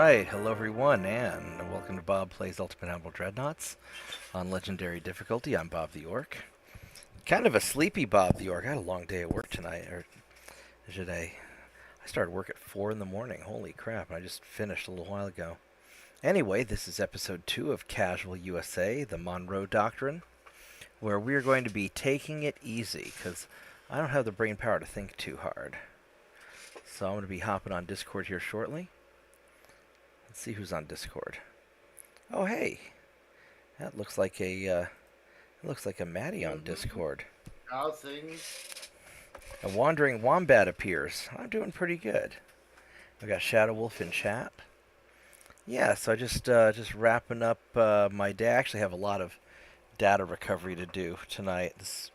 Alright, hello everyone, and welcome to Bob Plays Ultimate Admiral Dreadnoughts on Legendary Difficulty. I'm Bobtheorc. Kind of a sleepy Bobtheorc. I had a long day at work tonight, or today. I started work at 4 in the morning. Holy crap, and I just finished a little while ago. Anyway, this is episode 2 of Casual USA, the Monroe Doctrine, where we're going to be taking it easy, because I don't have the brain power to think too hard. So I'm going to be hopping on Discord here shortly. Let's see who's on Discord. Oh, hey, that looks like a Maddie on Discord. How's things? A wandering wombat appears. I'm doing pretty good. We got Shadow Wolf in chat. Yeah, so I just wrapping up my day. I actually have a lot of data recovery to do tonight.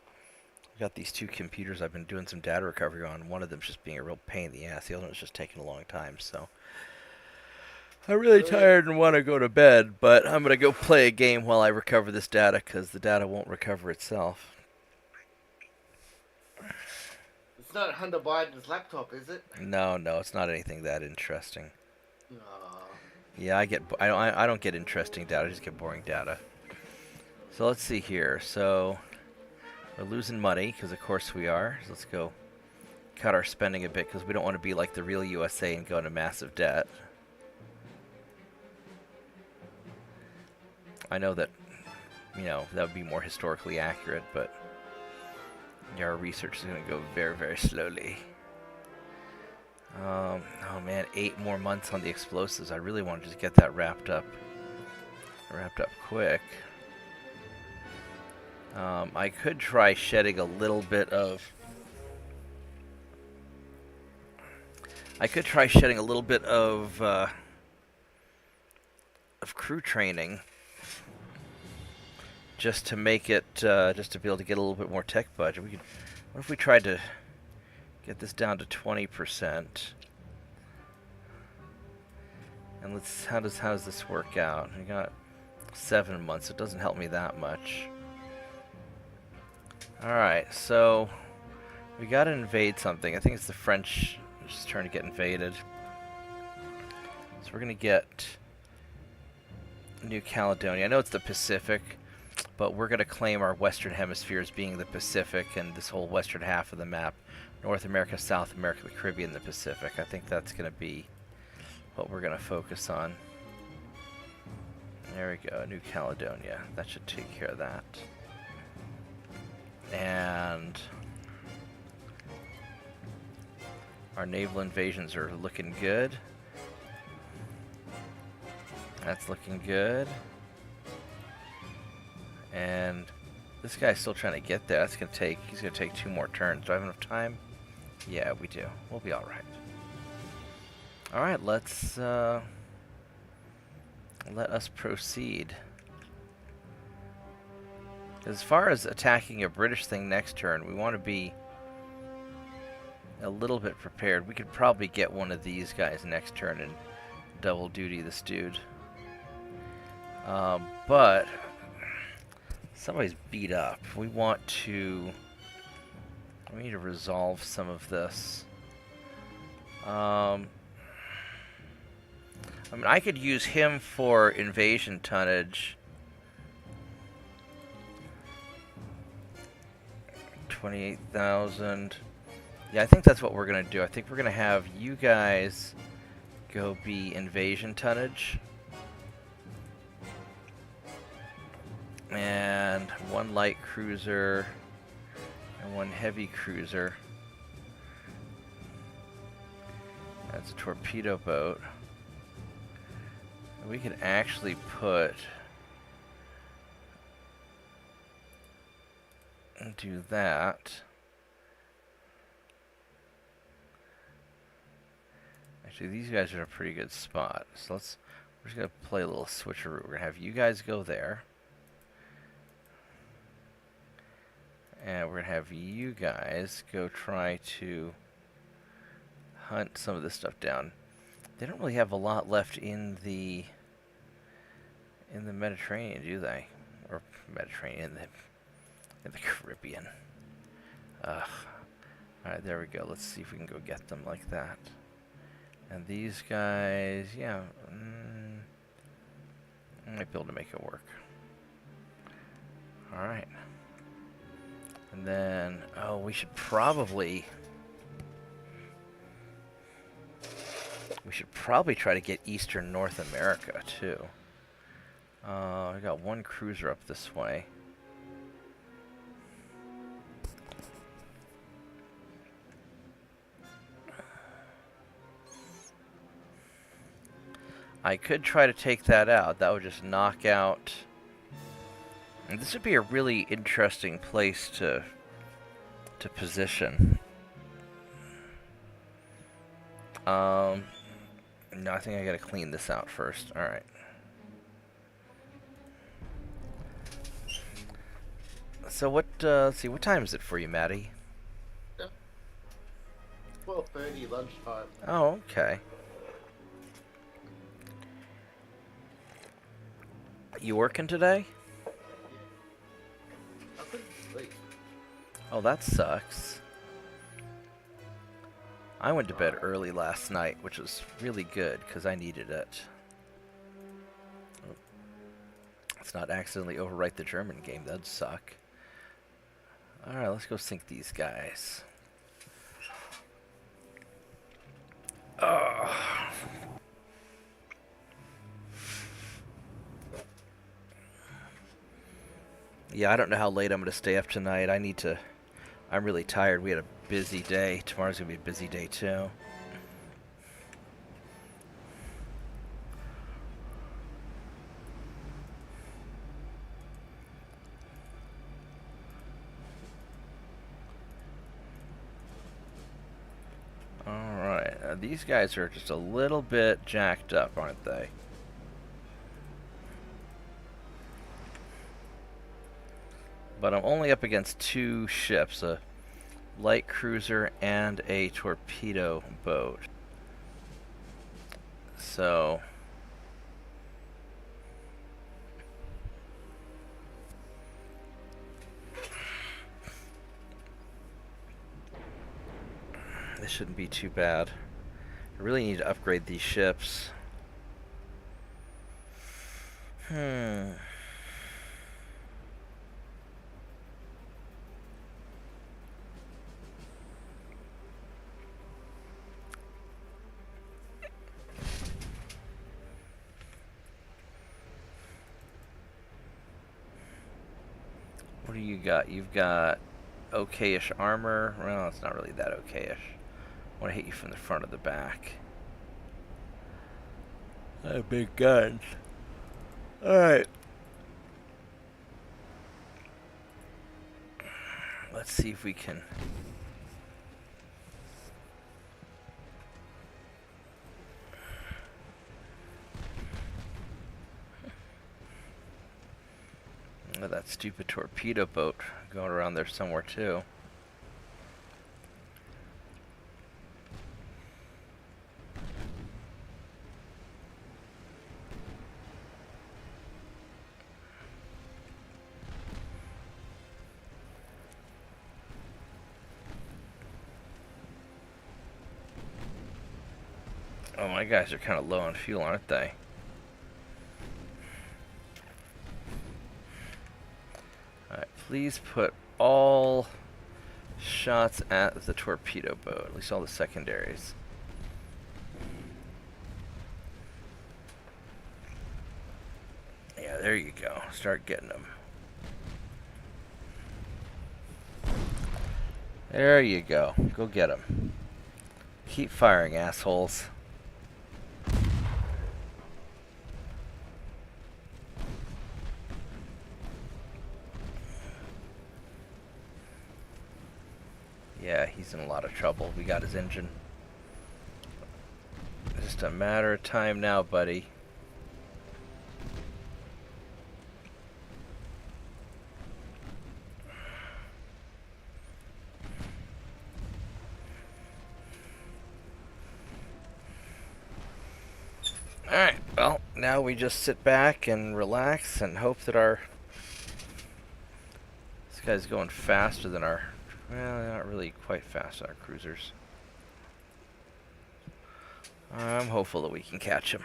I've got these two computers I've been doing some data recovery on. One of them's just being a real pain in the ass. The other one's just taking a long time. So I'm really tired and want to go to bed, but I'm going to go play a game while I recover this data because the data won't recover itself. It's not Hunter Biden's laptop, is it? No, it's not anything that interesting. Aww. Yeah, I don't get interesting data, I just get boring data. So let's see here. So we're losing money because of course we are. So let's go cut our spending a bit because we don't want to be like the real USA and go into massive debt. I know that, that would be more historically accurate, but our research is going to go very, very slowly. Oh man, 8 more months on the explosives. I really want to just get that wrapped up quick. I could try shedding a little bit of crew training, just to make it, just to be able to get a little bit more tech budget. What if we tried to get this down to 20%? And how does this work out? We got 7 months. It doesn't help me that much. Alright, so we gotta invade something. I think it's the French just trying to get invaded. So we're gonna get New Caledonia. I know it's the Pacific, but we're gonna claim our Western Hemisphere as being the Pacific and this whole western half of the map. North America, South America, the Caribbean, the Pacific. I think that's gonna be what we're gonna focus on. There we go, New Caledonia. That should take care of that. And our naval invasions are looking good. That's looking good. And this guy's still trying to get there. He's gonna take 2 more turns. Do I have enough time? Yeah, we do. We'll be alright. Alright, let's let us proceed. As far as attacking a British thing next turn, we want to be a little bit prepared. We could probably get one of these guys next turn and double duty this dude. But somebody's beat up. We need to resolve some of this. I mean, I could use him for invasion tonnage. 28,000. Yeah, I think that's what we're going to do. I think we're going to have you guys go be invasion tonnage. And 1 light cruiser and 1 heavy cruiser. That's a torpedo boat. We could actually do that. Actually, these guys are in a pretty good spot. So we're just gonna play a little switcheroo. We're gonna have you guys go there. And we're gonna have you guys go try to hunt some of this stuff down. They don't really have a lot left in the Mediterranean, do they? Or Mediterranean, in the Caribbean. Alright, there we go. Let's see if we can go get them like that. And these guys, yeah, I might be able to make it work. Alright. And then, oh, we should probably try to get Eastern North America, too. I got one cruiser up this way. I could try to take that out. That would just knock out... And this would be a really interesting place to position. No, I think I gotta clean this out first. Alright. So what, let's see, what time is it for you, Maddie? 12:30 lunchtime. Oh, okay. You working today? I couldn't sleep. Oh, that sucks. I went to bed early last night, which was really good, because I needed it. Let's not accidentally overwrite the German game, that'd suck. Alright, let's go sink these guys. Yeah, I don't know how late I'm going to stay up tonight. I'm really tired. We had a busy day. Tomorrow's going to be a busy day, too. Alright, these guys are just a little bit jacked up, aren't they? But I'm only up against two ships, a light cruiser and a torpedo boat. So... this shouldn't be too bad. I really need to upgrade these ships. What do you got? You've got okay-ish armor. Well, it's not really that okay-ish. I want to hit you from the front or the back. I have big guns. Alright. Let's see if we can... Oh, that stupid torpedo boat going around there somewhere, too. Oh, my guys are kind of low on fuel, aren't they? Alright, please put all shots at the torpedo boat, at least all the secondaries. Yeah, there you go. Start getting them. There you go. Go get them. Keep firing, assholes. Yeah, he's in a lot of trouble. We got his engine. Just a matter of time now, buddy. Alright, well, now we just sit back and relax and hope that our... This guy's going faster than our... Well, not really quite fast on our cruisers. I'm hopeful that we can catch him.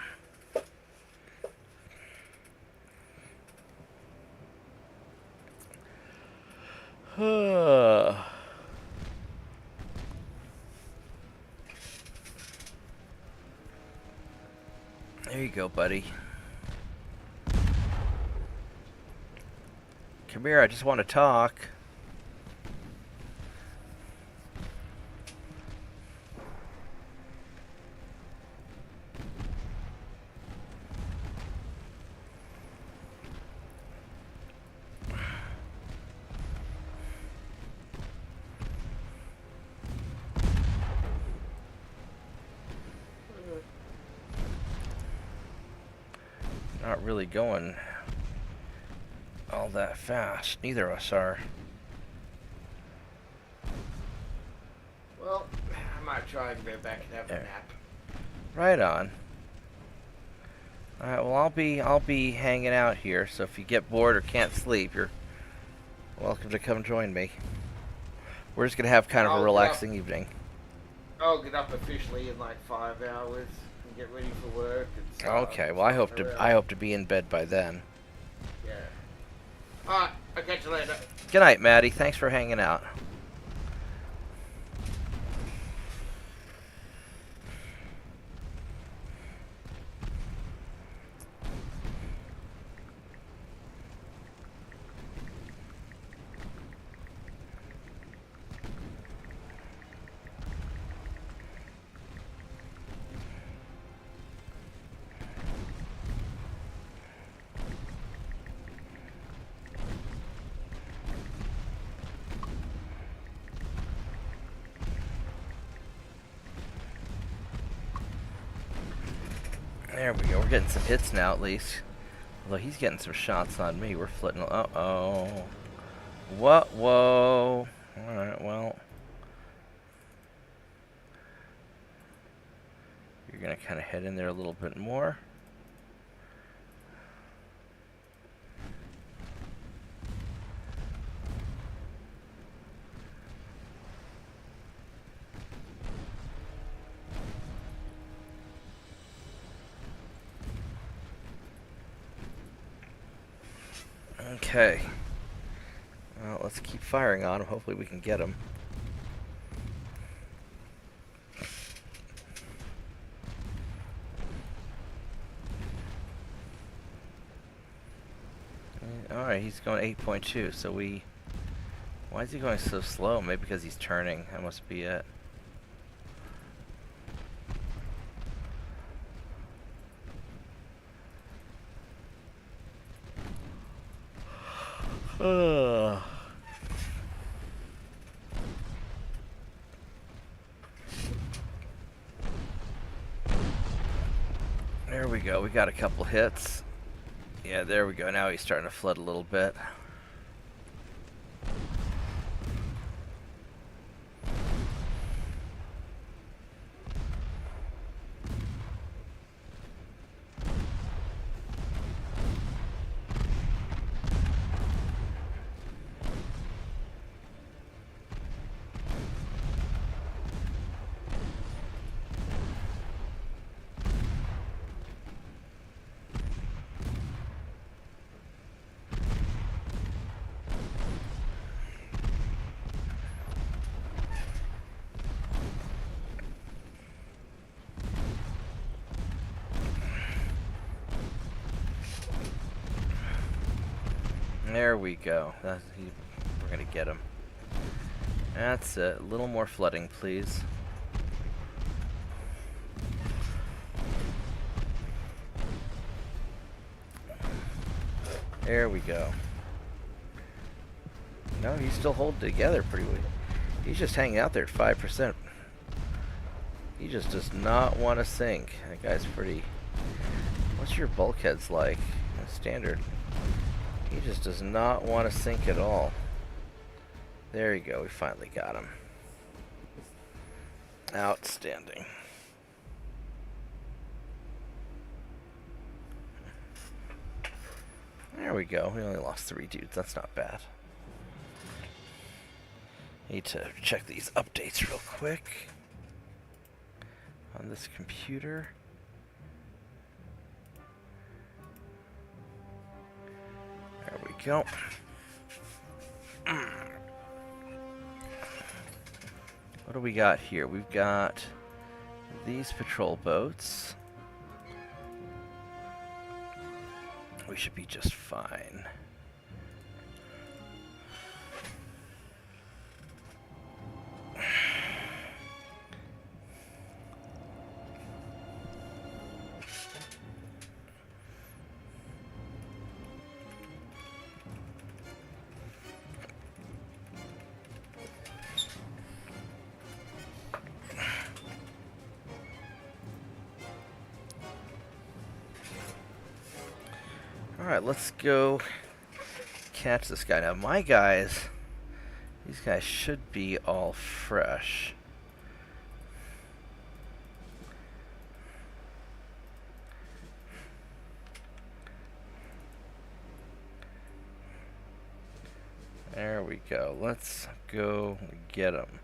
There you go, buddy. Come here, I just want to talk. Not really going all that fast. Neither of us are. Well, I might try and go back and have There. a nap. Right on. Alright, well I'll be hanging out here, so if you get bored or can't sleep, you're welcome to come join me. We're just gonna have kind of a relaxing evening. I'll get up officially in like 5 hours and get ready for work and stuff. Okay, well I hope to be in bed by then. Yeah. Alright, I'll catch you later. Good night, Maddie. Thanks for hanging out. There we go. We're getting some hits now, at least. Although he's getting some shots on me. We're flitting. Uh-oh. What? Whoa. Alright, well. You're going to kind of head in there a little bit more. Okay. Well, let's keep firing on him. Hopefully we can get him. Alright, he's going 8.2, so we... Why is he going so slow? Maybe because he's turning. That must be it. Ugh. There we go. We got a couple hits. Yeah, there we go. Now he's starting to flood a little bit. There we go. We're gonna get him. That's it. A little more flooding, please. There we go. No, he's still holding together pretty well. He's just hanging out there at 5%. He just does not want to sink. That guy's pretty... What's your bulkheads like? Standard. He just does not want to sink at all. There you go. We finally got him. Outstanding. There we go. We only lost 3 dudes. That's not bad. Need to check these updates real quick. on this computer. There we go. What do we got here? We've got these patrol boats. We should be just fine. Alright, let's go catch this guy. Now, my guys, these guys should be all fresh. There we go. Let's go get them.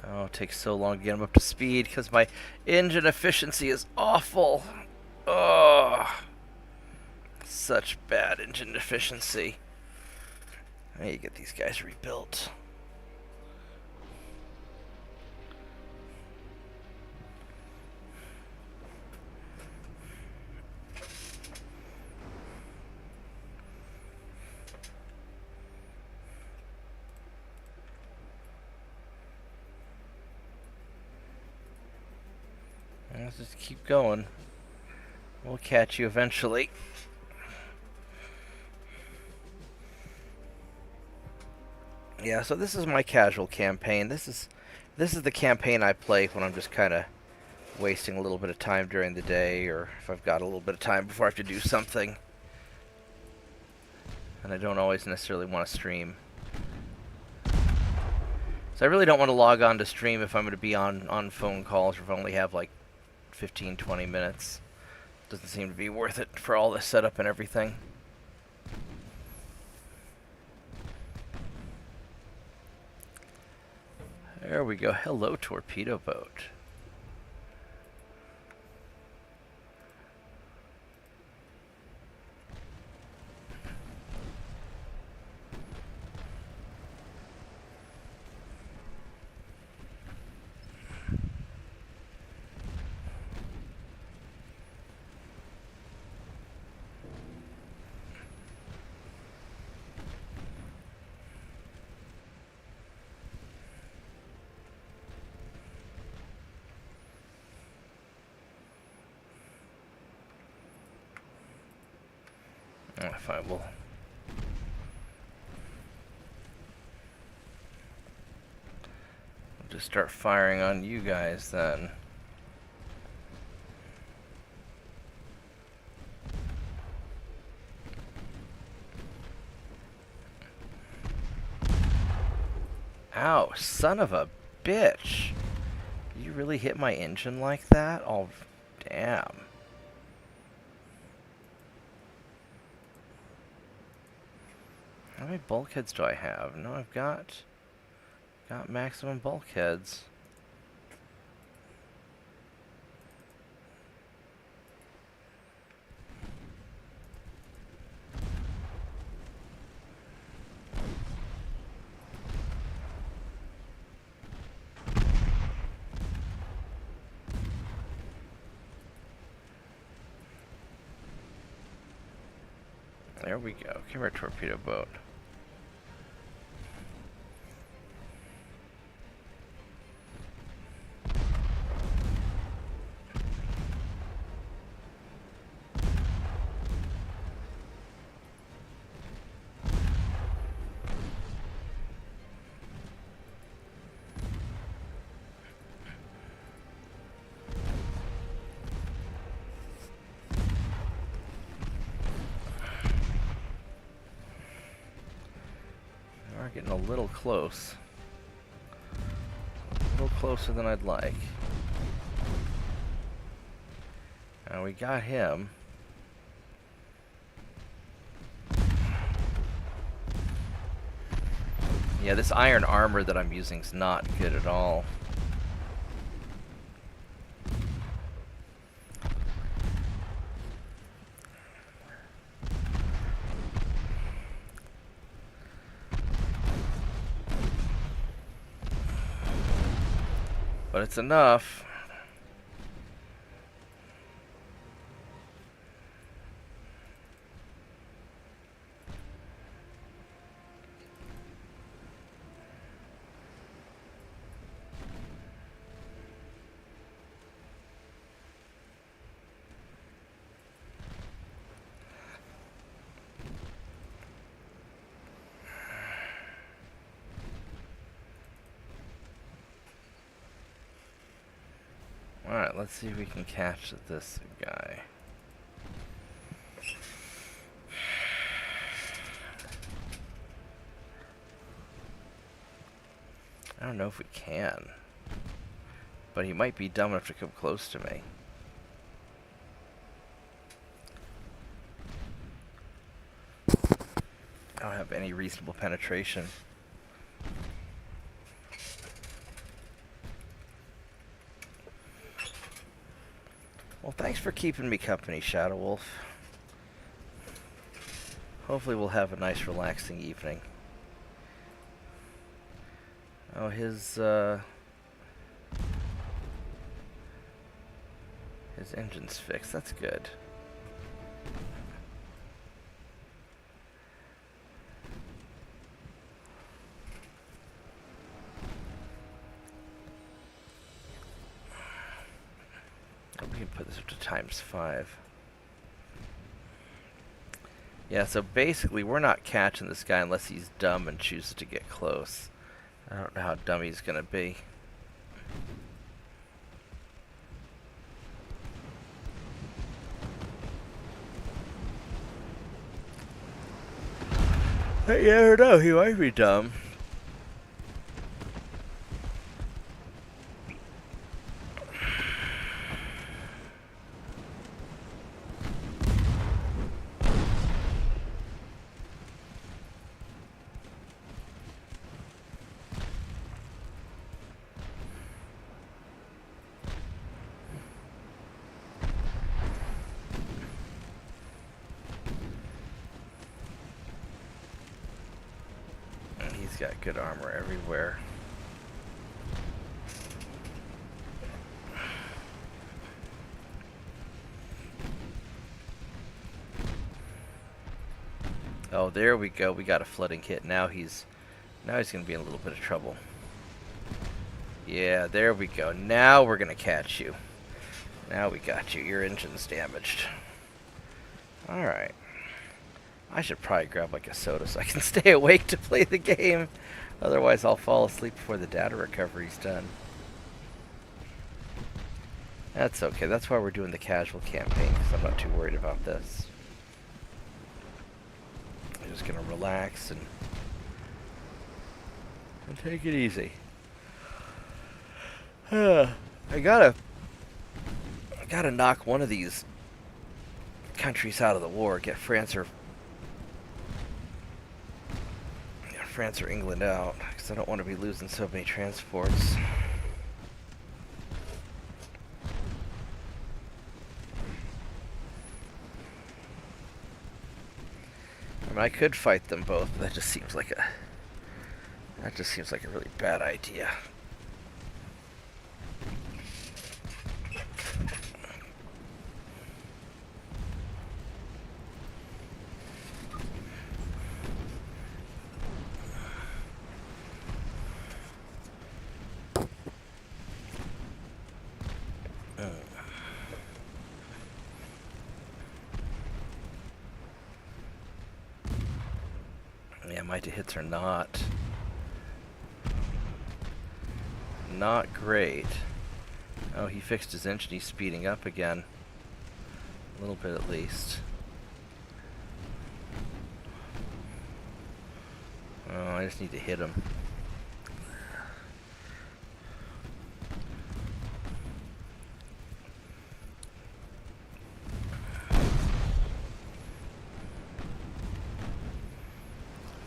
Oh, it takes so long to get them up to speed because my engine efficiency is awful. Oh. Such bad engine efficiency. I need to get these guys rebuilt. Let's just keep going. We'll catch you eventually. Yeah, so this is my casual campaign. This is the campaign I play when I'm just kind of wasting a little bit of time during the day, or if I've got a little bit of time before I have to do something. And I don't always necessarily want to stream. So I really don't want to log on to stream if I'm going to be on phone calls, or if I only have like 15-20 minutes. Doesn't seem to be worth it for all the setup and everything. There we go. Hello, torpedo boat. Fine, we'll just start firing on you guys then. Ow, son of a bitch. You really hit my engine like that? Oh, damn. How many bulkheads do I have? No, I've got maximum bulkheads. There we go. Come here, torpedo boat. Getting a little close. A little closer than I'd like. Now we got him. Yeah, this iron armor that I'm using is not good at all. But it's enough. Alright, let's see if we can catch this guy. I don't know if we can. But he might be dumb enough to come close to me. I don't have any reasonable penetration. Well, thanks for keeping me company, Shadow Wolf. Hopefully we'll have a nice relaxing evening. Oh, his engine's fixed. That's good. We can put this up to ×5. Yeah, so basically we're not catching this guy unless he's dumb and chooses to get close. I don't know how dumb he's gonna be. You never know, he might be dumb. Got good armor everywhere. Oh, there we go. We got a flooding hit. Now he's gonna be in a little bit of trouble. Yeah, there we go. Now we're gonna catch you. Now we got you. Your engine's damaged. All right. I should probably grab like a soda so I can stay awake to play the game. Otherwise I'll fall asleep before the data recovery's done. That's okay. That's why we're doing the casual campaign, because I'm not too worried about this. I'm just going to relax and take it easy. I gotta knock one of these countries out of the war, get France or England out, because I don't want to be losing so many transports. I mean, I could fight them both, but that just seems like a really bad idea. Yeah, my hits are not great. Oh, he fixed his engine. He's speeding up again. A little bit at least. Oh, I just need to hit him.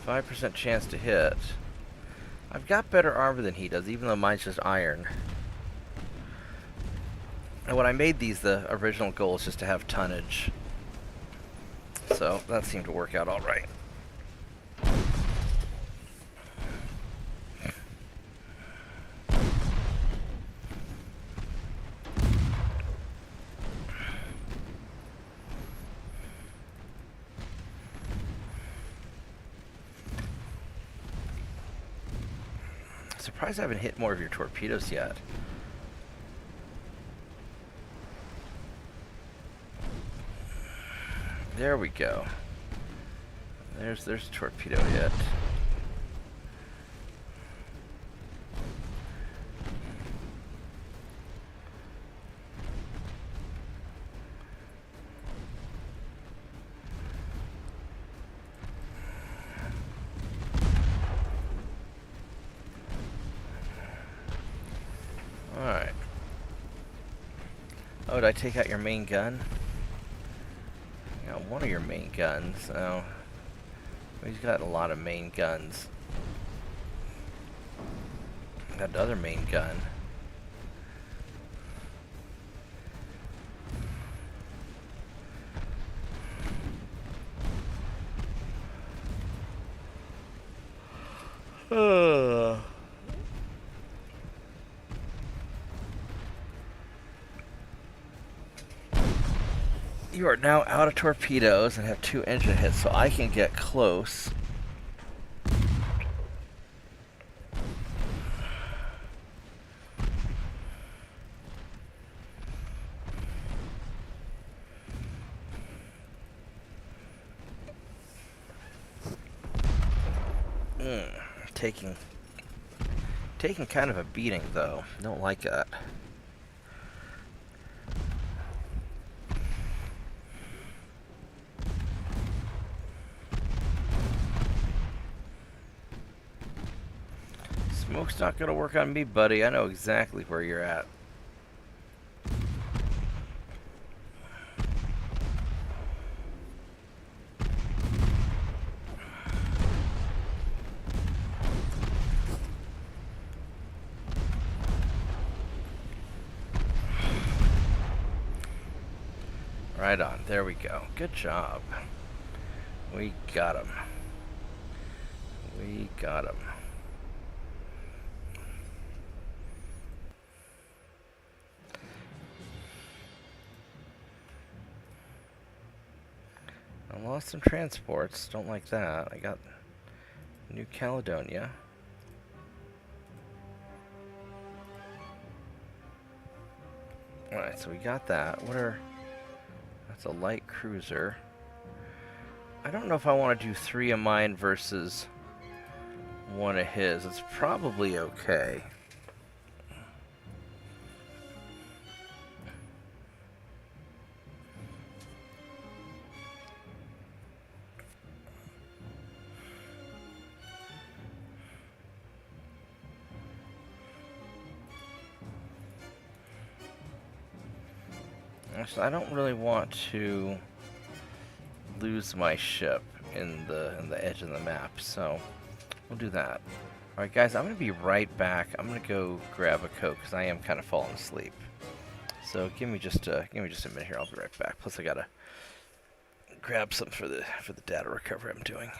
5% chance to hit. I've got better armor than he does, even though mine's just iron. And when I made these, the original goal is just to have tonnage. So that seemed to work out alright. Surprised I haven't hit more of your torpedoes yet. There we go. There's a torpedo hit. Alright. Oh, did I take out your main gun? One of your main guns. Oh, he's got a lot of main guns. Got another main gun. You are now out of torpedoes and have 2 engine hits, so I can get close. Taking kind of a beating, though. Don't like that. Smoke's not gonna work on me, buddy. I know exactly where you're at. Right on. There we go. Good job. We got him. We got him. I lost some transports. Don't like that. I got New Caledonia. Alright, so we got that. That's a light cruiser. I don't know if I want to do 3 of mine versus 1 of his. It's probably okay. Actually, I don't really want to lose my ship in the edge of the map, so we'll do that. All right, guys, I'm gonna be right back. I'm gonna go grab a Coke because I am kind of falling asleep. So give me just a minute here. I'll be right back. Plus, I gotta grab something for the data recovery I'm doing.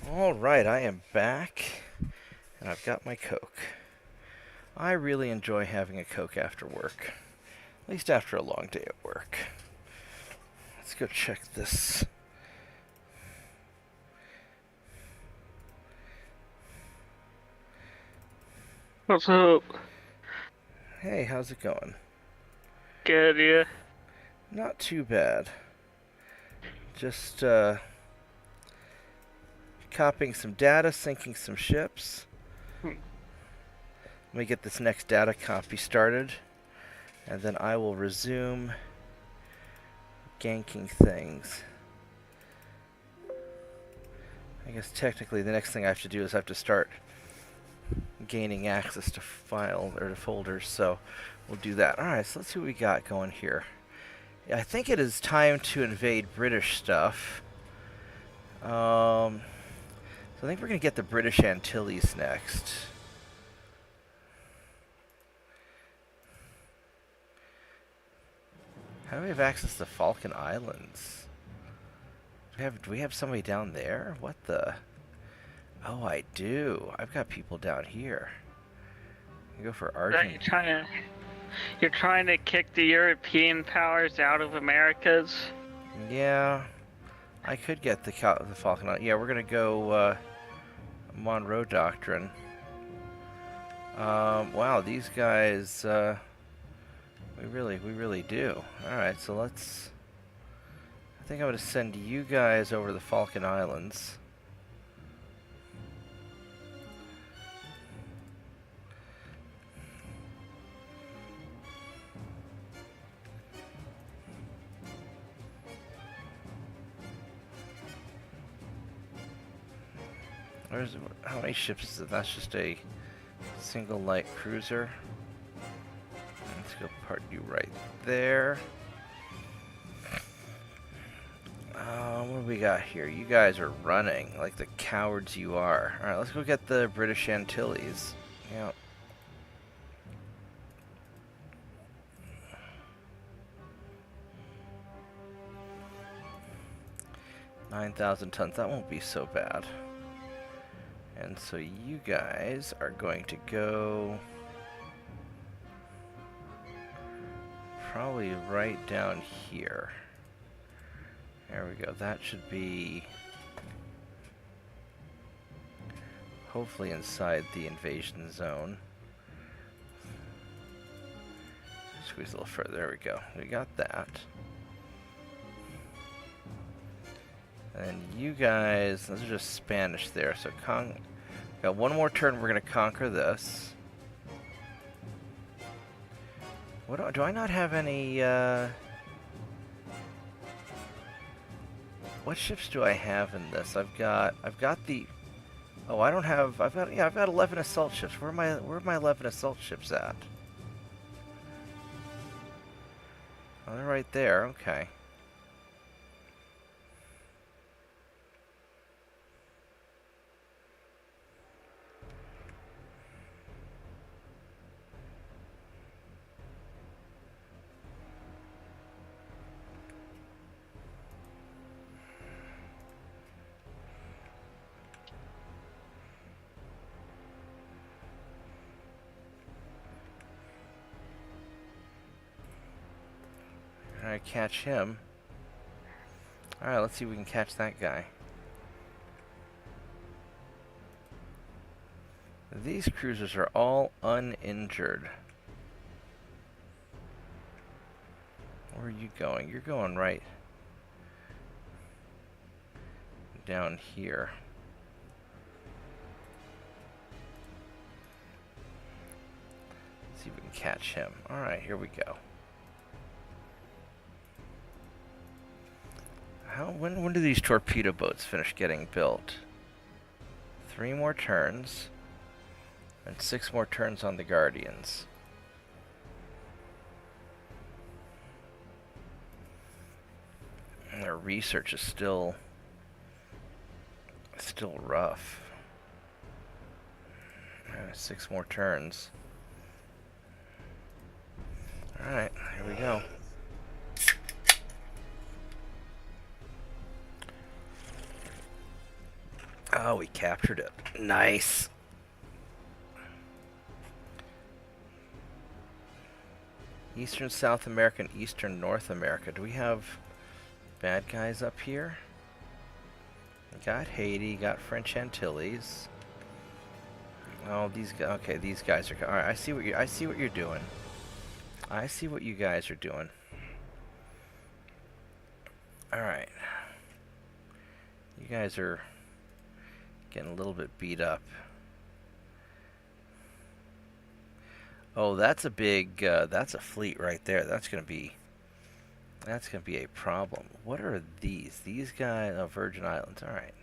Alright, I am back, and I've got my Coke. I really enjoy having a Coke after work. At least after a long day at work. Let's go check this. What's up? Hey, how's it going? Good, yeah. Not too bad. Just, copying some data, syncing some ships. Let me get this next data copy started, and then I will resume ganking things. I guess technically the next thing I have to do is I have to start gaining access to file or to folders, so we'll do that. Alright, so let's see what we got going here. I think it is time to invade British stuff. So I think we're going to get the British Antilles next. How do we have access to Falkland Islands? Do we have somebody down there? What the? Oh, I do. I've got people down here. I go for Argentina. You're trying to kick the European powers out of Americas? Yeah. I could get the Falkland Islands. Yeah, we're gonna go Monroe Doctrine. Wow, these guys, we really do. Alright, so let's... I think I'm gonna send you guys over to the Falkland Islands. How many ships is it? That's just a single light cruiser. Let's go park you right there. What do we got here? You guys are running like the cowards you are. Alright, let's go get the British Antilles. Yep. 9,000 tons. That won't be so bad. And so you guys are going to go probably right down here. There we go. That should be hopefully inside the invasion zone. Squeeze a little further. There we go. We got that. And you guys, those are just Spanish there. So got one more turn. We're gonna conquer this. What do I not have any? What ships do I have in this? I've got the. Oh, I don't have. I've got 11 assault ships. Where are my 11 assault ships at? Oh, they're right there. Okay. Alright, catch him. Alright, let's see if we can catch that guy. These cruisers are all uninjured. Where are you going? You're going right down here. Let's see if we can catch him. Alright, here we go. When do these torpedo boats finish getting built? 3 more turns, and 6 more turns on the Guardians. And their research is still rough. 6 more turns. Alright, here we go. Oh, we captured it. Nice. Eastern South America and Eastern North America. Do we have bad guys up here? We got Haiti, got French Antilles. Oh, these guys. Okay, these guys are. All right, I see what you're doing. I see what you guys are doing. All right. You guys are getting a little bit beat up. Oh, that's a big. That's a fleet right there. That's gonna be a problem. What are these? These guys. Oh, Virgin Islands. All right.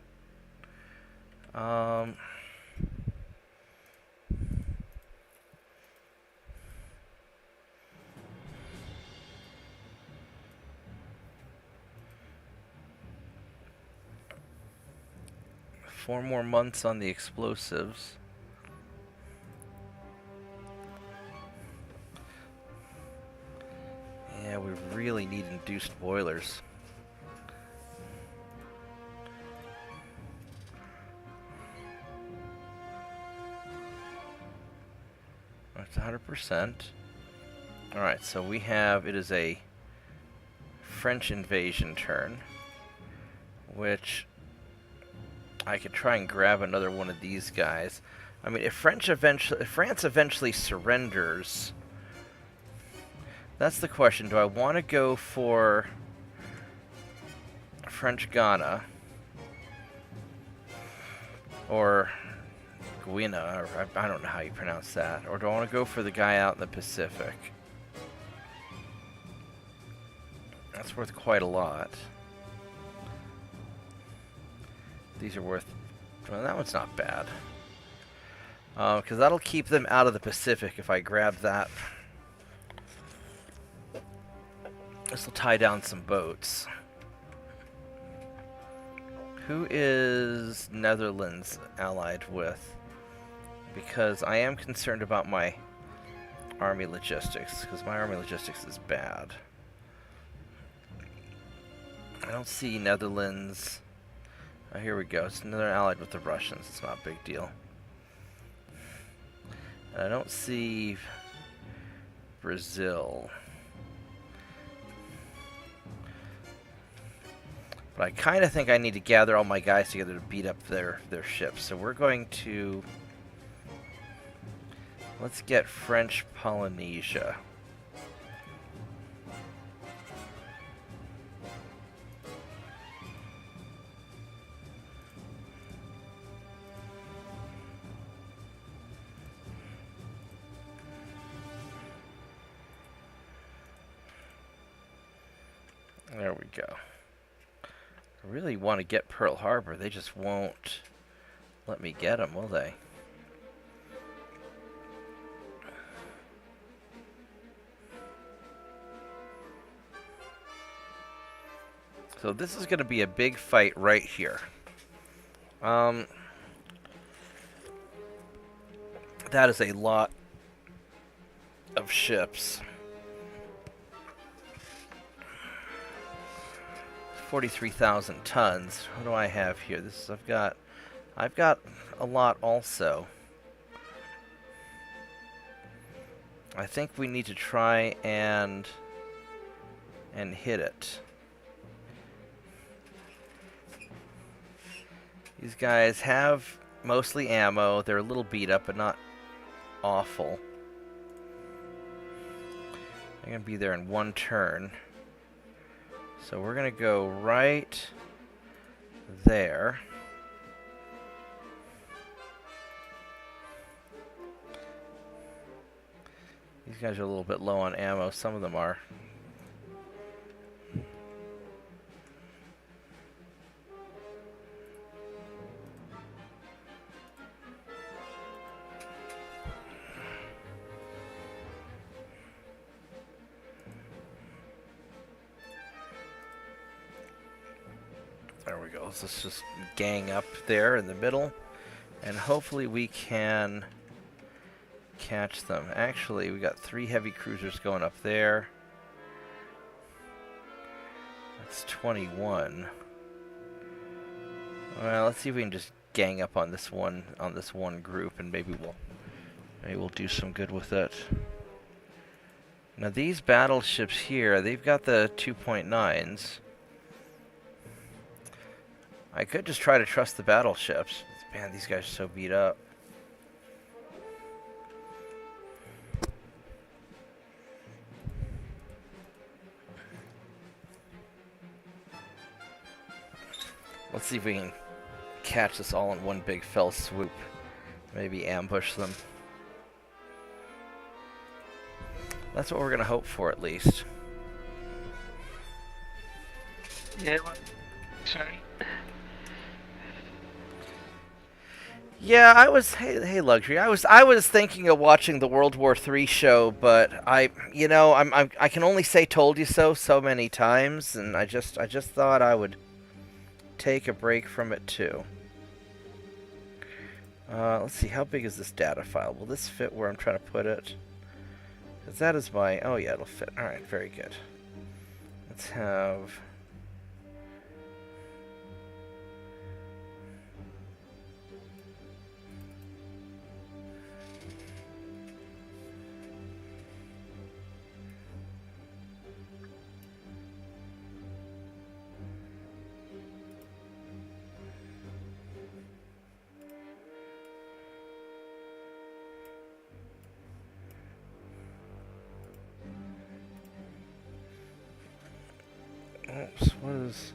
4 more months on the explosives. Yeah, we really need induced boilers. That's 100%. Alright, so we have, it is a French invasion turn, which I could try and grab another one of these guys. I mean, if France eventually surrenders, that's the question. Do I want to go for French Ghana or Guyana, or I don't know how you pronounce that, or do I want to go for the guy out in the Pacific? That's worth quite a lot. These are worth... Well, that one's not bad. Because that'll keep them out of the Pacific if I grab that. This will tie down some boats. Who is Netherlands allied with? Because I am concerned about my army logistics, because my army logistics is bad. I don't see Netherlands. Oh, here we go. It's another allied with the Russians. It's not a big deal. And I don't see Brazil. But I kind of think I need to gather all my guys together to beat up their ships. So we're going to... Let's get French Polynesia. There we go. I really want to get Pearl Harbor. They just won't let me get them, will they? So this is going to be a big fight right here. That is a lot of ships. 43,000 tons. What do I have here? This is, I've got a lot also. I think we need to try and hit it. These guys have mostly ammo. They're a little beat up, but not awful. They're gonna be there in one turn. So we're going to go right there. These guys are a little bit low on ammo. Some of them are. There we go. Let's just gang up there in the middle, and hopefully we can catch them. Actually, we got 3 heavy cruisers going up there. That's 21. Well, let's see if we can just gang up on this one group, and maybe we'll do some good with it. Now these battleships here, they've got the 2.9s. I could just try to trust the battleships. Man, these guys are so beat up. Let's see if we can catch this all in one big fell swoop. Maybe ambush them. That's what we're gonna hope for, at least. Yeah. Sorry. Yeah, I was. Hey, luxury. I was thinking of watching the World War III show, but I can only say "told you so" so many times, and I just thought I would take a break from it too. Let's see, how big is this data file? Will this fit where I'm trying to put it? Because that is my... Oh yeah, it'll fit. Alright, very good. Let's have... Oops, what is...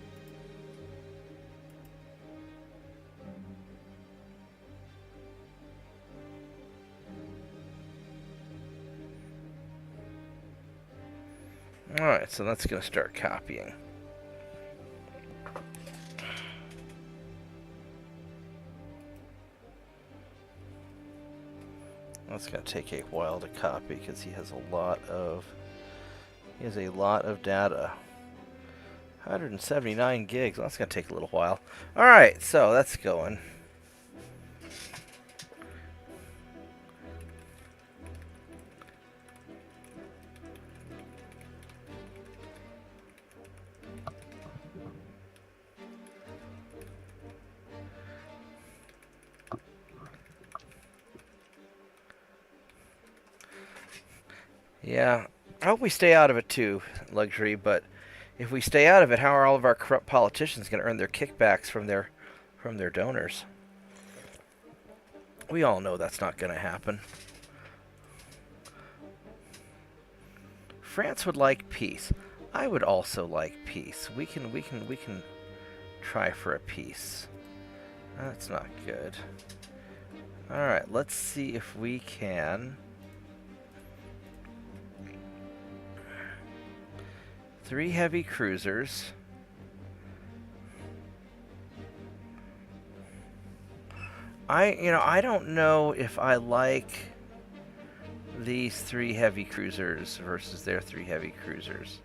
Alright, so that's going to start copying. That's going to take a while to copy because he has a lot of data. 179 gigs. Well, that's going to take a little while. Alright, so that's going. Yeah, I hope we stay out of it too, luxury, but if we stay out of it, how are all of our corrupt politicians going to earn their kickbacks from their donors? We all know that's not going to happen. France would like peace. I would also like peace. We can try for a peace. That's not good. All right, let's see if we can. 3 heavy cruisers. I don't know if I like these 3 heavy cruisers versus their 3 heavy cruisers.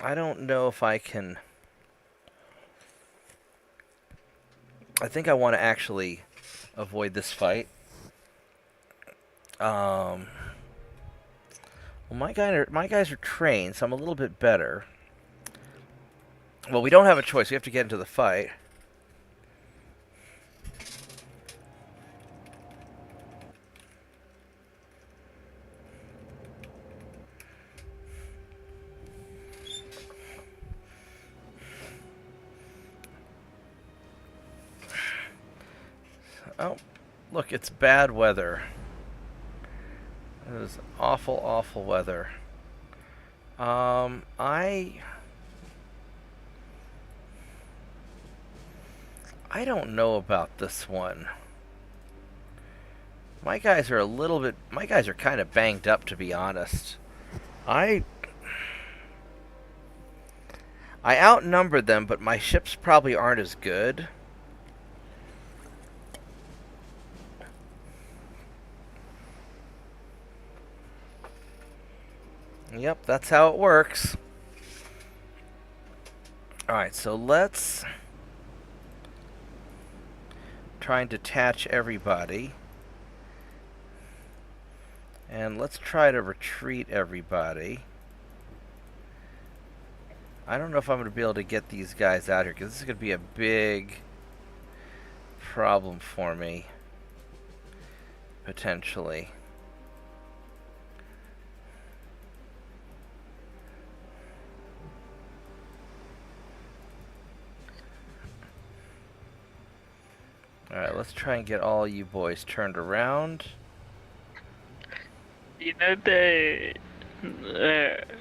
I don't know if I can. I think I want to actually avoid this fight. Well, my guys are trained, so I'm a little bit better. Well, we don't have a choice. We have to get into the fight. Oh, look, it's bad weather. It is awful, awful weather. I don't know about this one. My guys are kind of banged up, to be honest. I outnumbered them, but my ships probably aren't as good. Yep, that's how it works. Alright, so let's try and detach everybody. And let's try to retreat everybody. I don't know if I'm going to be able to get these guys out here, because this is going to be a big problem for me, potentially. Alright, let's try and get all you boys turned around. You know the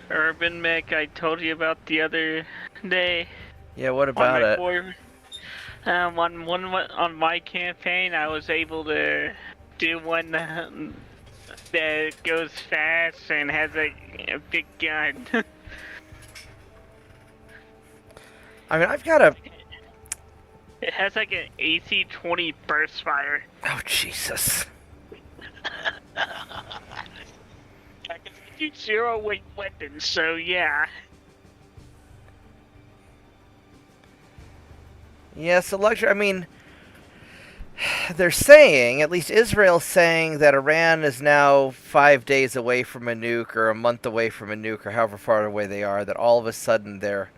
urban mech I told you about the other day? Yeah, what On about my it? board? On my campaign, I was able to do one that goes fast and has a big gun. I mean, I've got a... It has like an AC-20 burst fire. Oh, Jesus. I can do zero-weight weapons, so yeah. Yeah, so luxury, I mean, they're saying, at least Israel's saying, that Iran is now 5 days away from a nuke, or a month away from a nuke, or however far away they are, that all of a sudden they're...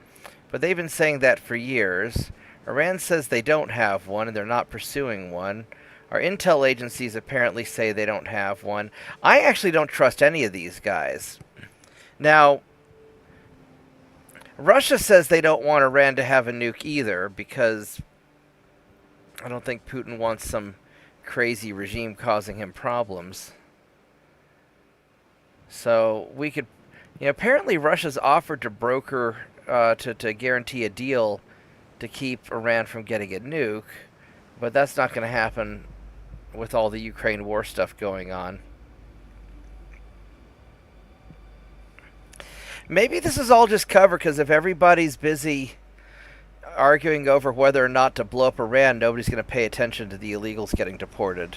But they've been saying that for years. Iran says they don't have one, and they're not pursuing one. Our intel agencies apparently say they don't have one. I actually don't trust any of these guys. Now, Russia says they don't want Iran to have a nuke either, because I don't think Putin wants some crazy regime causing him problems. So we could... You know, apparently Russia's offered to broker, to guarantee a deal to keep Iran from getting a nuke, but that's not going to happen with all the Ukraine war stuff going on. Maybe this is all just cover, because if everybody's busy arguing over whether or not to blow up Iran, nobody's going to pay attention to the illegals getting deported.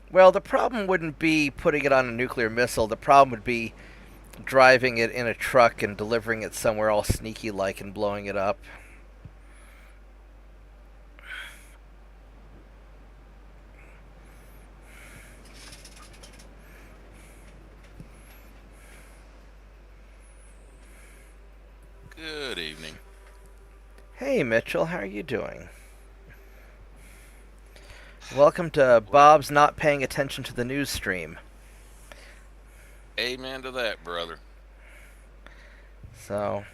Well, the problem wouldn't be putting it on a nuclear missile. The problem would be driving it in a truck and delivering it somewhere all sneaky-like and blowing it up. Good evening. Hey, Mitchell, how are you doing? Welcome to Bob's Not Paying Attention to the News Stream. Amen to that, brother. So,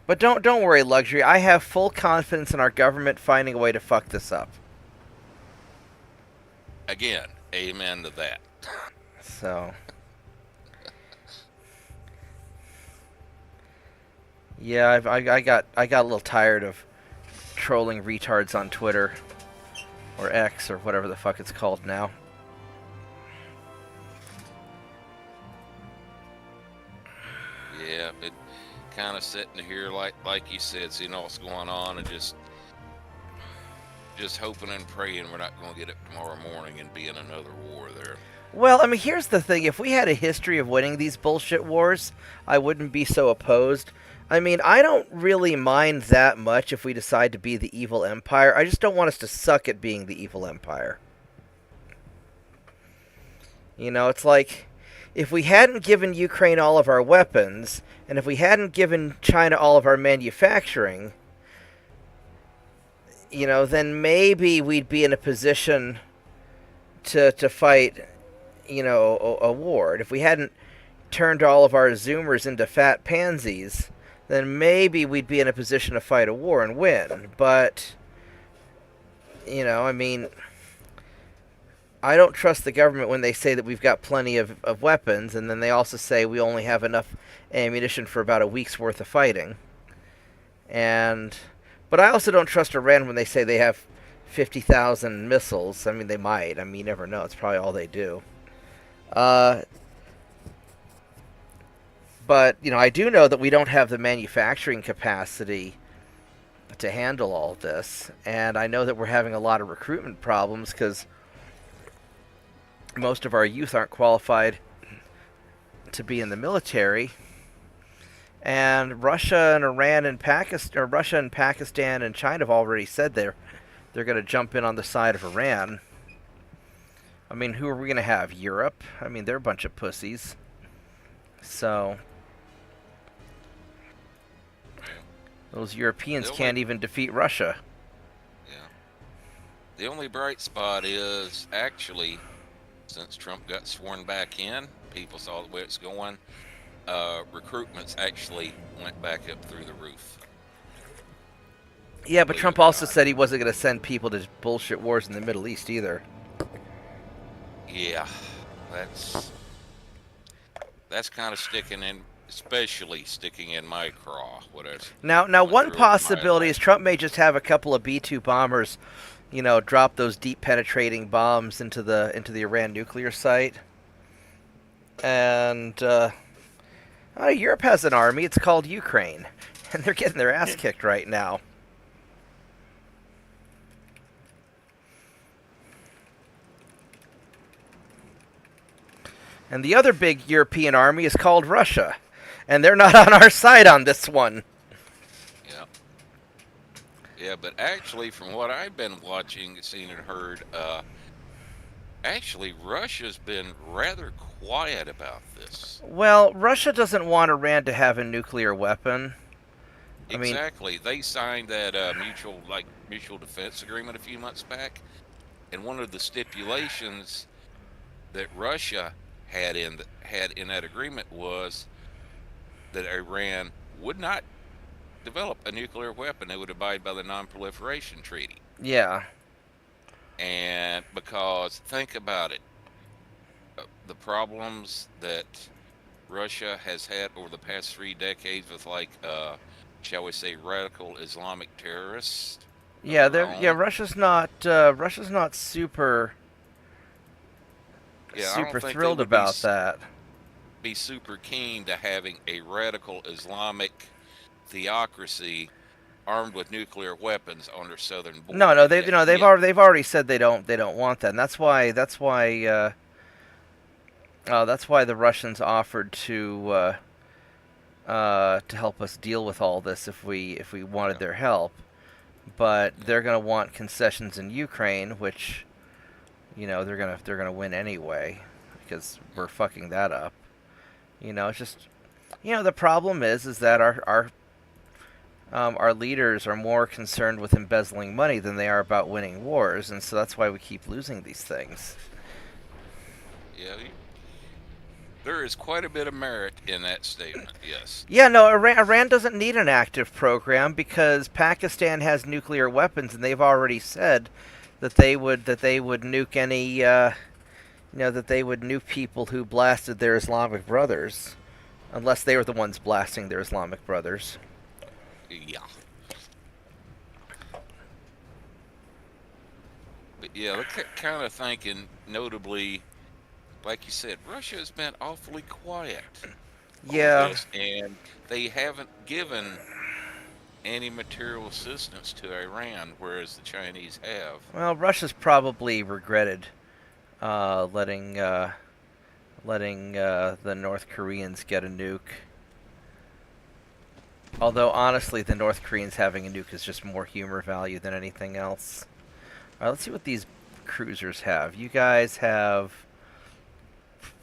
but don't worry, Luxury. I have full confidence in our government finding a way to fuck this up. Again, amen to that. So, yeah, I got a little tired of trolling retards on Twitter. Or X, or whatever the fuck it's called now. Yeah, it kind of sitting here like you said, seeing what's going on, and just hoping and praying we're not going to get up tomorrow morning and be in another war there. Well, I mean, here's the thing. If we had a history of winning these bullshit wars, I wouldn't be so opposed. I mean, I don't really mind that much if we decide to be the evil empire. I just don't want us to suck at being the evil empire. You know, it's like, if we hadn't given Ukraine all of our weapons, and if we hadn't given China all of our manufacturing, you know, then maybe we'd be in a position to fight, you know, a war. And if we hadn't turned all of our Zoomers into fat pansies, then maybe we'd be in a position to fight a war and win. But, you know, I mean, I don't trust the government when they say that we've got plenty of weapons, and then they also say we only have enough ammunition for about a week's worth of fighting. But I also don't trust Iran when they say they have 50,000 missiles. I mean, they might. I mean, you never know. It's probably all they do. But, you know, I do know that we don't have the manufacturing capacity to handle all this. And I know that we're having a lot of recruitment problems because most of our youth aren't qualified to be in the military. And Russia and Iran and Pakistan, or Russia and Pakistan and China have already said they're going to jump in on the side of Iran. I mean, who are we going to have? Europe? I mean, they're a bunch of pussies. So those Europeans can't even defeat Russia. Yeah. The only bright spot is actually, since Trump got sworn back in, people saw the way it's going. Recruitments actually went back up through the roof. Yeah, but Believe Trump it or also not. said he wasn't going to send people to bullshit wars in the Middle East either. Yeah, that's kind of sticking in, especially sticking in my craw. Now, Went one through over my possibility life. is Trump may just have a couple of B-2 bombers, drop those deep penetrating bombs into the Iran nuclear site. And Europe has an army. It's called Ukraine, and they're getting their ass kicked right now. And the other big European army is called Russia, and they're not on our side on this one. Yeah. Yeah, but actually, from what I've been watching, seen, and heard, actually, Russia's been rather quiet about this. Well, Russia doesn't want Iran to have a nuclear weapon. Exactly. They signed that mutual defense agreement a few months back, and one of the stipulations that Russia had in that agreement was that Iran would not develop a nuclear weapon. They would abide by the Non-Proliferation Treaty. Yeah. And because, think about it, the problems that Russia has had over the past 3 decades with, shall we say, radical Islamic terrorists. Yeah, Russia's not super Yeah, I don't super think they thrilled would about that. be super keen to having a radical Islamic theocracy armed with nuclear weapons on their southern border. No, they've already said they don't want that, and that's why the Russians offered to help us deal with all this if we wanted their help. But they're going to want concessions in Ukraine, which they're gonna win anyway because we're fucking that up. It's just the problem is that our leaders are more concerned with embezzling money than they are about winning wars, and so that's why we keep losing these things. Yeah, there is quite a bit of merit in that statement. Yes. Yeah, no, Iran doesn't need an active program because Pakistan has nuclear weapons, and they've already said that they would nuke any that they would nuke people who blasted their Islamic brothers, unless they were the ones blasting their Islamic brothers. Yeah. But yeah, look, kind of thinking, notably, like you said, Russia has been awfully quiet. Yeah. And they haven't given any material assistance to Iran, whereas the Chinese have. Well, Russia's probably regretted letting the North Koreans get a nuke. Although, honestly, the North Koreans having a nuke is just more humor value than anything else. Alright, let's see what these cruisers have. You guys have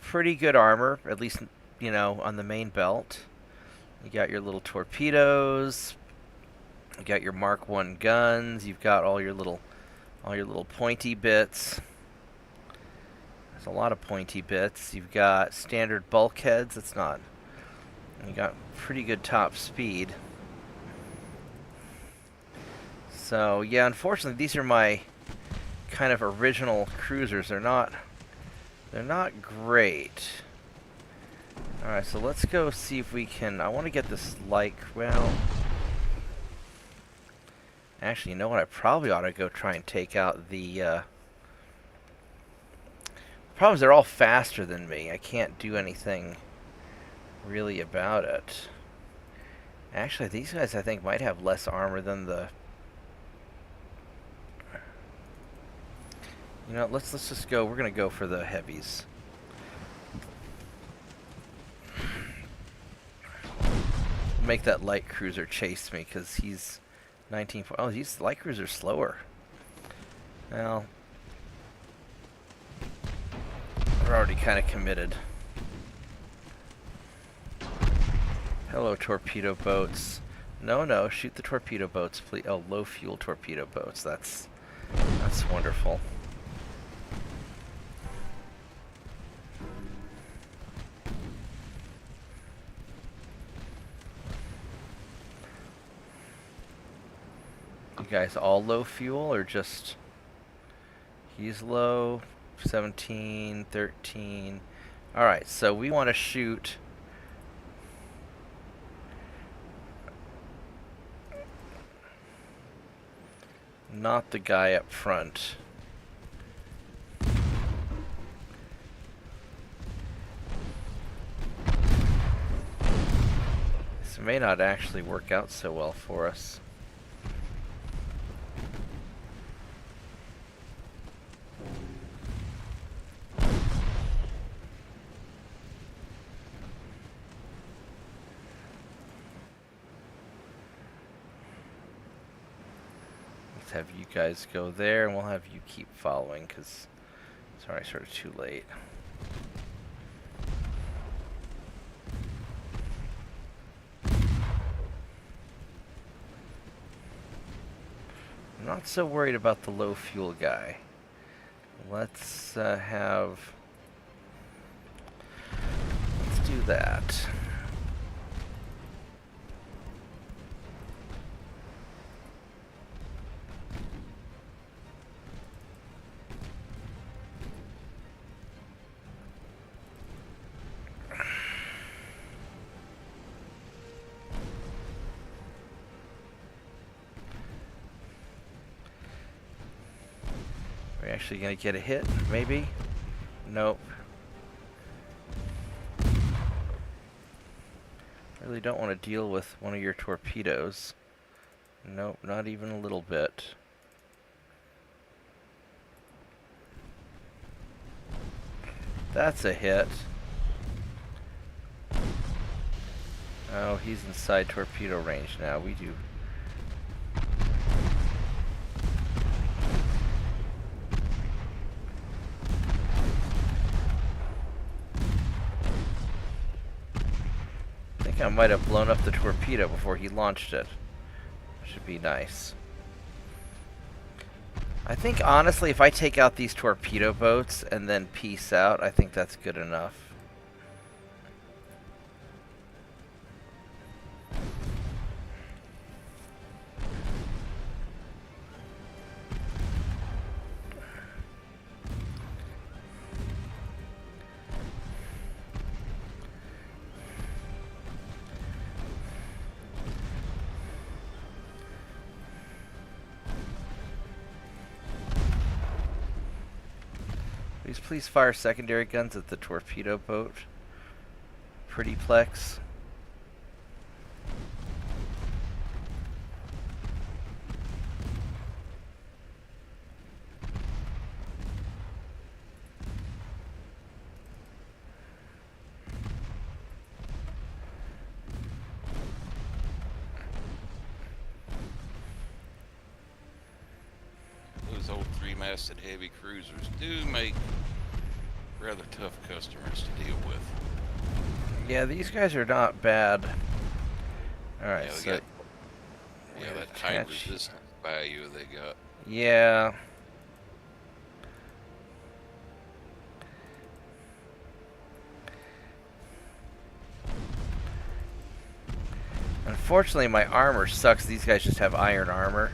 pretty good armor, at least, on the main belt. You got your little torpedoes. You got your Mark 1 guns. You've got all your little pointy bits. There's a lot of pointy bits. You've got standard bulkheads. It's not. You got pretty good top speed. So yeah, unfortunately, these are my kind of original cruisers. They're not great. All right, so let's go see if we can. I want to get this well. Actually, you know what? I probably ought to go try and take out the. Problem is they're all faster than me. I can't do anything really about it. Actually, these guys I think might have less armor than the. Let's just go. We're gonna go for the heavies. make that light cruiser chase me because he's 19. Oh, he's light cruiser's slower. Well, we're already kind of committed. Hello, torpedo boats. No, shoot the torpedo boats, please. Oh, low fuel torpedo boats. That's wonderful. You guys all low fuel or just he's low? 17, 13. Alright, so we want to shoot not the guy up front. This may not actually work out so well for us. Have you guys go there, and we'll have you keep following, because sorry, sort of too late. I'm not so worried about the low fuel guy. Let's do that. Are we actually gonna get a hit? Maybe? Nope. Really don't want to deal with one of your torpedoes. Nope, not even a little bit. That's a hit. Oh, he's inside torpedo range now. We do. I think I might have blown up the torpedo before he launched it. Should be nice. I think honestly, if I take out these torpedo boats and then peace out, I think that's good enough. Please fire secondary guns at the torpedo boat. Pretty plex. Those old three-masted heavy cruisers do make rather tough customers to deal with. Yeah, these guys are not bad. Alright, Yeah, so... that high resistance value they got. Yeah. Unfortunately, my armor sucks. These guys just have iron armor.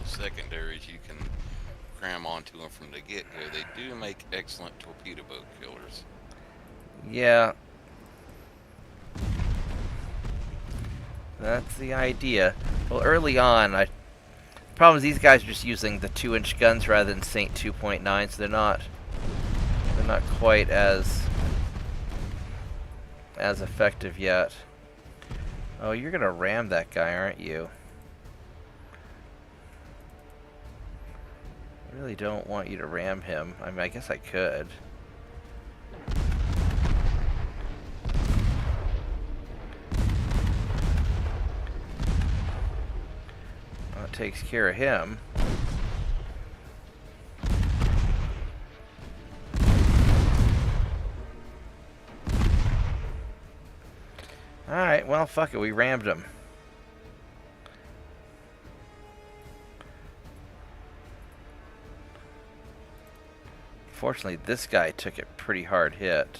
Secondaries you can cram onto them from the get-go. They do make excellent torpedo boat killers. Yeah. That's the idea. Well, early on, the problem is these guys are just using the 2-inch guns rather than Saint 2.9, so they're not quite as effective yet. Oh, you're gonna ram that guy, aren't you? I really don't want you to ram him. I mean, I guess I could. That takes care of him. Alright, well, fuck it. We rammed him. Fortunately, this guy took a pretty hard hit.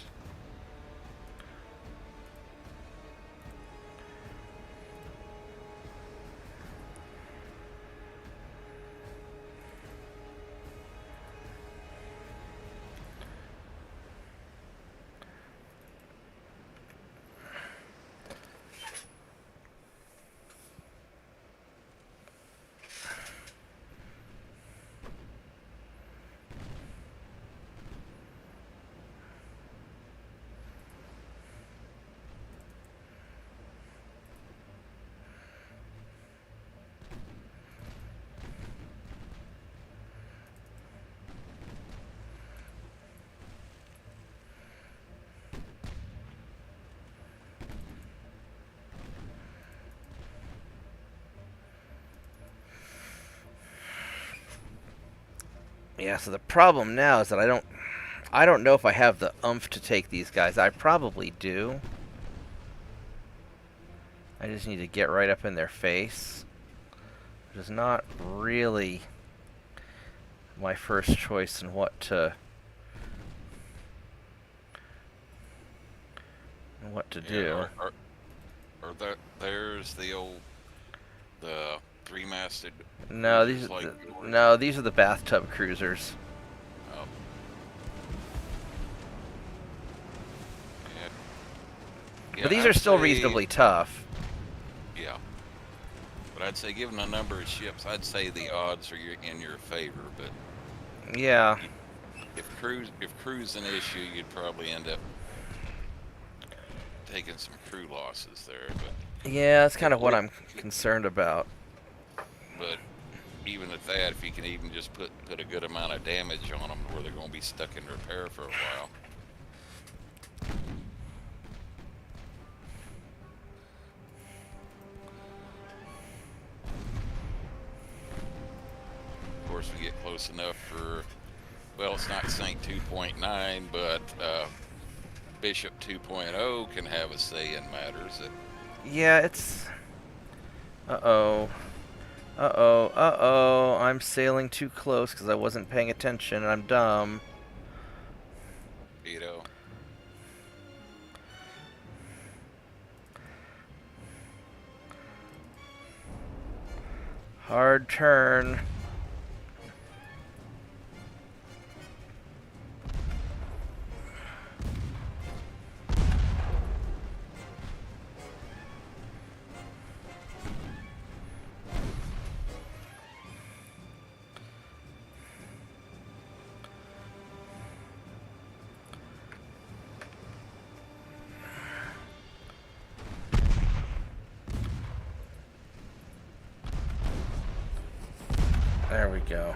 Yeah, so the problem now is that I don't know if I have the oomph to take these guys. I probably do. I just need to get right up in their face. Which is not really my first choice in what to do. There's the old three-masted. No, these are the bathtub cruisers. Oh. Yeah, But these are still reasonably tough. Yeah. But I'd say, given the number of ships, I'd say the odds are in your favor. But yeah, if crew's an issue, you'd probably end up taking some crew losses there. But yeah, that's kind of what I'm concerned about. But even at that, if you can even just put a good amount of damage on them, where they're going to be stuck in repair for a while. Of course, we get close enough for, well, it's not Saint 2.9, but Bishop 2.0 can have a say in matters. Yeah, it's... Uh-oh. Uh-oh. Uh-oh. I'm sailing too close because I wasn't paying attention and I'm dumb. You know. Hard turn. There we go.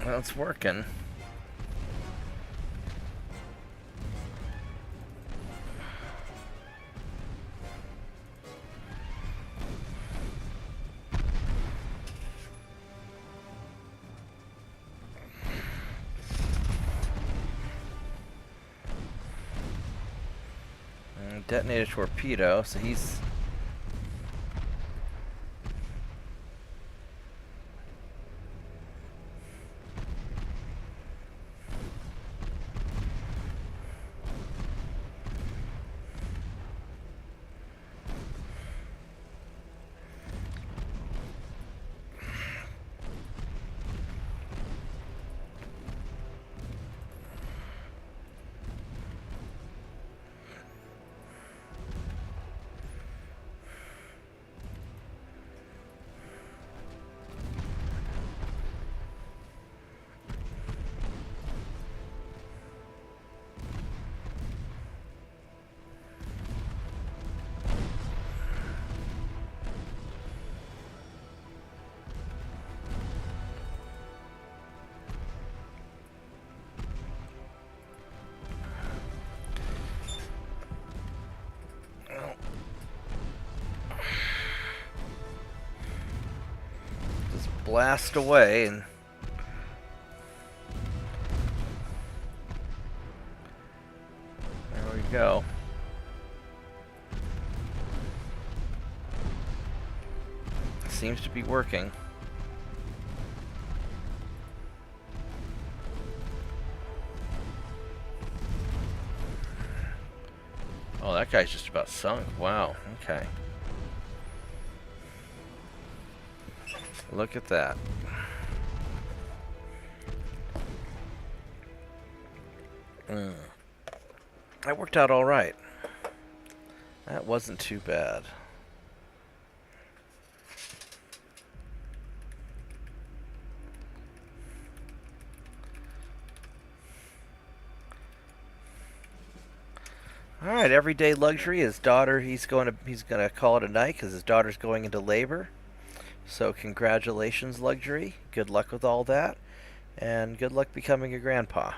Well, it's working. Detonated torpedo, so he's... blast away and there we go. Seems to be working. Oh, that guy's just about sunk. Wow, okay. Look at that. That worked out all right. That wasn't too bad. All right, everyday luxury. His daughter, he's gonna call it a night because his daughter's going into labor. So congratulations, luxury. Good luck with all that, and good luck becoming a grandpa.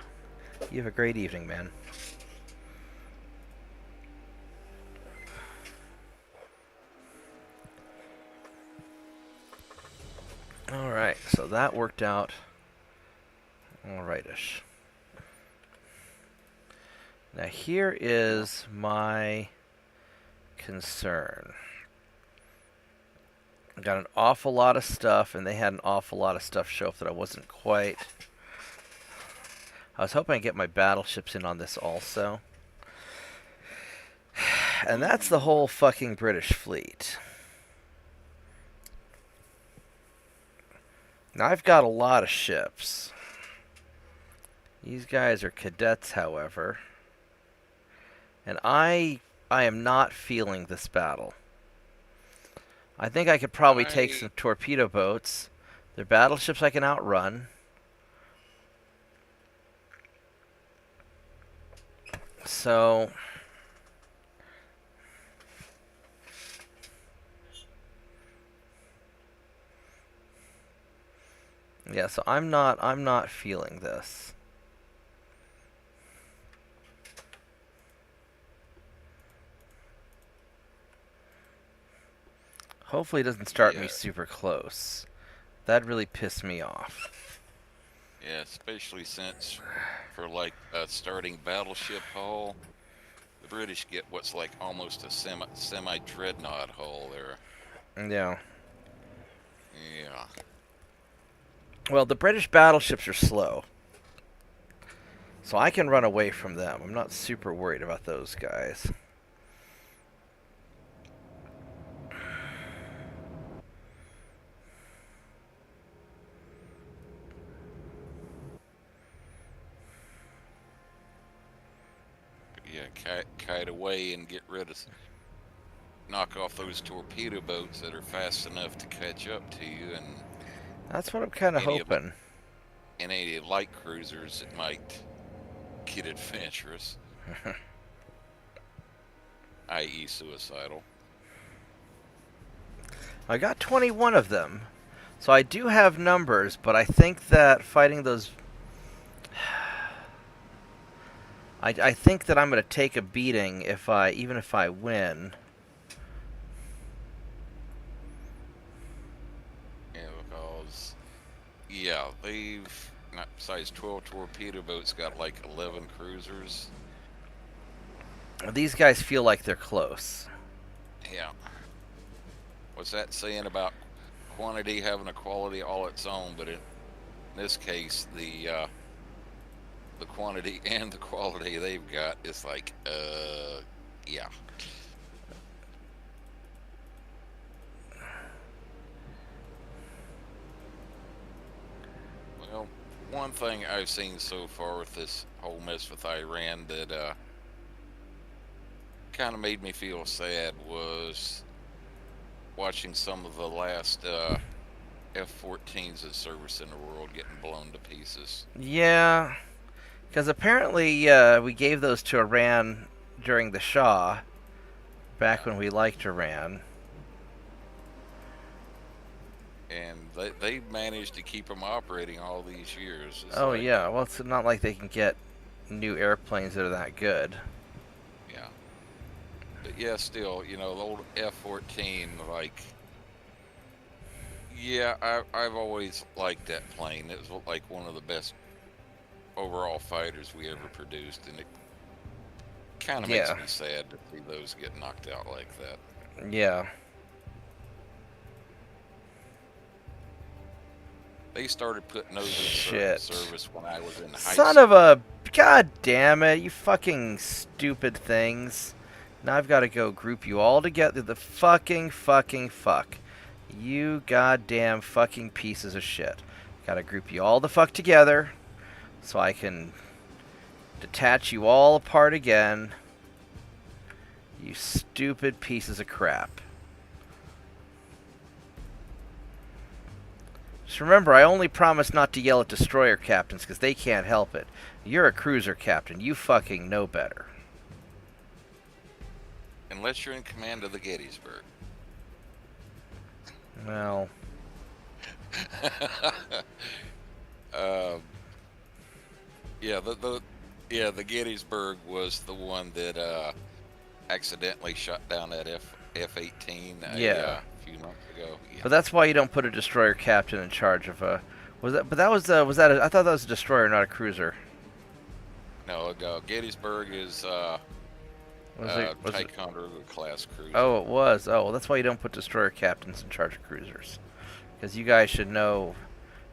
You have a great evening, man. All right, so that worked out all rightish. Now here is my concern. I got an awful lot of stuff, and they had an awful lot of stuff show up that I wasn't quite. I was hoping I'd get my battleships in on this also. And that's the whole fucking British fleet. Now I've got a lot of ships. These guys are cadets, however. And I am not feeling this battle. I think I could probably take some torpedo boats. They're battleships I can outrun. So yeah, so I'm not feeling this. Hopefully it doesn't start me super close. That'd really piss me off. Yeah, especially since for like a starting battleship hull, the British get what's like almost a semi dreadnought hull there. Yeah. Yeah. Well, the British battleships are slow. So I can run away from them. I'm not super worried about those guys. Yeah, kite away and get rid of, knock off those torpedo boats that are fast enough to catch up to you, and that's what I'm kind of hoping. And any light cruisers that might get adventurous, i.e. suicidal. I got 21 of them, so I do have numbers, but I think that fighting those... I think that I'm going to take a beating even if I win. Yeah, because they've besides 12 torpedo boats got like 11 cruisers. These guys feel like they're close. Yeah. What's that saying about quantity having a quality all its own? But in this case, the quantity and the quality they've got is like, yeah. Well, one thing I've seen so far with this whole mess with Iran that kind of made me feel sad was watching some of the last F-14s in service in the world getting blown to pieces. Yeah. Because apparently we gave those to Iran during the Shah, back when we liked Iran. And they managed to keep them operating all these years. Oh, yeah. Well, it's not like they can get new airplanes that are that good. Yeah. But yeah, still, the old F-14, like, Yeah, I've always liked that plane. It was like one of the best overall fighters we ever produced, and it kind of makes Yeah, me sad to see those get knocked out like that. yeah. They started putting those in Shit. service when I was in high Son school. of a... God damn it, you fucking stupid things. Now I've got to go group you all together. The fucking fuck. You goddamn fucking pieces of shit. Gotta group you all the fuck together so I can detach you all apart again. You stupid pieces of crap. Just remember, I only promise not to yell at destroyer captains because they can't help it. You're a cruiser captain. You fucking know better. Unless you're in command of the Gettysburg. Well, yeah, the Gettysburg was the one that accidentally shot down that F-18 Yeah. a few months ago. Yeah. but that's why you don't put a destroyer captain in charge of a... Was that? But that was that? I thought that was a destroyer, not a cruiser. No, Gettysburg is Was it? Ticonderoga class cruiser. Oh, it was. Oh, well, that's why you don't put destroyer captains in charge of cruisers, because you guys should know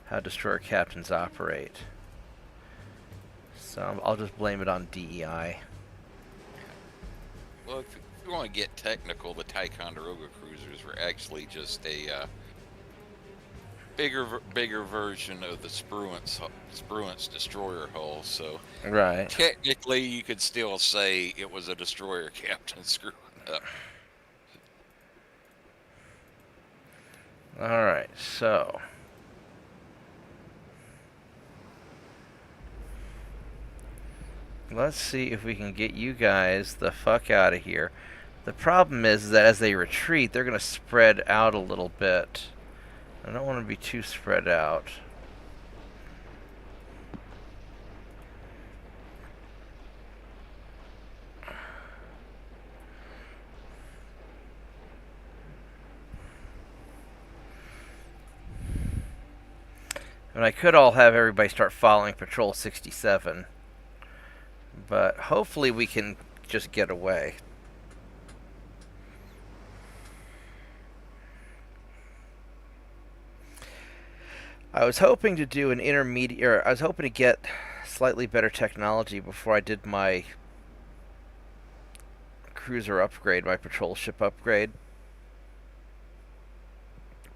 how destroyer captains operate. So I'll just blame it on DEI. Well, if you want to get technical, the Ticonderoga cruisers were actually just a bigger version of the Spruance destroyer hull. So Right. technically, you could still say it was a destroyer captain screwing up. All right. So. Let's see if we can get you guys the fuck out of here. The problem is that as they retreat, they're going to spread out a little bit. I don't want to be too spread out. And I could all have everybody start following Patrol 67. But hopefully we can just get away. I was hoping to do an intermediate, or I was hoping to get slightly better technology before I did my cruiser upgrade, my patrol ship upgrade.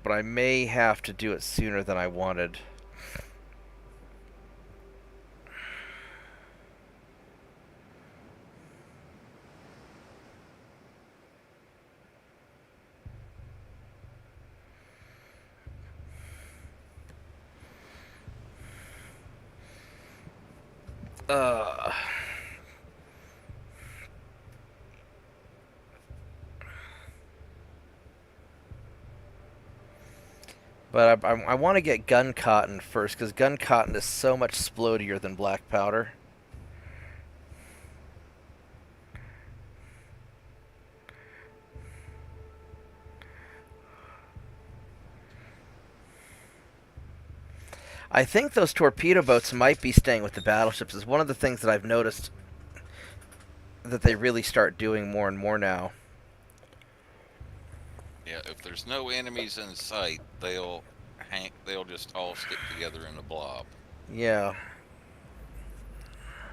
But I may have to do it sooner than I wanted. But I want to get gun cotton first, because gun cotton is so much splodier than black powder. I think those torpedo boats might be staying with the battleships. Is one of the things that I've noticed that they really start doing more and more now. Yeah, if there's no enemies in sight, they'll just all stick together in a blob. Yeah.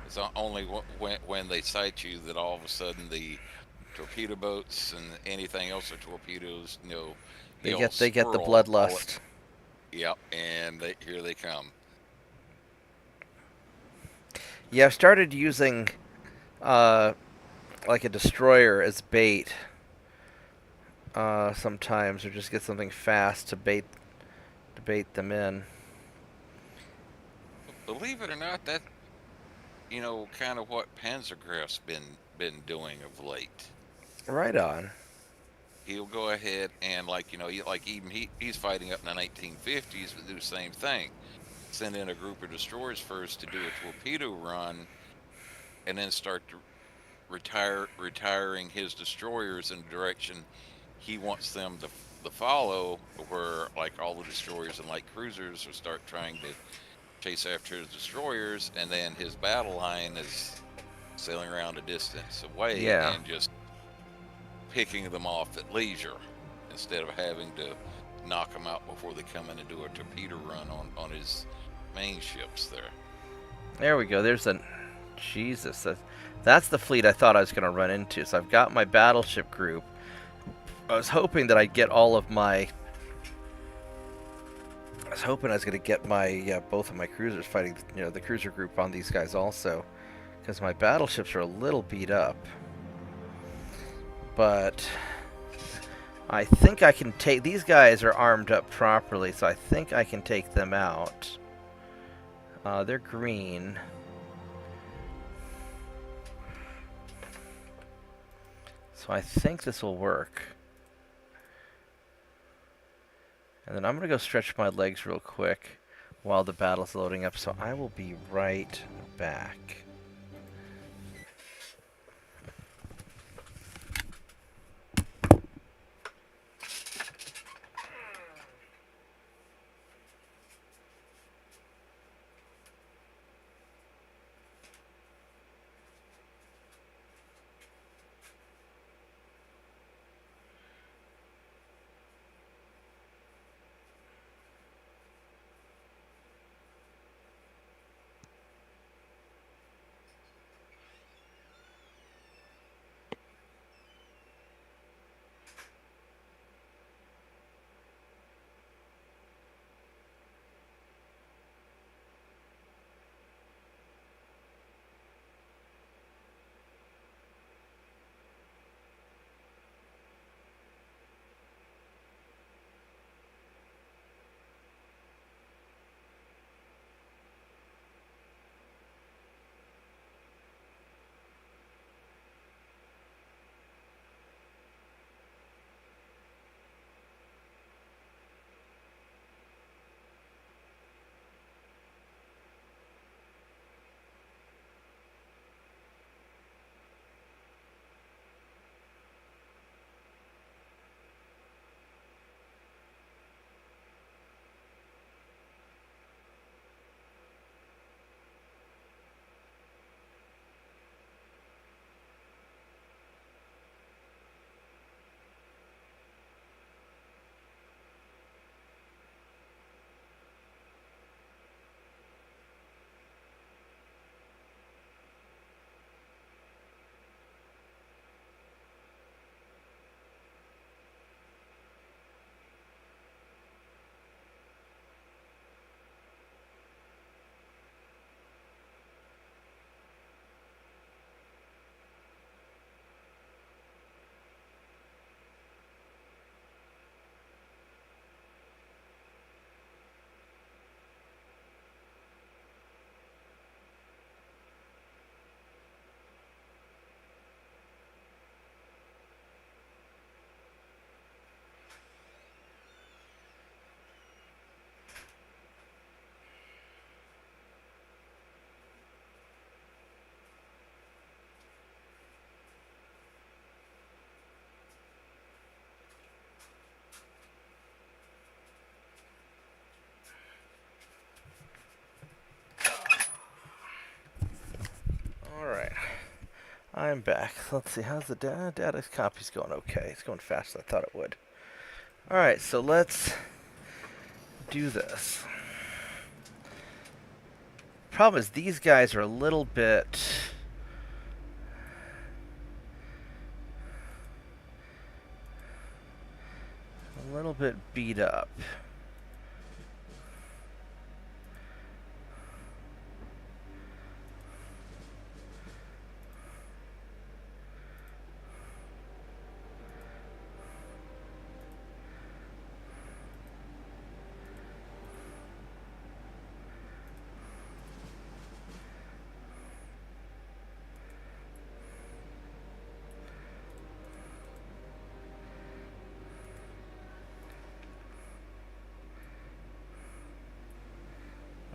It's only when they sight you that all of a sudden the torpedo boats and anything else with torpedoes, They all get the swirl bloodlust. Yep, and here they come. Yeah, I've started using like a destroyer as bait sometimes, or just get something fast to bait them in. Believe it or not, that kind of what Panzergraph's been doing of late. Right on. He'll go ahead and like even he's fighting up in the 1950s, but do the same thing. Send in a group of destroyers first to do a torpedo run, and then start to retiring his destroyers in the direction he wants them the the follow, where like all the destroyers and light cruisers will start trying to chase after his destroyers, and then his battle line is sailing around a distance away Yeah. and just picking them off at leisure instead of having to knock them out before they come in and do a torpedo run on his main ships there. There we go. There's a... Jesus. That's the fleet I thought I was going to run into. So I've got my battleship group. I was hoping that I'd get all of my... I was hoping I was going to get my both of my cruisers fighting, the cruiser group on these guys also, because my battleships are a little beat up. But I think I can take... These guys are armed up properly, so I think I can take them out. They're green. So I think this will work. And then I'm going to go stretch my legs real quick while the battle's loading up, so I will be right back. Alright, I'm back. Let's see, how's the data copy's going? Okay, it's going faster than I thought it would. Alright, so let's do this. Problem is, these guys are a little bit beat up.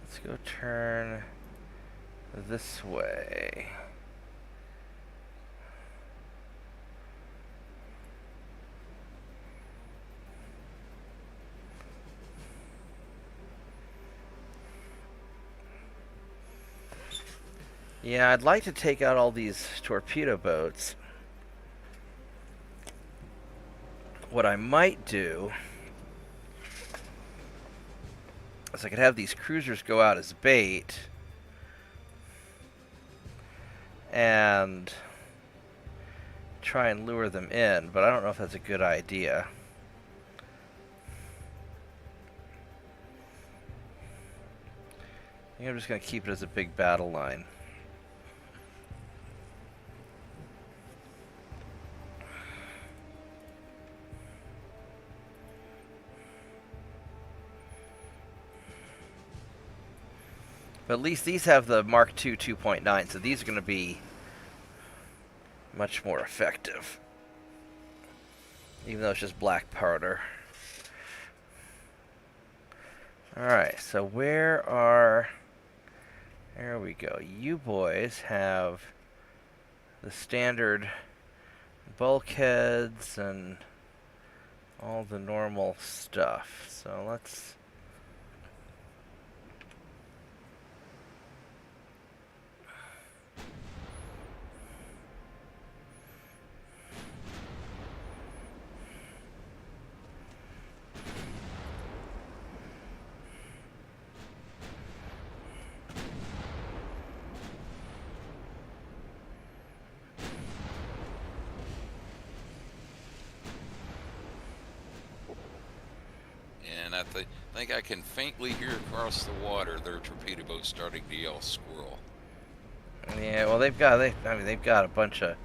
Let's go turn this way. Yeah, I'd like to take out all these torpedo boats. What I might do is I could have these cruisers go out as bait and try and lure them in, but I don't know if that's a good idea. I think I'm just going to keep it as a big battle line. But at least these have the Mark II 2.9, so these are going to be much more effective. Even though it's just black powder. Alright, so where are... There we go. You boys have the standard bulkheads and all the normal stuff. So let's... And I think I can faintly hear across the water their torpedo boat starting to yell squirrel. Yeah, well they've got a bunch of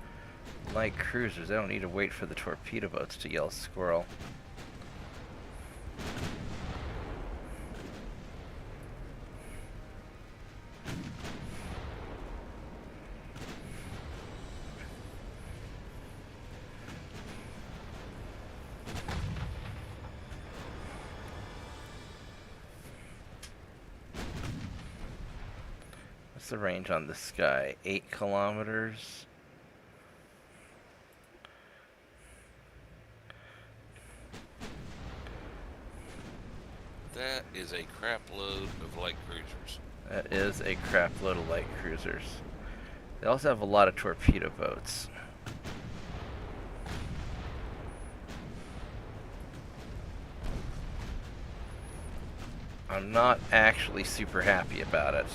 light cruisers. They don't need to wait for the torpedo boats to yell squirrel. What's the range on this guy? 8 kilometers. That is a crap load of light cruisers. That is a crap load of light cruisers. They also have a lot of torpedo boats. I'm not actually super happy about it.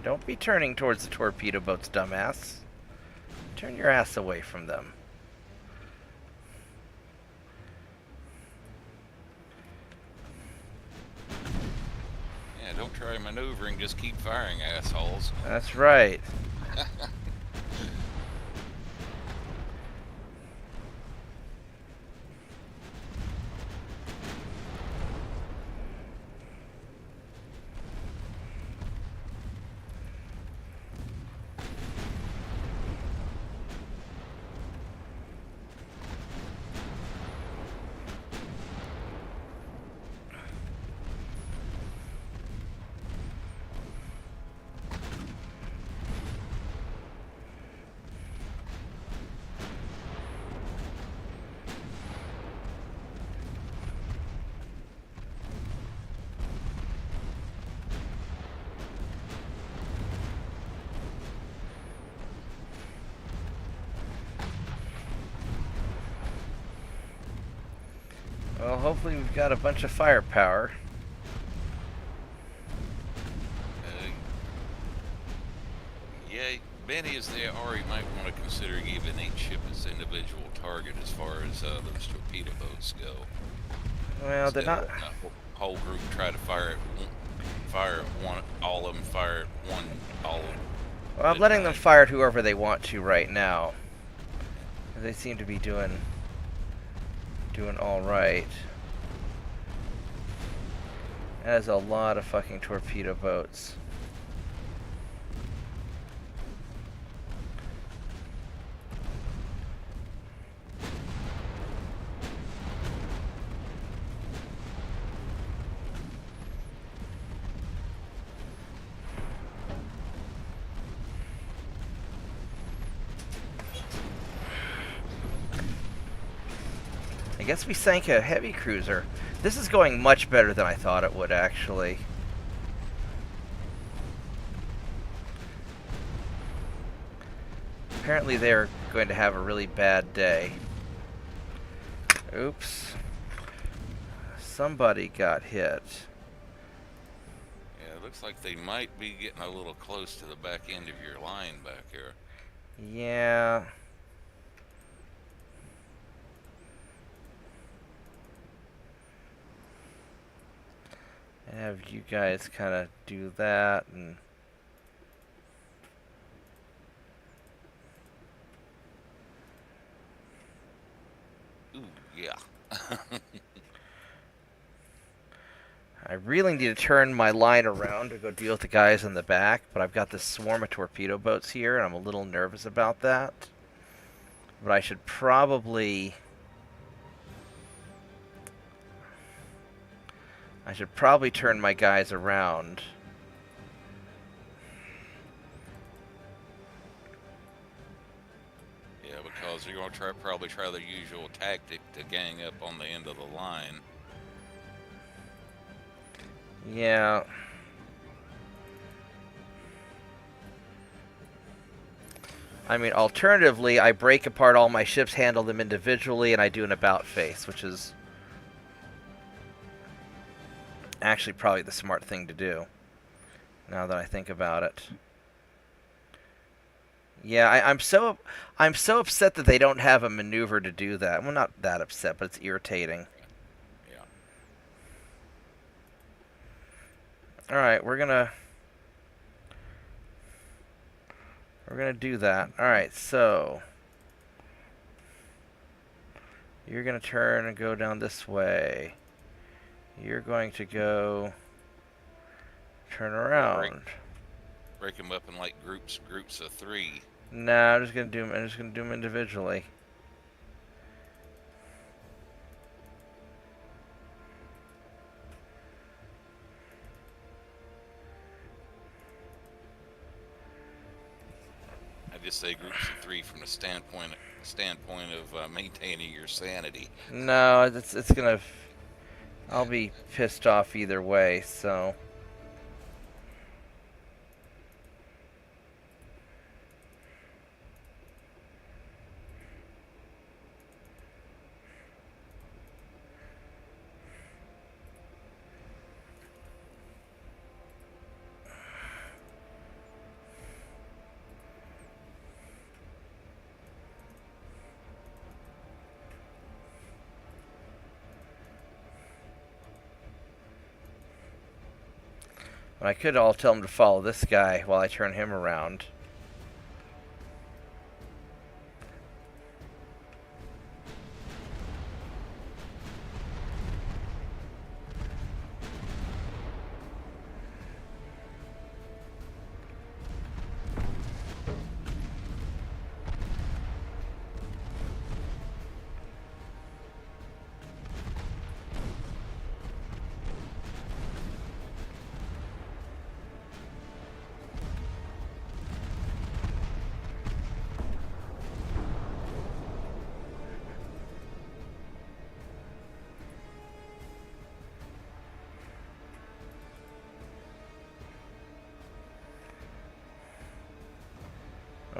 Don't be turning towards the torpedo boats, dumbass. Turn your ass away from them. Yeah, don't try maneuvering, just keep firing, assholes. That's right. Well, hopefully we've got a bunch of firepower. Yeah, many as they are, you might want to consider giving each ship its individual target as far as those torpedo boats go. Well, they're not... Whole group try to fire at one, all of them fire at one, all of them. Well, I'm letting them fire at whoever they want to right now. They seem to be doing all right. That is a lot of fucking torpedo boats. I guess we sank a heavy cruiser. This is going much better than I thought it would, actually. Apparently they're going to have a really bad day. Oops. Somebody got hit. Yeah, it looks like they might be getting a little close to the back end of your line back here. Yeah. Have you guys kind of do that and... Ooh, yeah. I really need to turn my line around to go deal with the guys in the back, but I've got this swarm of torpedo boats here, and I'm a little nervous about that. But I should probably... turn my guys around. Yeah, because you're going to probably try the usual tactic to gang up on the end of the line. Yeah. I mean, alternatively, I break apart all my ships, handle them individually, and I do an about face, which is actually probably the smart thing to do, now that I think about it. Yeah, I'm so upset that they don't have a maneuver to do that. Well, not that upset, but it's irritating. Yeah. Alright, we're gonna do that. Alright, so you're gonna turn and go down this way. You're going to go turn around. Break them up in like groups of 3. Nah, I'm just gonna do them individually. I just say groups of 3 from the standpoint of maintaining your sanity. No, it's gonna. I'll be pissed off either way, so. I could all tell him to follow this guy while I turn him around.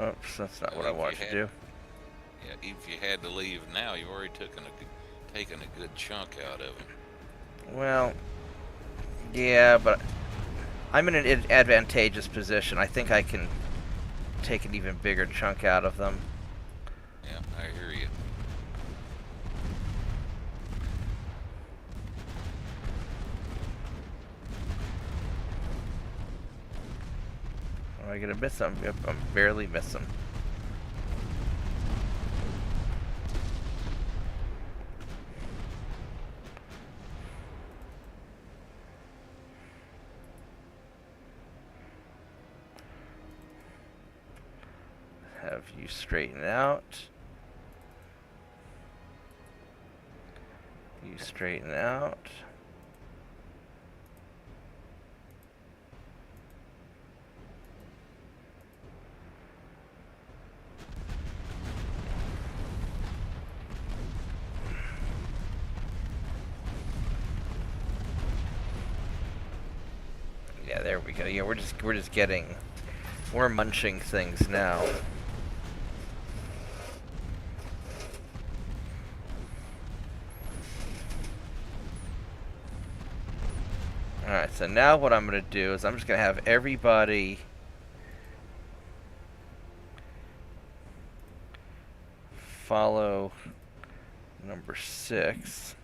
Oops, that's not what I wanted to do. Yeah, if you had to leave now, you've already taken a good chunk out of him. Well, yeah, but I'm in an advantageous position. I think I can take an even bigger chunk out of them. Yeah, I hear you. Am I gonna miss him? Yep, I'm barely miss him. Have you straighten out. You straighten out. there we go. Yeah, we're just getting, we're munching things now. Alright, so now what I'm going to do is I'm just going to have everybody follow number 6.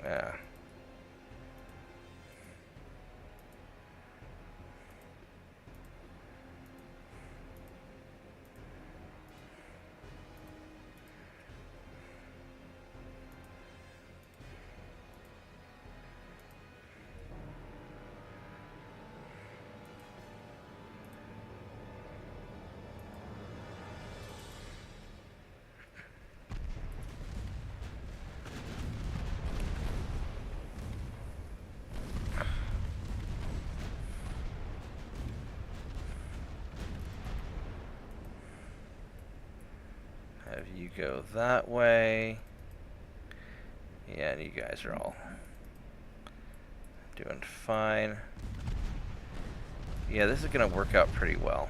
Yeah. Have you go that way. Yeah, and you guys are all doing fine. Yeah, this is going to work out pretty well.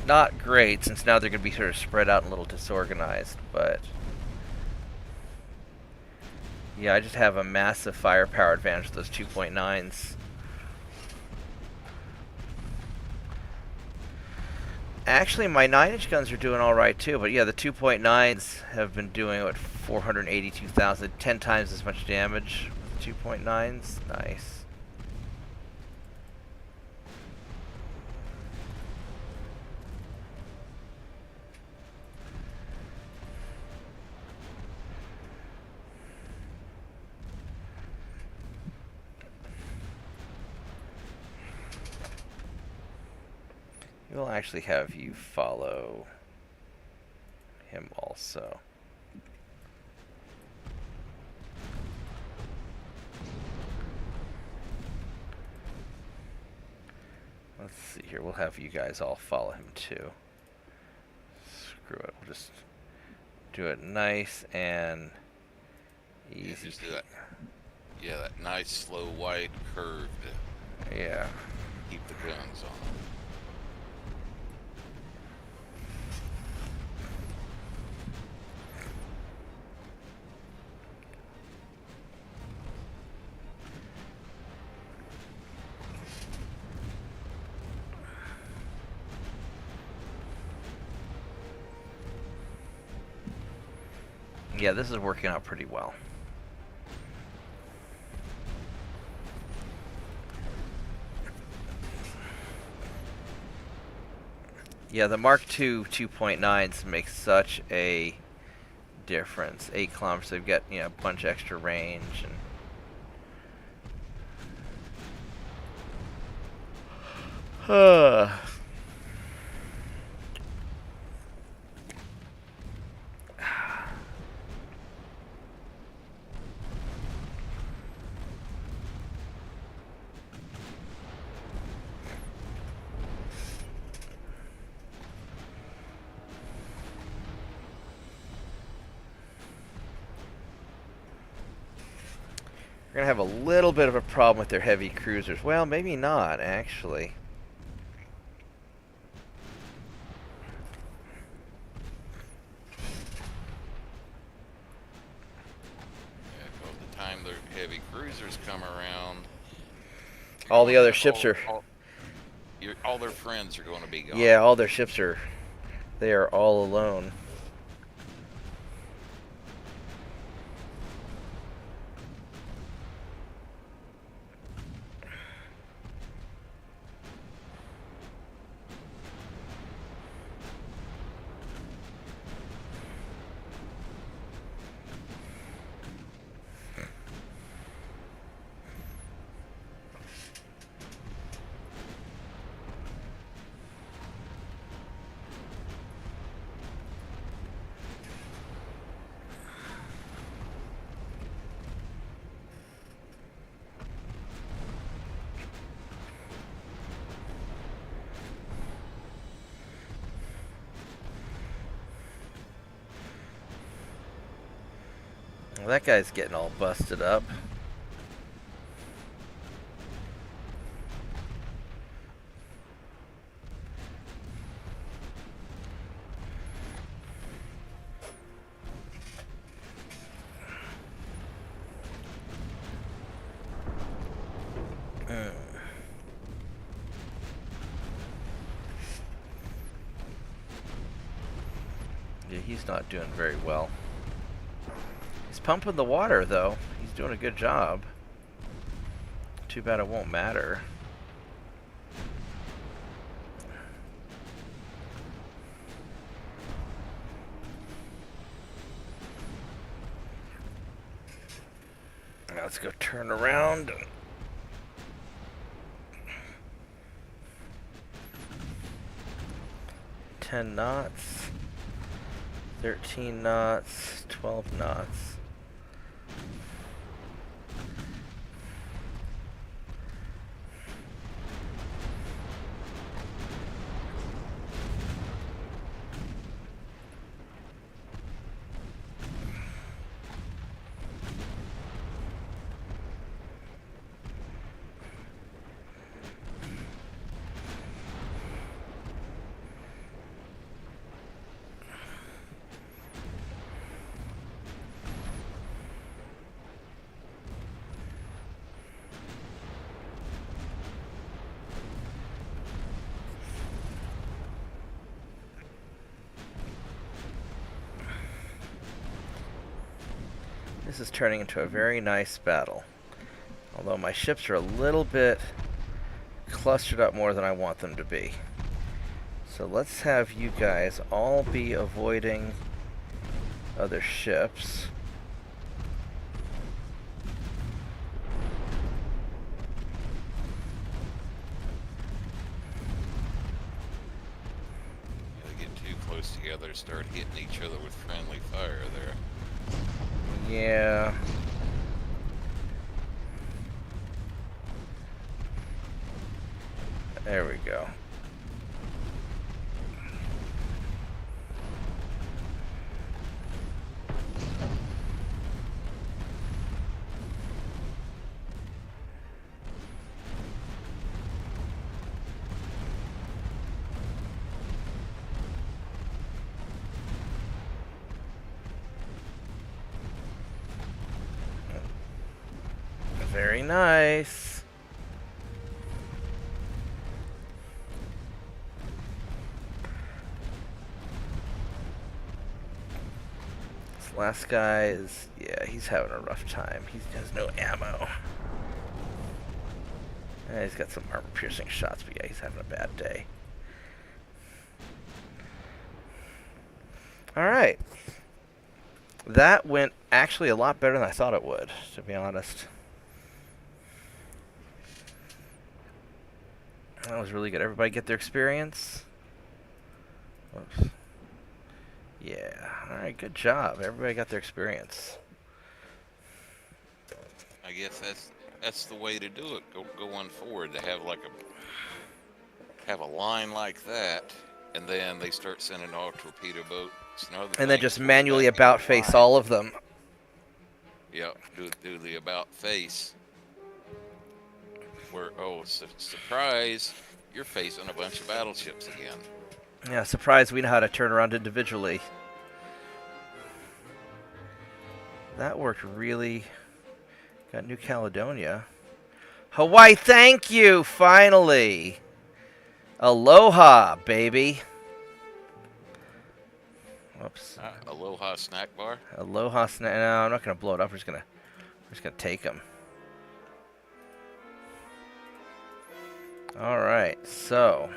Not great, since now they're going to be sort of spread out and a little disorganized, but... yeah, I just have a massive firepower advantage with those 2.9s. Actually, my 9-inch guns are doing alright too, but yeah, the 2.9s have been doing, what, 482,000, 10 times as much damage with the 2.9s. Nice. We'll actually have you follow him also. Let's see here. We'll have you guys all follow him too. Screw it. We'll just do it nice and easy. Yeah, just do that. Yeah, that nice slow wide curve to Yeah. keep the guns on. Yeah, this is working out pretty well. Yeah, the Mark II 2.9s make such a difference. 8 kilometers, they've got, you know, a bunch extra range and we're gonna have a little bit of a problem with their heavy cruisers. Well, maybe not, actually. Yeah, by the time the heavy cruisers come around, All the other ships are... all their friends are going to be gone. Yeah, all their ships are... they are all alone. Well, that guy's getting all busted up. Yeah, he's not doing very well. He's pumping the water, though. He's doing a good job. Too bad it won't matter. Now let's go turn around. 10 knots. 13 knots. 12 knots. This is turning into a very nice battle. Although my ships are a little bit clustered up more than I want them to be. So let's have you guys all be avoiding other ships. They get too close together, start hitting each other with friendly fire there. Yeah. There we go. Very nice. This last guy is, yeah, he's having a rough time. He has no ammo. Yeah, he's got some armor-piercing shots, but yeah, he's having a bad day. Alright. That went actually a lot better than I thought it would, to be honest. That was really good. Everybody get their experience? Oops. Yeah. Alright, good job. Everybody got their experience. I guess that's the way to do it. Going forward, to have like have a line like that, and then they start sending off torpedo boats and then just manually about face all of them. Yep. Do the about face. Where, oh, surprise, you're facing a bunch of battleships again. Yeah, surprise, we know how to turn around individually. That worked really. Got New Caledonia. Hawaii, thank you, finally. Aloha, baby. Whoops. Aloha snack bar? Aloha snack. No, I'm not going to blow it up. We're just gonna take them. Alright, so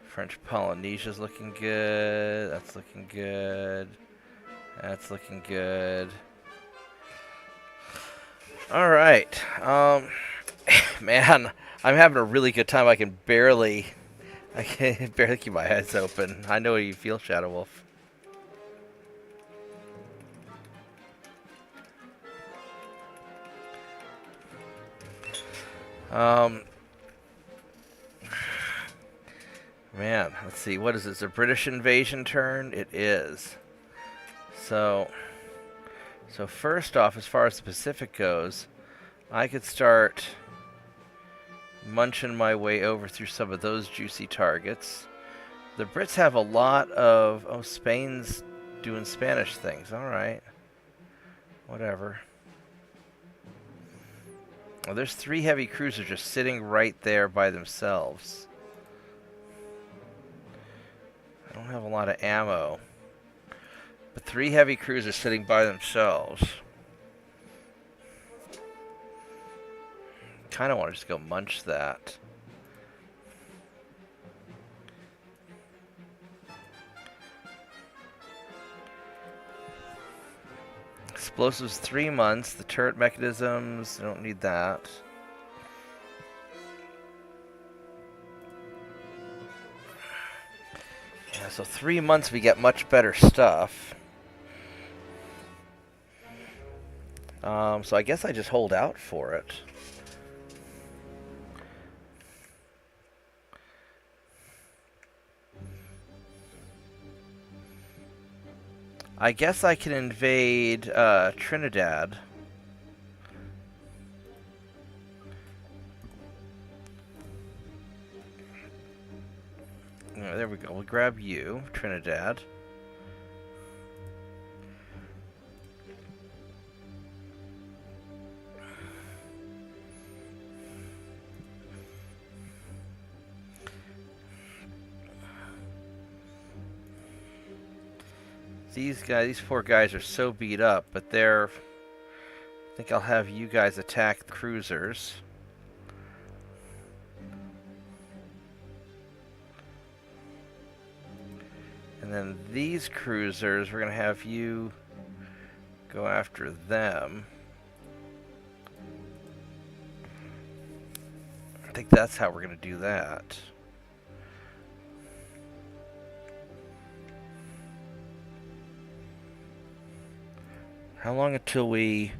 French Polynesia's looking good. That's looking good. That's looking good. Alright. Man, I'm having a really good time. I can barely keep my eyes open. I know how you feel, Shadow Wolf. Man, let's see. What is this? A British invasion turn? It is. So first off, as far as the Pacific goes, I could start munching my way over through some of those juicy targets. The Brits have a lot of... Oh, Spain's doing Spanish things. Alright. Whatever. Well, there's 3 heavy cruisers just sitting right there by themselves. I don't have a lot of ammo. But 3 heavy cruisers sitting by themselves. Kind of want to just go munch that. Explosives 3 months. The turret mechanisms, I don't need that. Yeah, so 3 months we get much better stuff. So I guess I just hold out for it. I guess I can invade Trinidad. Oh, there we go. We'll grab you, Trinidad. These 4 guys are so beat up, but they're... I think I'll have you guys attack the cruisers. And then these cruisers, we're going to have you go after them. I think that's how we're going to do that. How long until we...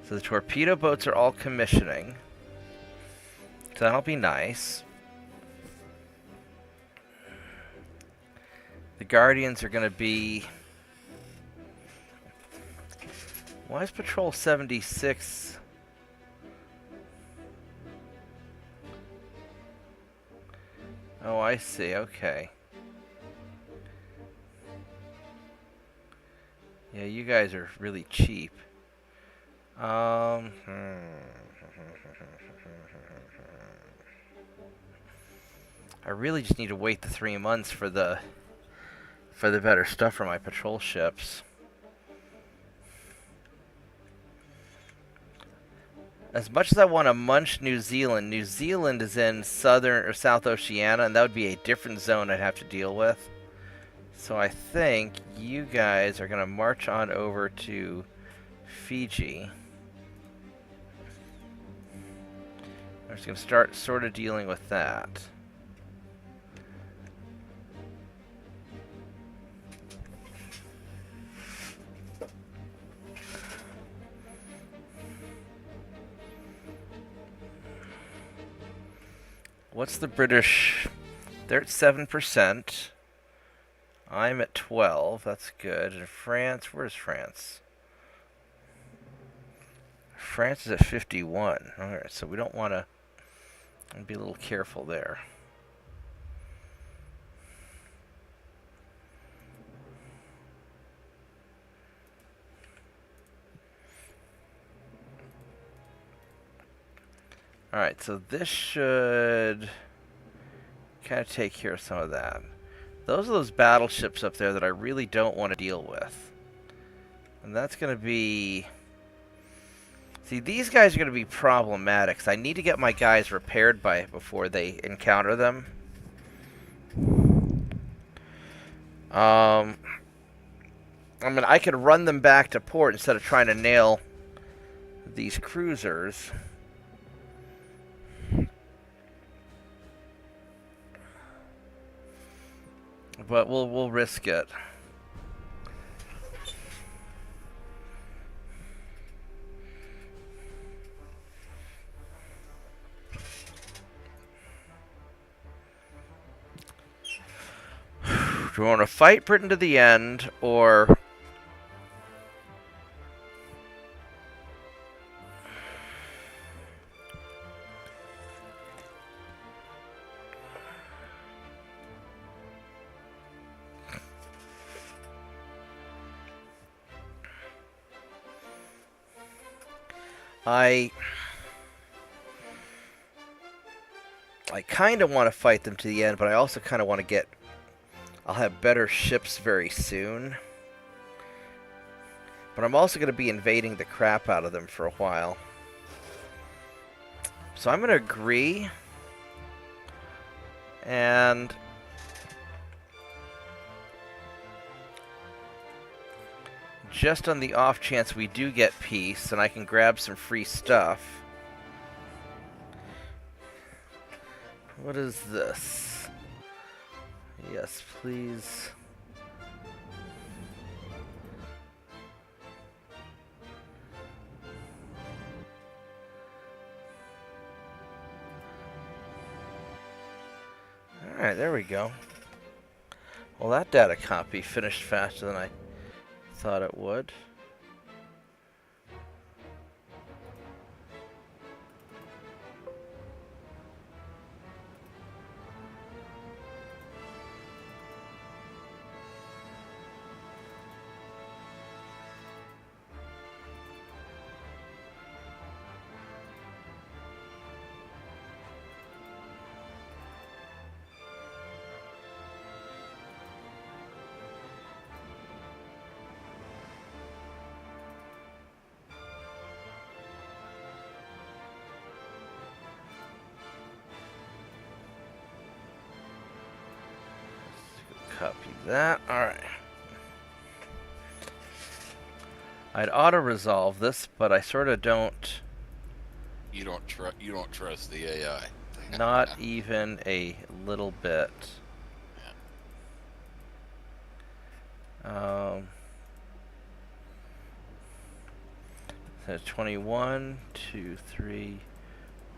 So the torpedo boats are all commissioning. So that'll be nice. The Guardians are going to be... Why is Patrol 76... Oh, I see. Okay. Yeah, you guys are really cheap. I really just need to wait the 3 months for the better stuff for my patrol ships. As much as I want to munch New Zealand, New Zealand is in Southern or South Oceania, and that would be a different zone I'd have to deal with. So I think you guys are going to march on over to Fiji. I'm just going to start sort of dealing with that. What's the British? They're at 7%. I'm at 12. That's good. And France, where's France? France is at 51. Alright, so we don't want to be a little careful there. Alright, so this should kind of take care of some of that. Those are those battleships up there that I really don't want to deal with. And that's going to be... See, these guys are going to be problematic, so I need to get my guys repaired before they encounter them. I mean, I could run them back to port instead of trying to nail these cruisers. But we'll risk it. Do Do we want to fight Britain to the end, or... I kind of want to fight them to the end, but I also kind of want to get... I'll have better ships very soon. But I'm also going to be invading the crap out of them for a while. So I'm going to agree. And... just on the off chance we do get peace, and I can grab some free stuff. What is this? Yes, please. Alright, there we go. Well, that data copy finished faster than I thought it would. Copy that. Alright. I'd auto-resolve this, but I sort of don't... You don't trust the AI. Not even a little bit. So 21, 2, 3,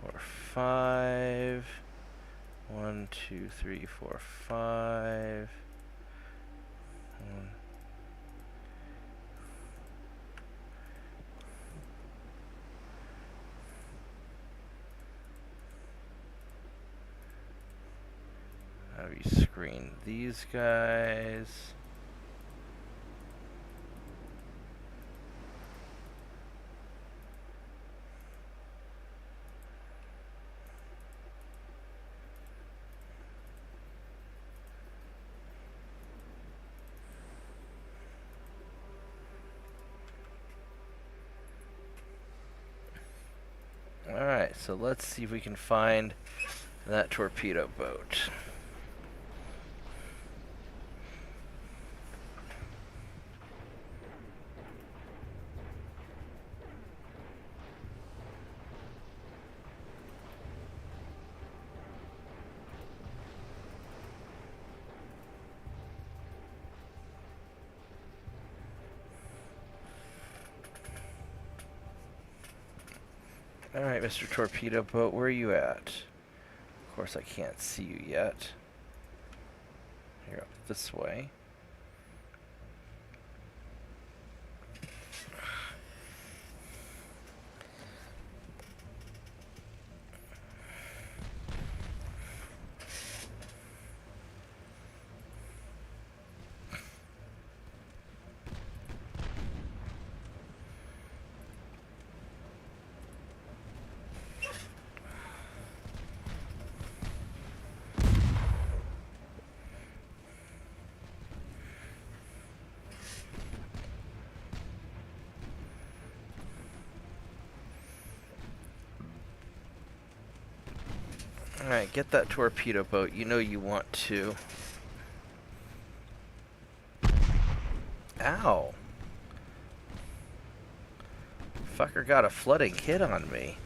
4, 5. 1, 2, 3, 4, 5. 1. How do you screen these guys? Alright, so let's see if we can find that torpedo boat. Alright, Mr. Torpedo Boat, where are you at? Of course I can't see you yet. You're up this way. Alright, get that torpedo boat. You know you want to. Ow. Fucker got a flooding hit on me.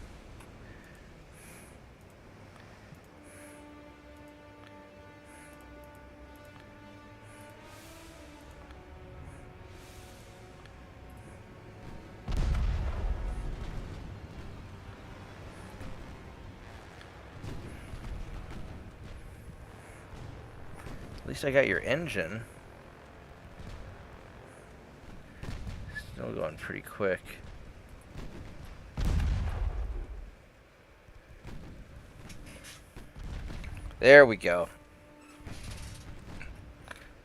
At least I got your engine. Still going pretty quick. There we go.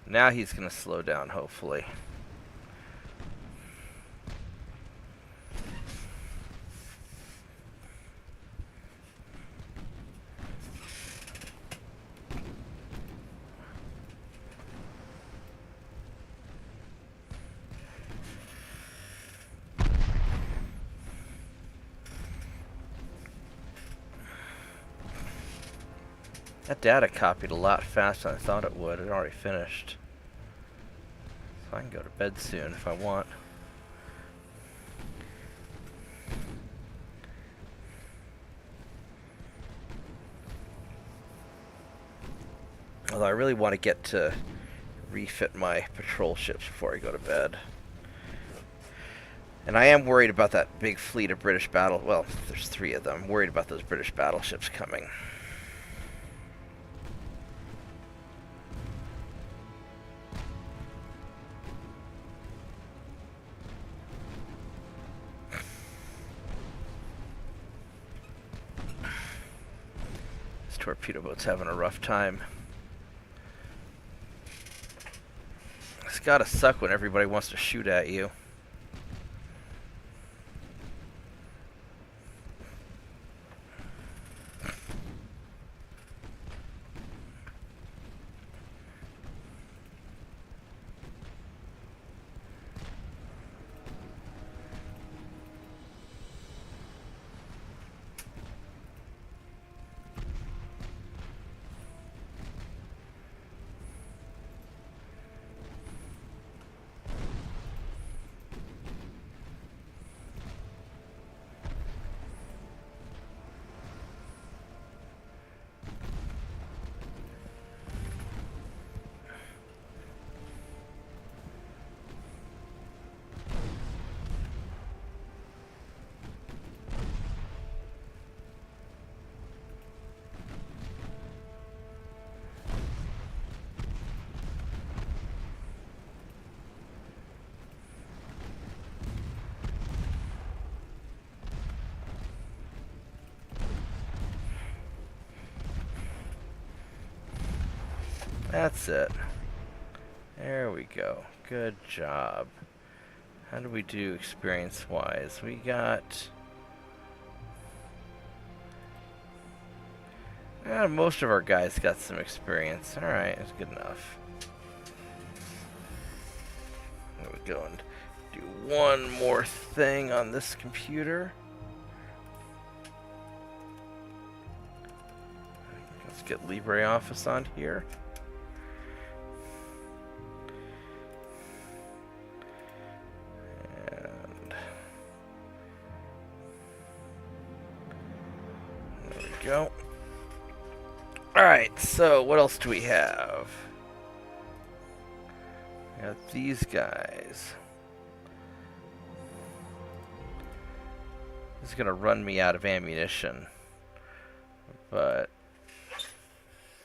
Now he's going to slow down, hopefully. That data copied a lot faster than I thought it would. It already finished. So I can go to bed soon if I want. Although I really want to get to refit my patrol ships before I go to bed. And I am worried about that big fleet of British battle... Well, there's 3 of them. I'm worried about those British battleships coming. This torpedo boat's having a rough time. It's gotta suck when everybody wants to shoot at you. That's it. There we go. Good job. How do we do experience-wise? We got... most of our guys got some experience. Alright, that's good enough. There we go and do one more thing on this computer. Let's get LibreOffice on here. Go. Alright, so what else do we have? We got these guys. This is gonna run me out of ammunition, but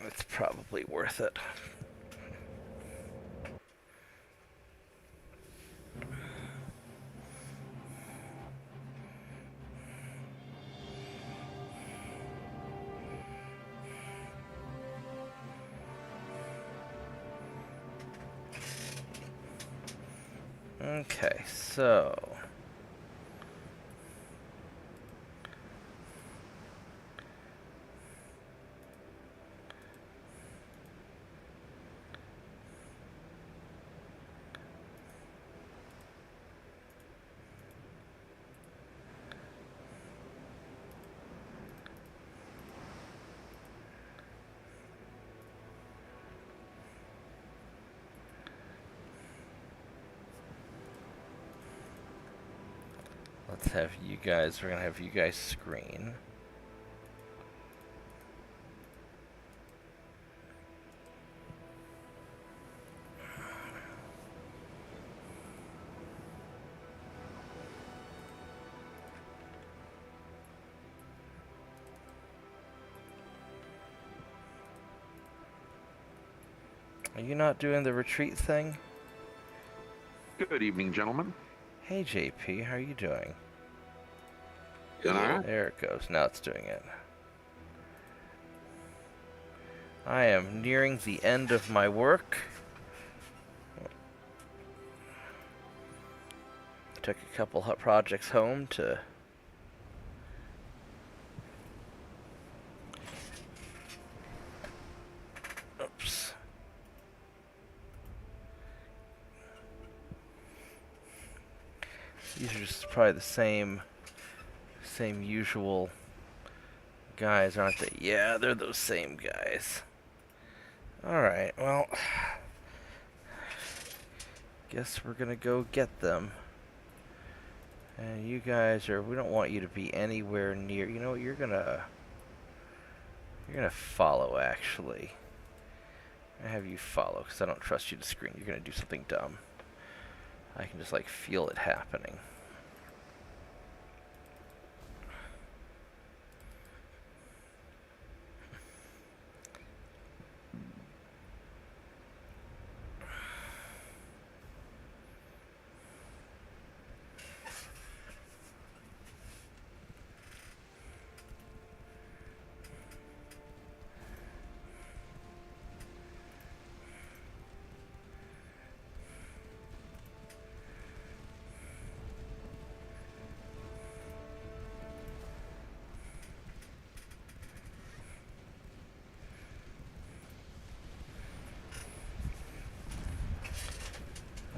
it's probably worth it. Okay, so let's have you guys, we're gonna have you guys screen. Are you not doing the retreat thing? Good evening, gentlemen. Hey JP, how are you doing? Good. There it goes. Now it's doing it. I am nearing the end of my work. Took a couple projects home to oops. These are just probably the same usual guys, aren't they? Yeah, they're those same guys. Alright, well, guess we're gonna go get them. And you guys we don't want you to be anywhere near, you know what, you're gonna follow, actually. I have you follow, because I don't trust you to screen. You're gonna do something dumb. I can just, like, feel it happening.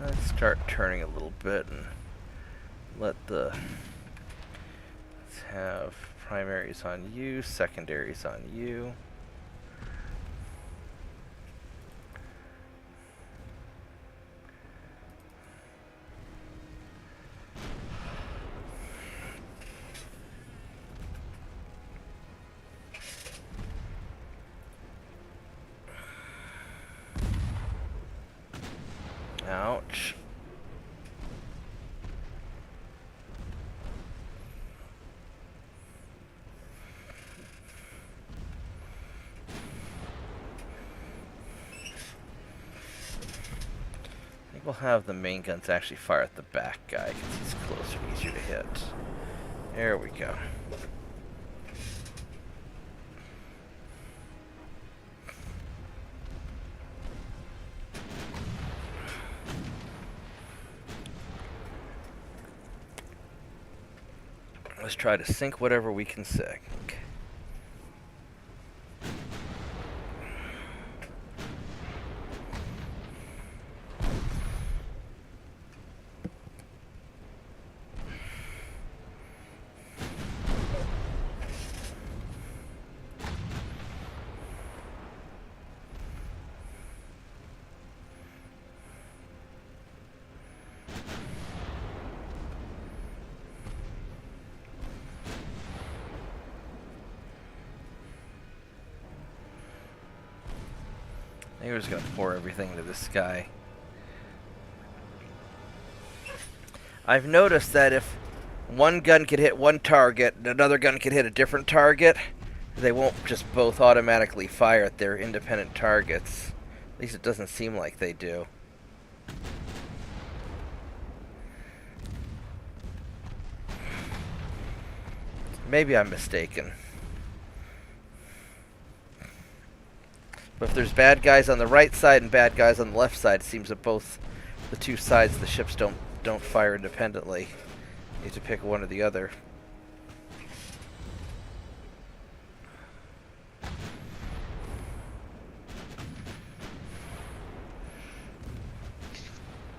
Let's start turning a little bit and let's have primaries on you, secondaries on you. Ouch. I think we'll have the main guns actually fire at the back guy because he's closer and easier to hit. There we go. Let's try to sink whatever we can sink. I think we're just gonna pour everything into this guy. I've noticed that if one gun can hit one target and another gun can hit a different target, they won't just both automatically fire at their independent targets. At least it doesn't seem like they do. Maybe I'm mistaken. But if there's bad guys on the right side and bad guys on the left side, it seems that both the two sides of the ships don't fire independently. You have to pick one or the other.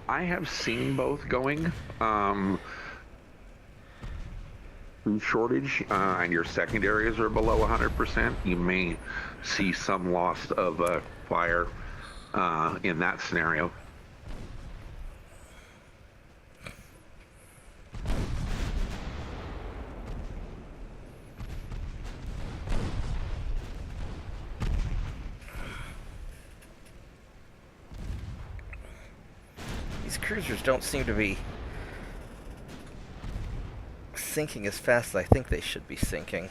I have seen both going. Food shortage and your secondaries are below 100%. You may see some loss of fire in that scenario. These cruisers don't seem to be sinking as fast as I think they should be sinking.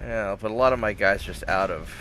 Yeah, but a lot of my guys are just out of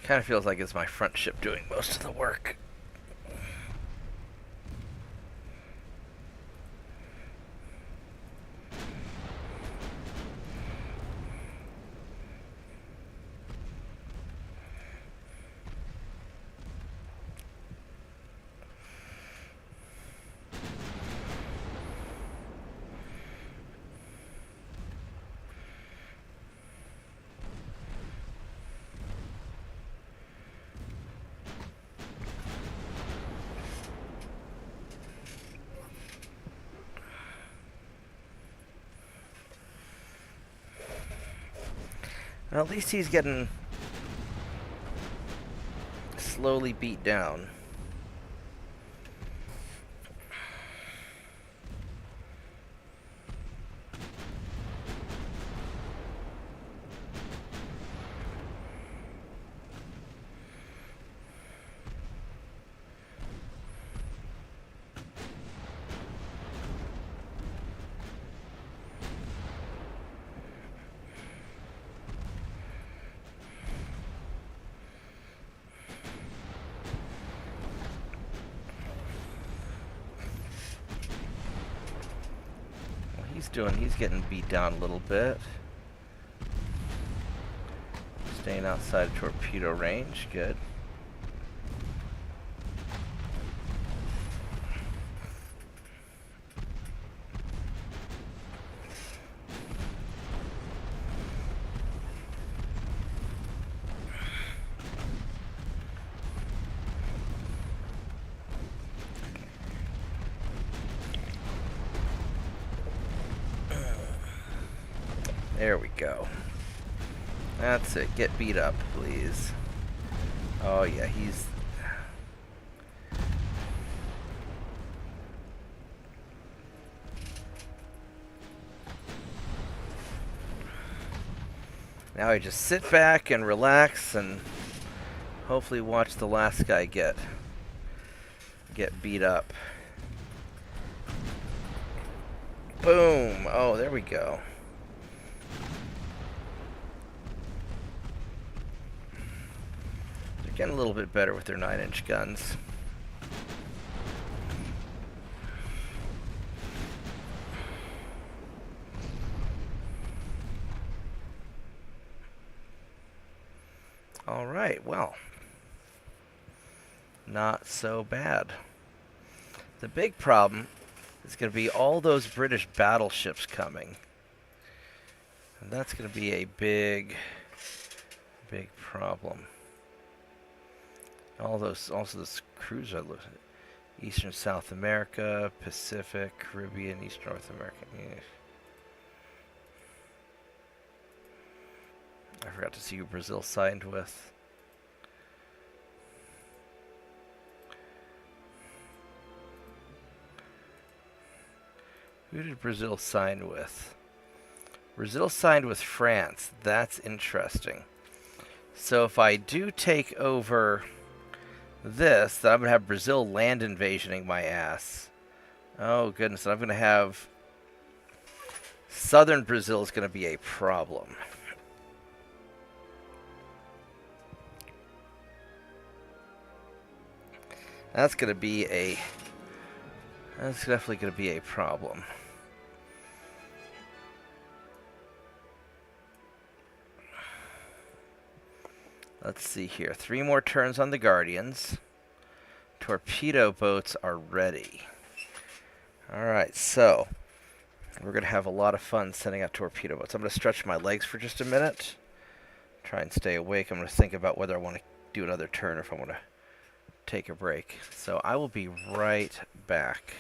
Kind of feels like it's my front ship doing most of the work. Well, at least he's getting slowly beat down. He's getting beat down a little bit. Staying outside of torpedo range, good. There we go. That's it. Get beat up, please. Oh, yeah, he's... Now I just sit back and relax and hopefully watch the last guy get beat up. Boom! Oh, there we go. Getting a little bit better with their 9-inch guns. All right, well, not so bad. The big problem is going to be all those British battleships coming. And that's going to be a big problem. All those, also this cruiser, Eastern South America, Pacific, Caribbean, East North America. Yeah. I forgot to see who Brazil signed with. Who did Brazil sign with? Brazil signed with France. That's interesting. So if I do take over this, then I'm going to have Brazil land invasioning my ass. Oh, goodness. I'm going to have... Southern Brazil is going to be a problem. That's going to be a... That's definitely going to be a problem. Let's see here. 3 more turns on the Guardians. Torpedo boats are ready. Alright, so we're going to have a lot of fun sending out torpedo boats. I'm going to stretch my legs for just a minute. Try and stay awake. I'm going to think about whether I want to do another turn or if I want to take a break. So I will be right back.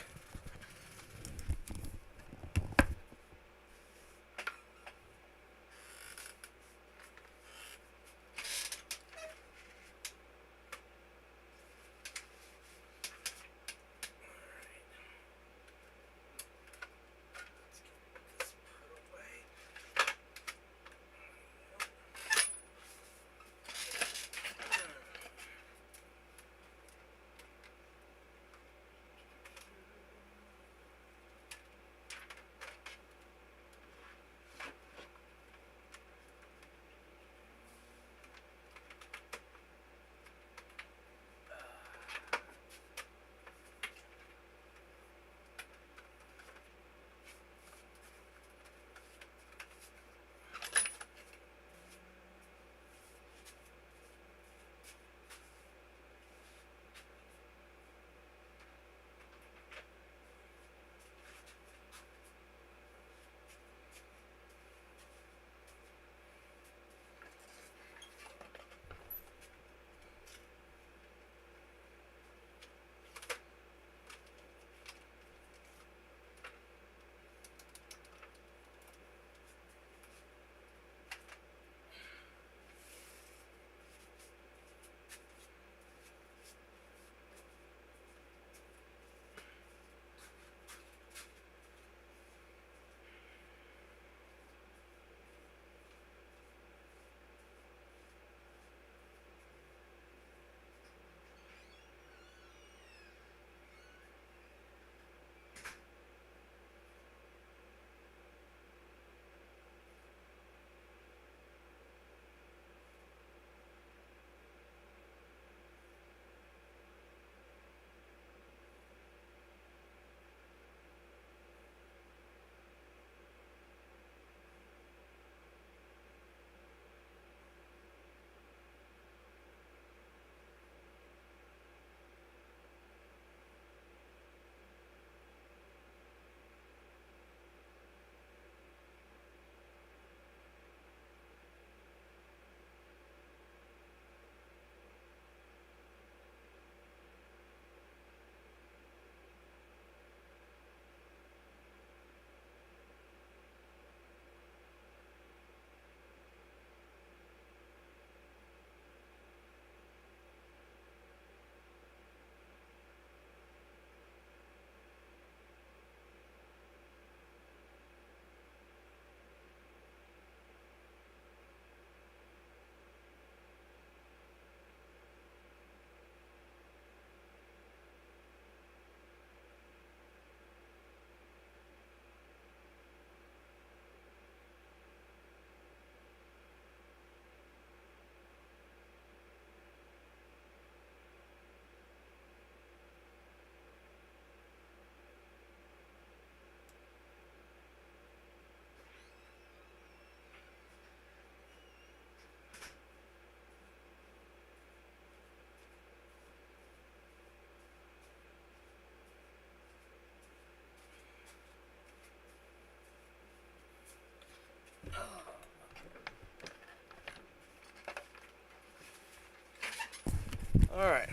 Alright.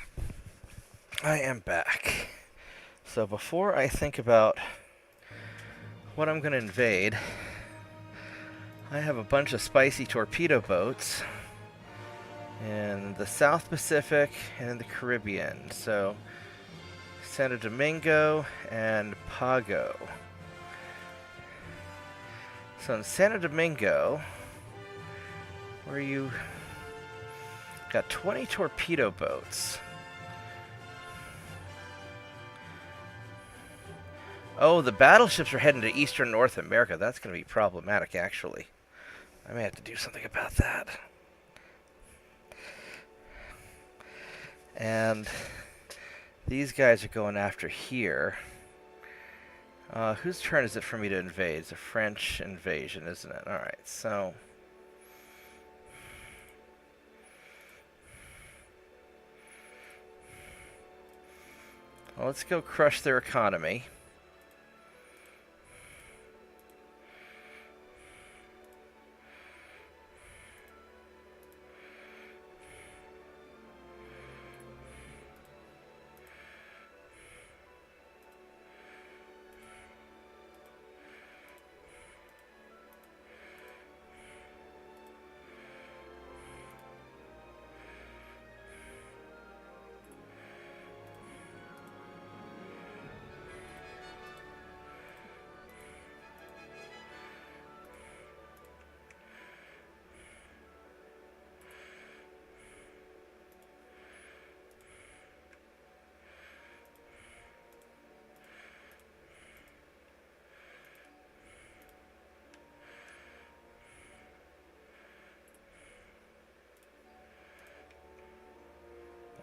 I am back. So before I think about what I'm going to invade, I have a bunch of spicy torpedo boats in the South Pacific and in the Caribbean. So Santo Domingo and Pago. So in Santo Domingo, where you got 20 torpedo boats. Oh, the battleships are heading to Eastern North America. That's going to be problematic, actually. I may have to do something about that. And these guys are going after here. Whose turn is it for me to invade? It's a French invasion, isn't it? Alright, so... well, let's go crush their economy.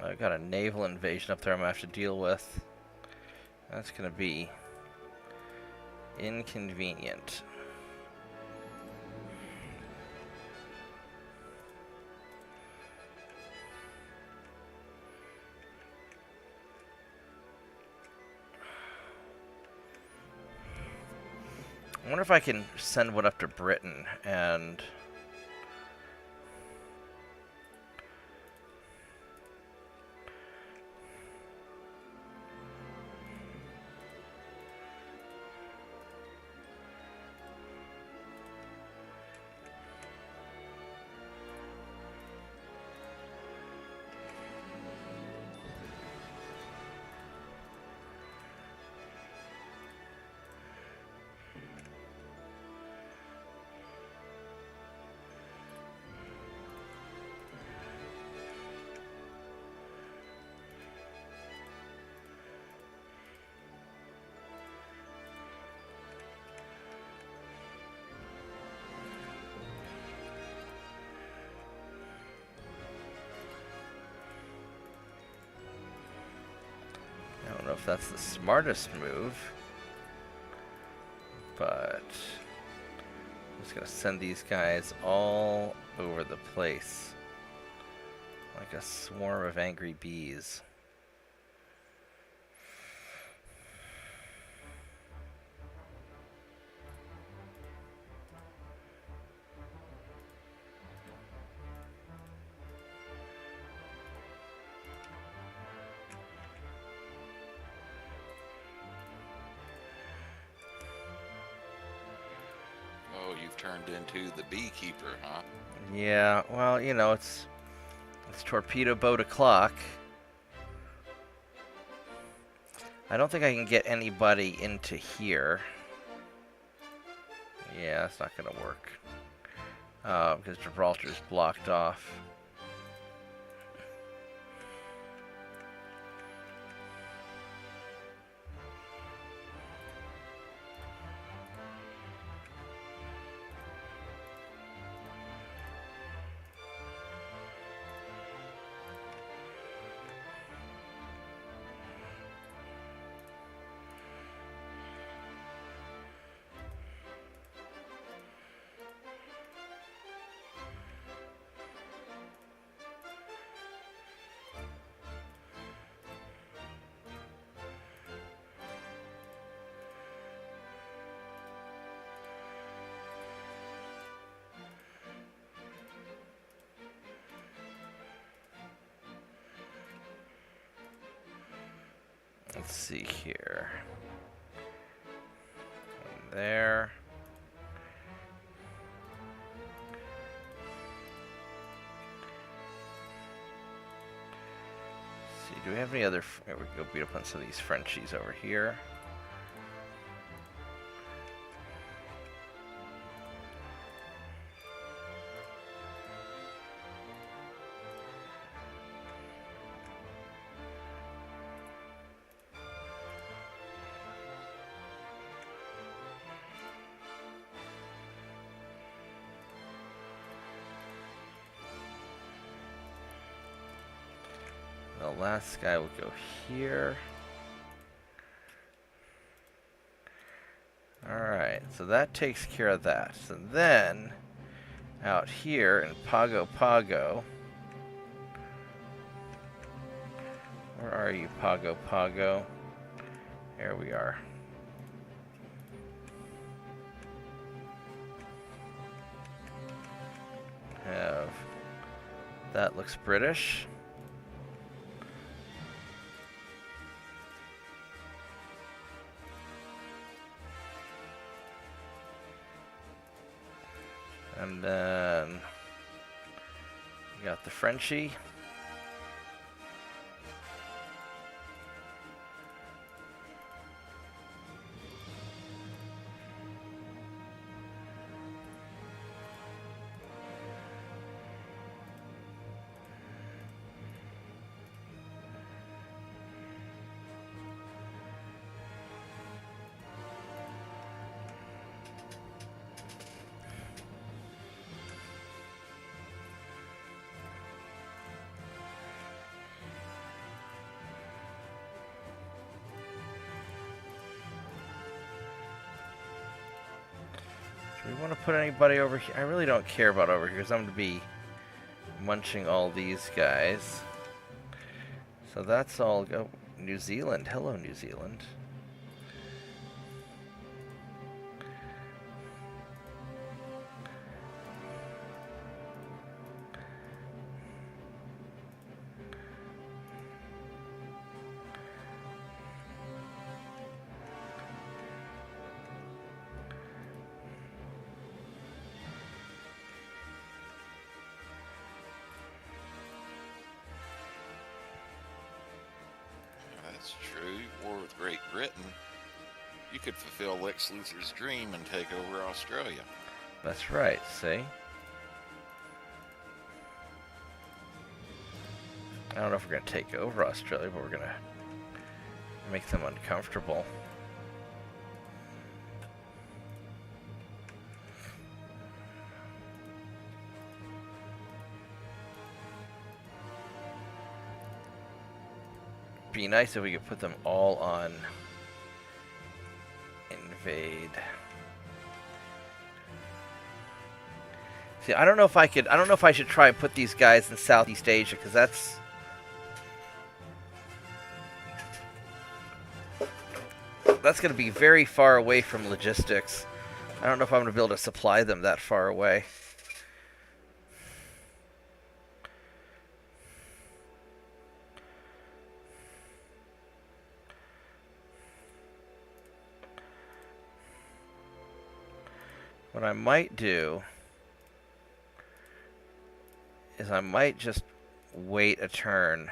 I've got a naval invasion up there I'm going to have to deal with. That's going to be inconvenient. I wonder if I can send one up to Britain and... I don't know if that's the smartest move, but I'm just going to send these guys all over the place like a swarm of angry bees. You've turned into the beekeeper, huh? Yeah, well, you know, it's torpedo boat o'clock. I don't think I can get anybody into here. Yeah, that's not going to work. Because Gibraltar's blocked off. Let's see here. One there. See, do we have any other? There we go. Beat up on some of these Frenchies over here. The last guy will go here. Alright, so that takes care of that. So then, out here in Pago Pago. Where are you, Pago Pago? Here we are. Have that looks British. And then you got the Frenchie. Do we want to put anybody over here? I really don't care about over here because I'm going to be munching all these guys. So that's all. Go New Zealand. Hello, New Zealand. That's true. War with Great Britain. You could fulfill Lex Luthor's dream and take over Australia. That's right, see? I don't know if we're going to take over Australia, but we're going to make them uncomfortable. Be nice if we could put them all on invade. See, I don't know if I could. I don't know if I should try and put these guys in Southeast Asia because that's going to be very far away from logistics. I don't know if I'm going to be able to supply them that far away. What I might do is I might just wait a turn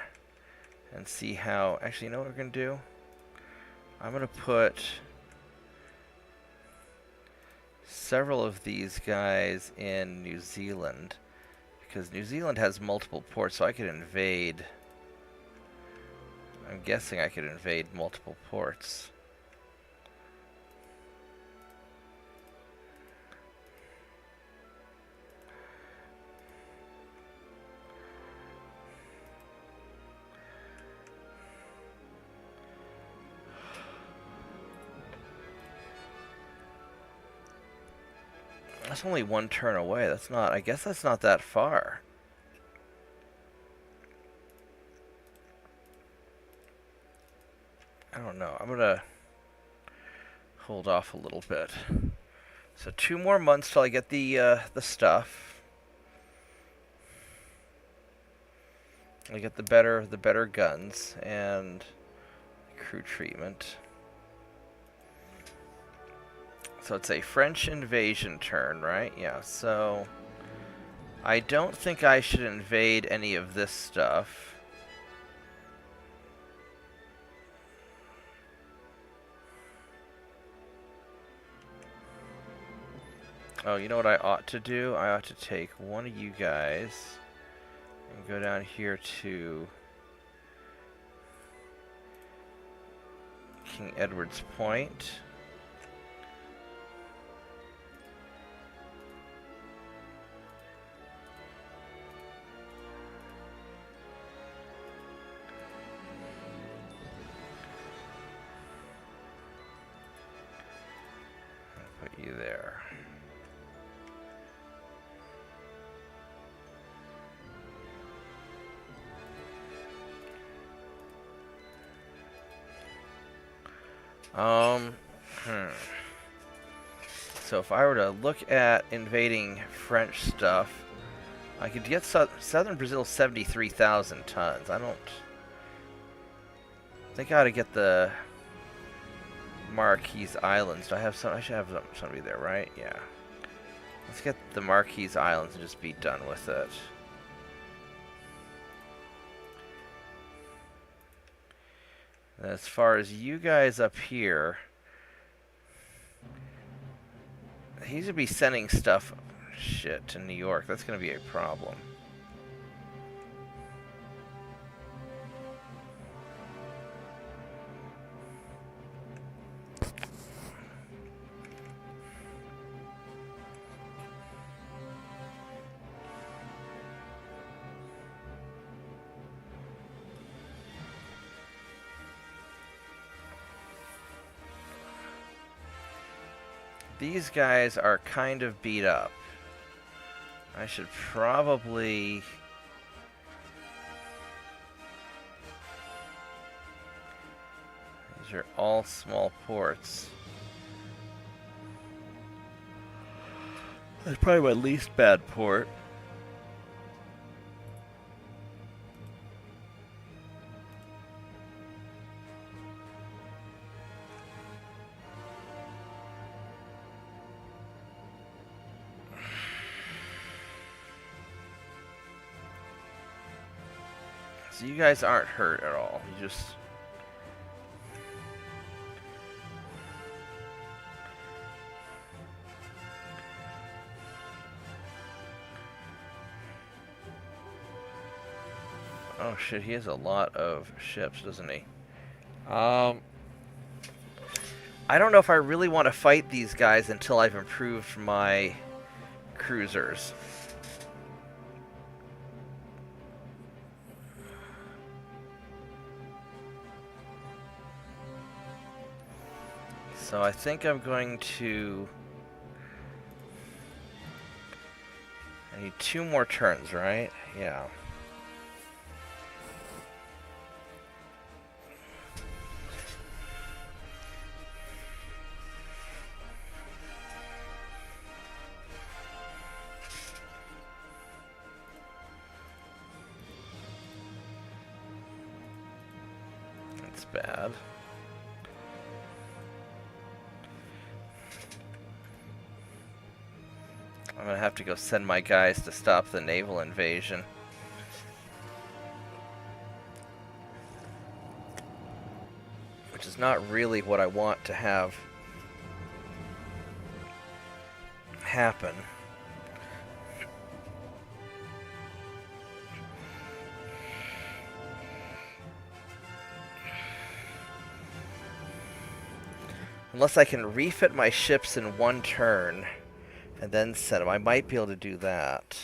and see how... Actually, you know what we're going to do? I'm going to put several of these guys in New Zealand because New Zealand has multiple ports, so I could invade... I'm guessing I could invade multiple ports. That's only one turn away. That's not... I guess that's not that far. I don't know. I'm gonna hold off a little bit. So 2 more months till I get the stuff. I get the better guns, and crew treatment. So it's a French invasion turn, right? Yeah, so I don't think I should invade any of this stuff. Oh, you know what I ought to do? I ought to take one of you guys and go down here to King Edward's Point. I'll put you there. So if I were to look at invading French stuff, I could get southern Brazil 73,000 tons. I don't think I ought to get the Marquise Islands. Do I have some? I should have somebody there, right? Yeah. Let's get the Marquise Islands and just be done with it. As far as you guys up here, he's gonna be sending stuff, shit, to New York. That's gonna be a problem. These guys are kind of beat up. I should probably... These are all small ports. That's probably my least bad port. So you guys aren't hurt at all. You just... Oh shit, he has a lot of ships, doesn't he? I don't know if I really want to fight these guys until I've improved my cruisers. So I think I'm going to... I need 2 more turns, right? Yeah. That's bad. I'm gonna have to go send my guys to stop the naval invasion. Which is not really what I want to have happen. Unless I can refit my ships in 1 turn and then set them. I might be able to do that.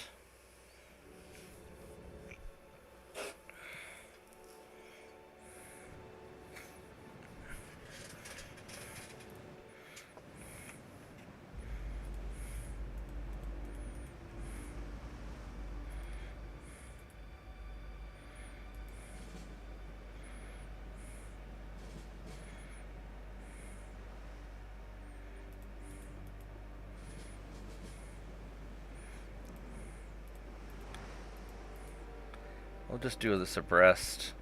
We'll just do this abreast.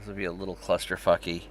This will be a little clusterfucky.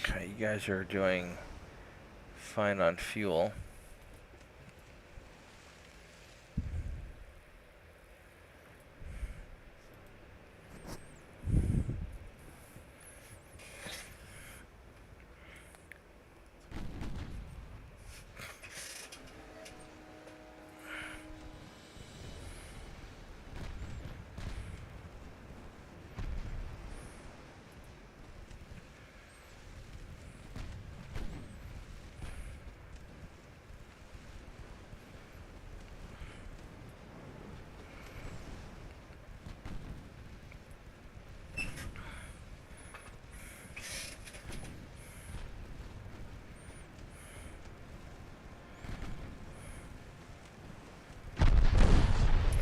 Okay, you guys are doing fine on fuel.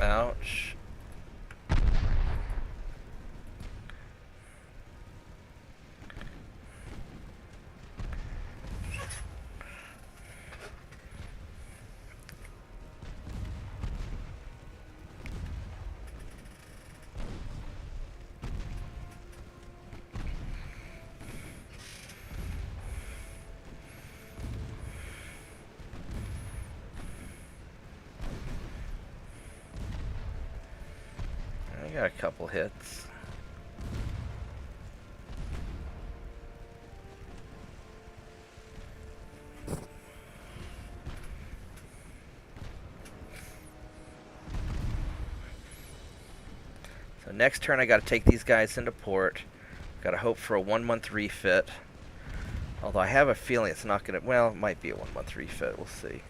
Ouch. I got a couple hits. So next turn I got to take these guys into port. Got to hope for a 1-month refit. Although I have a feeling it's not going to... Well, it might be a 1-month refit. We'll see.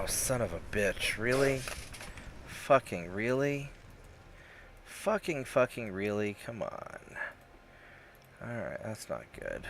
Son of a bitch, really? Fucking really? Fucking really? Come on. Alright, that's not good.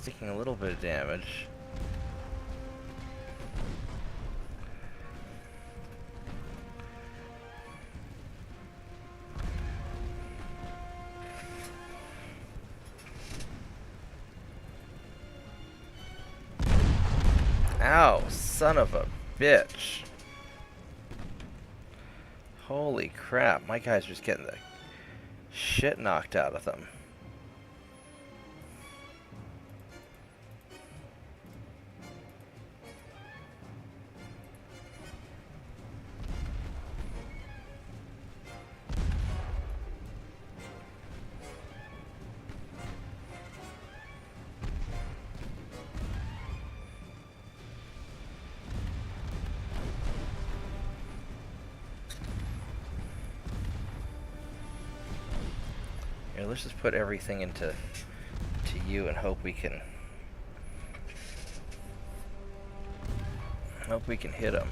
Taking a little bit of damage. Ow, son of a bitch. Holy crap, my guy's just getting the shit knocked out of them. Here, let's just put everything into you and hope we can hit them.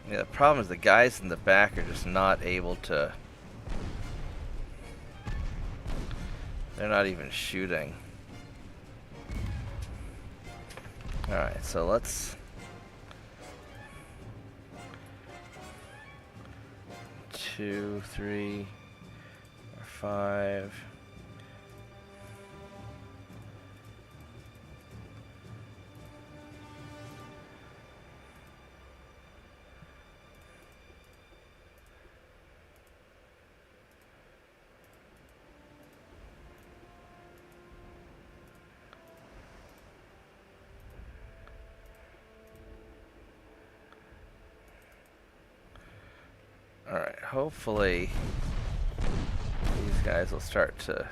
Yeah, the problem is the guys in the back are just not able to... They're not even shooting. Alright, so let's... 2, 3, or 5... Alright, hopefully these guys will start to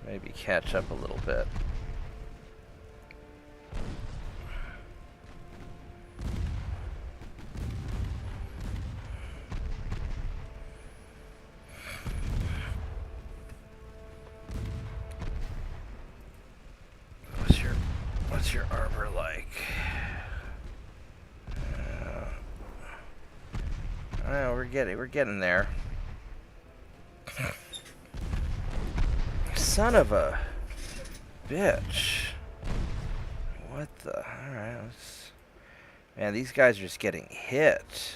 maybe catch up a little bit. What's your armor like? Oh, we're getting there. Son of a bitch. What the? Alright, let's... Man, these guys are just getting hit.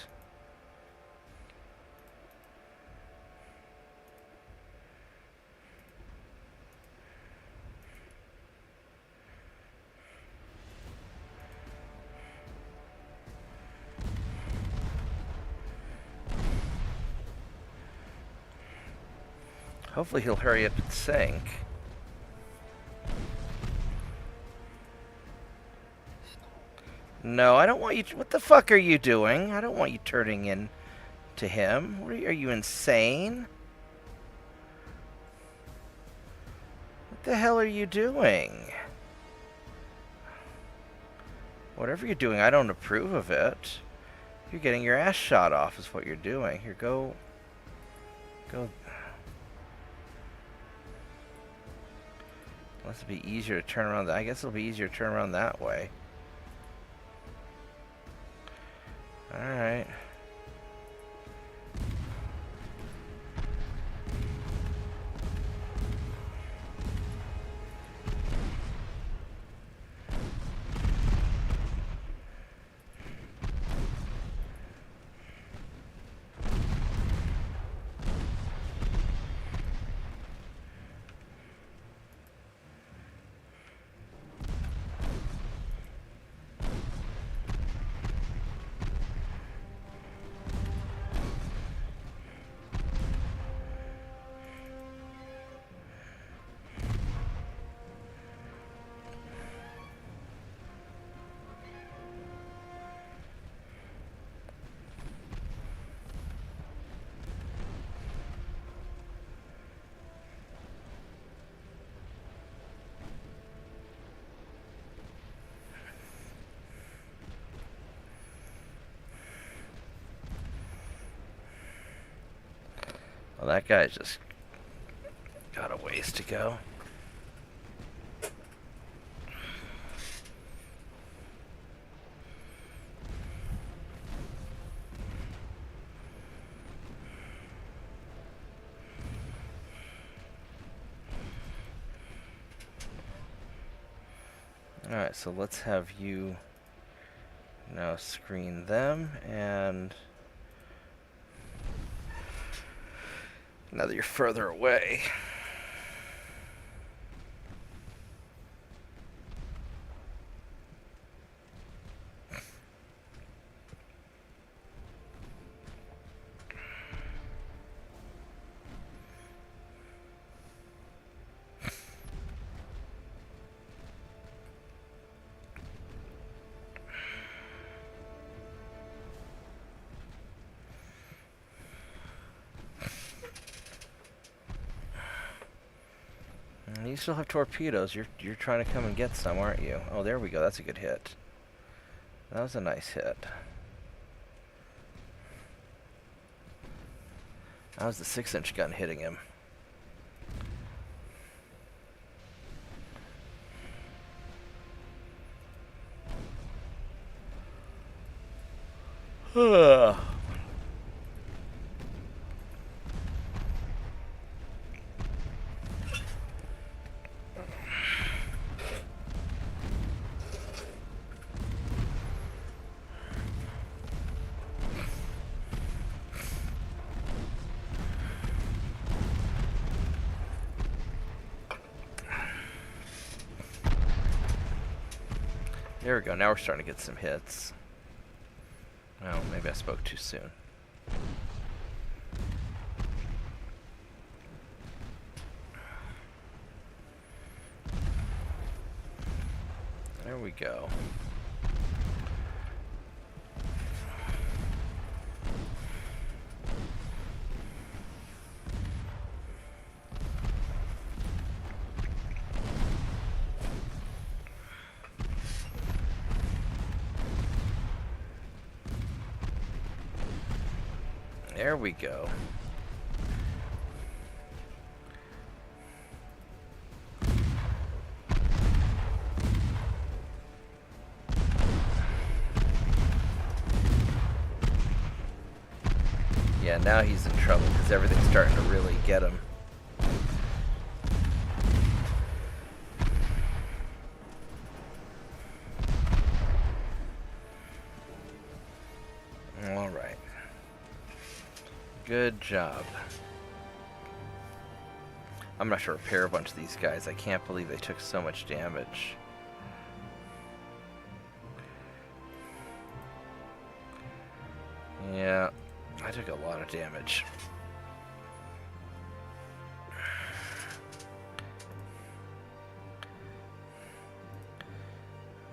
Hopefully he'll hurry up and sink. No, I don't want you... What the fuck are you doing? I don't want you turning in to him. What are you insane? What the hell are you doing? Whatever you're doing, I don't approve of it. You're getting your ass shot off is what you're doing. Here, go... Unless it'd be easier to turn around. I guess it'll be easier to turn around that way. Alright. Well, that guy's just got a ways to go. Alright, so let's have you now screen them, and now that you're further away. You still have torpedoes. You're trying to come and get some, aren't you? Oh, there we go. That's a good hit. That was a nice hit. That was the 6-inch gun hitting him. There we go. Now we're starting to get some hits. Well, maybe I spoke too soon. There we go. There we go. Yeah, now he's in trouble because everything's starting to really get him. All right. Good job. I'm not sure repair a bunch of these guys. I can't believe they took so much damage. Yeah, I took a lot of damage.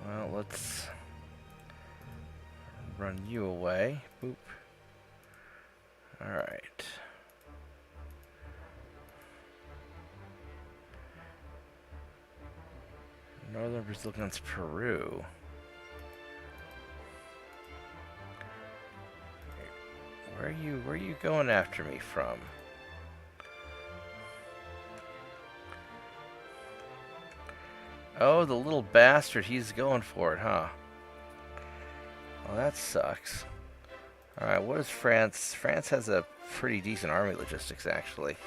Well, let's run you away. Boop. All right. Northern Brazil against Peru. Where are you going after me from? Oh, the little bastard, he's going for it, huh? Well, that sucks. Alright, what is France? France has a pretty decent army logistics, actually.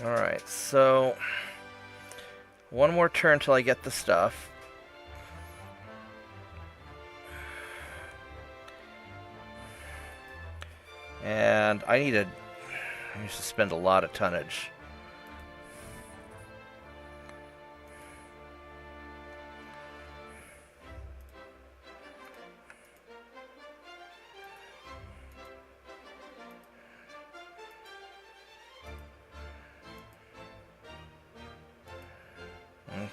Alright, so one more turn till I get the stuff. And I need to spend a lot of tonnage.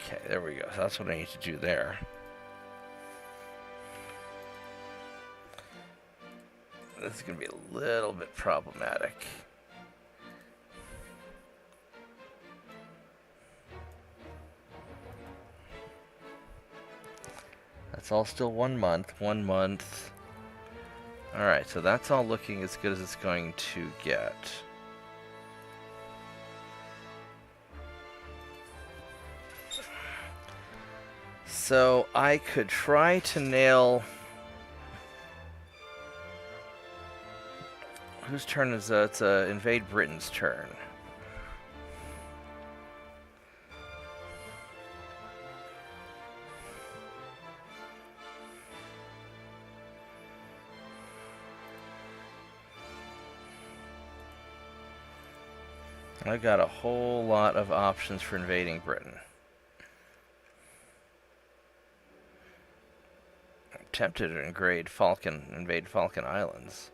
Okay, there we go. So that's what I need to do there. This is going to be a little bit problematic. That's all still 1 month. 1 month. Alright, so that's all looking as good as it's going to get. So I could try to nail... Whose turn is it's invade Britain's turn. I've got a whole lot of options for invading Britain. I'm tempted to invade Falkland Islands.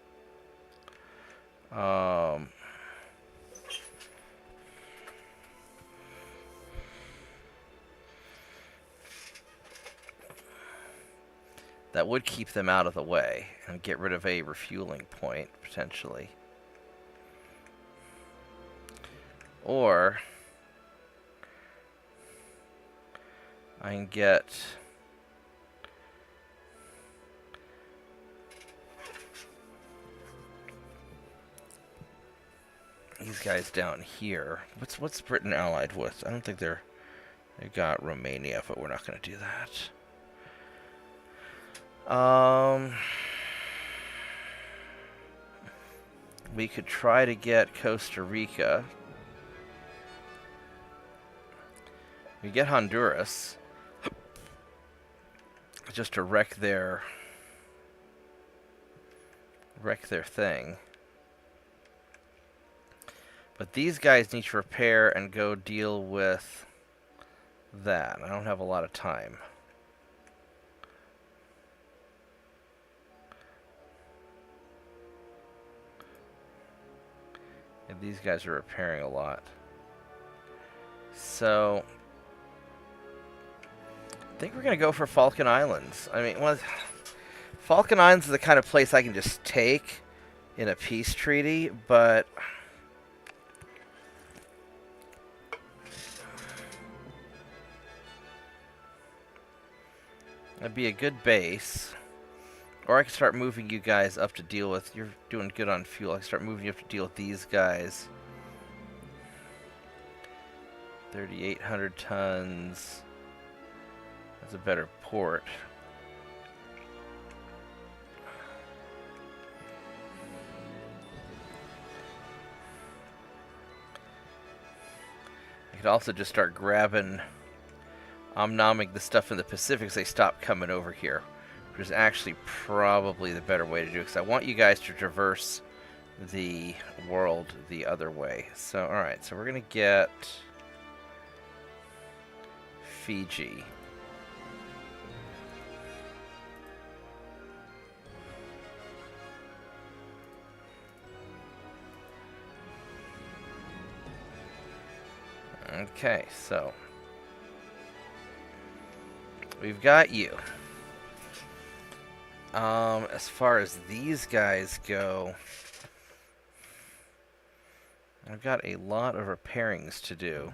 That would keep them out of the way and get rid of a refueling point, potentially. Or I can get these guys down here. What's Britain allied with? I don't think they got Romania, but we're not going to do that. We could try to get Costa Rica. We get Honduras just to wreck their thing. But these guys need to repair and go deal with that. I don't have a lot of time. And these guys are repairing a lot. So I think we're going to go for Falkland Islands. I mean, well, Falkland Islands is the kind of place I can just take in a peace treaty, but that'd be a good base. Or I can start moving you guys up to deal with... You're doing good on fuel. I can start moving you up to deal with these guys. 3,800 tons. That's a better port. I could also just start grabbing, omnoming the stuff in the Pacific so they stop coming over here, which is actually probably the better way to do it, because I want you guys to traverse the world the other way. So, alright, so we're going to get Fiji. Okay, so we've got you. As far as these guys go, I've got a lot of repairings to do.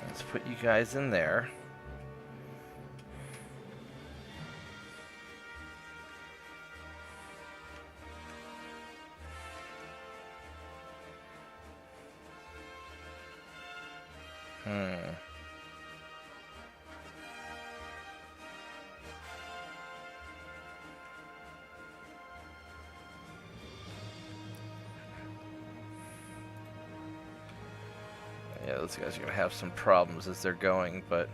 Let's put you guys in there. Yeah, those guys are going to have some problems as they're going, but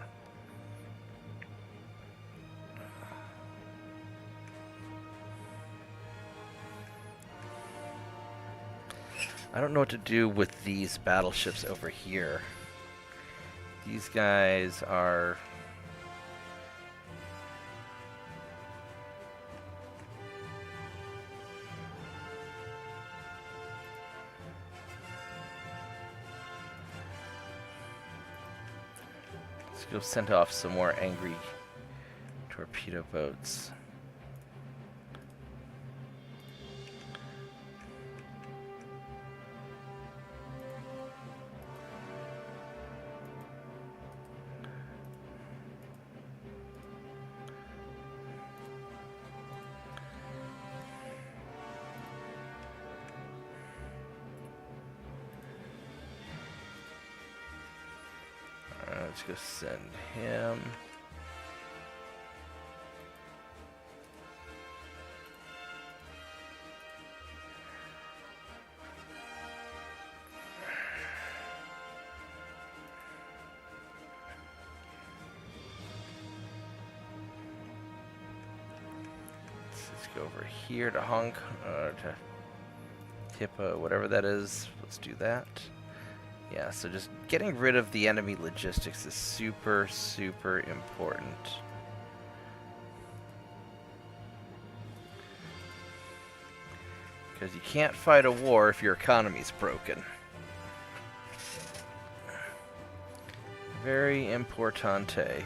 I don't know what to do with these battleships over here. These guys are... Let's go send off some more angry torpedo boats. Let's go send him. Let's go over here to Hong Kong, to Hippo, whatever that is. Let's do that. Yeah, so just getting rid of the enemy logistics is super, super important. Because you can't fight a war if your economy's broken. Very importante.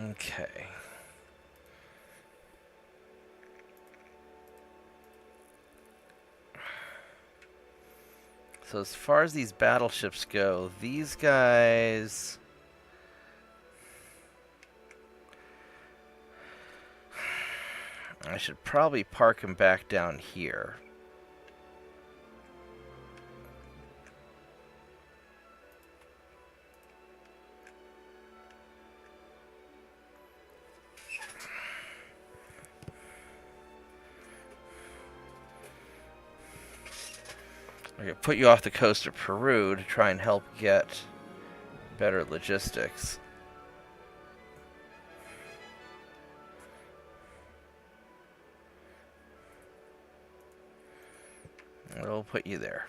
Okay. So as far as these battleships go, these guys... I should probably park them back down here. I could put you off the coast of Peru to try and help get better logistics. We'll put you there.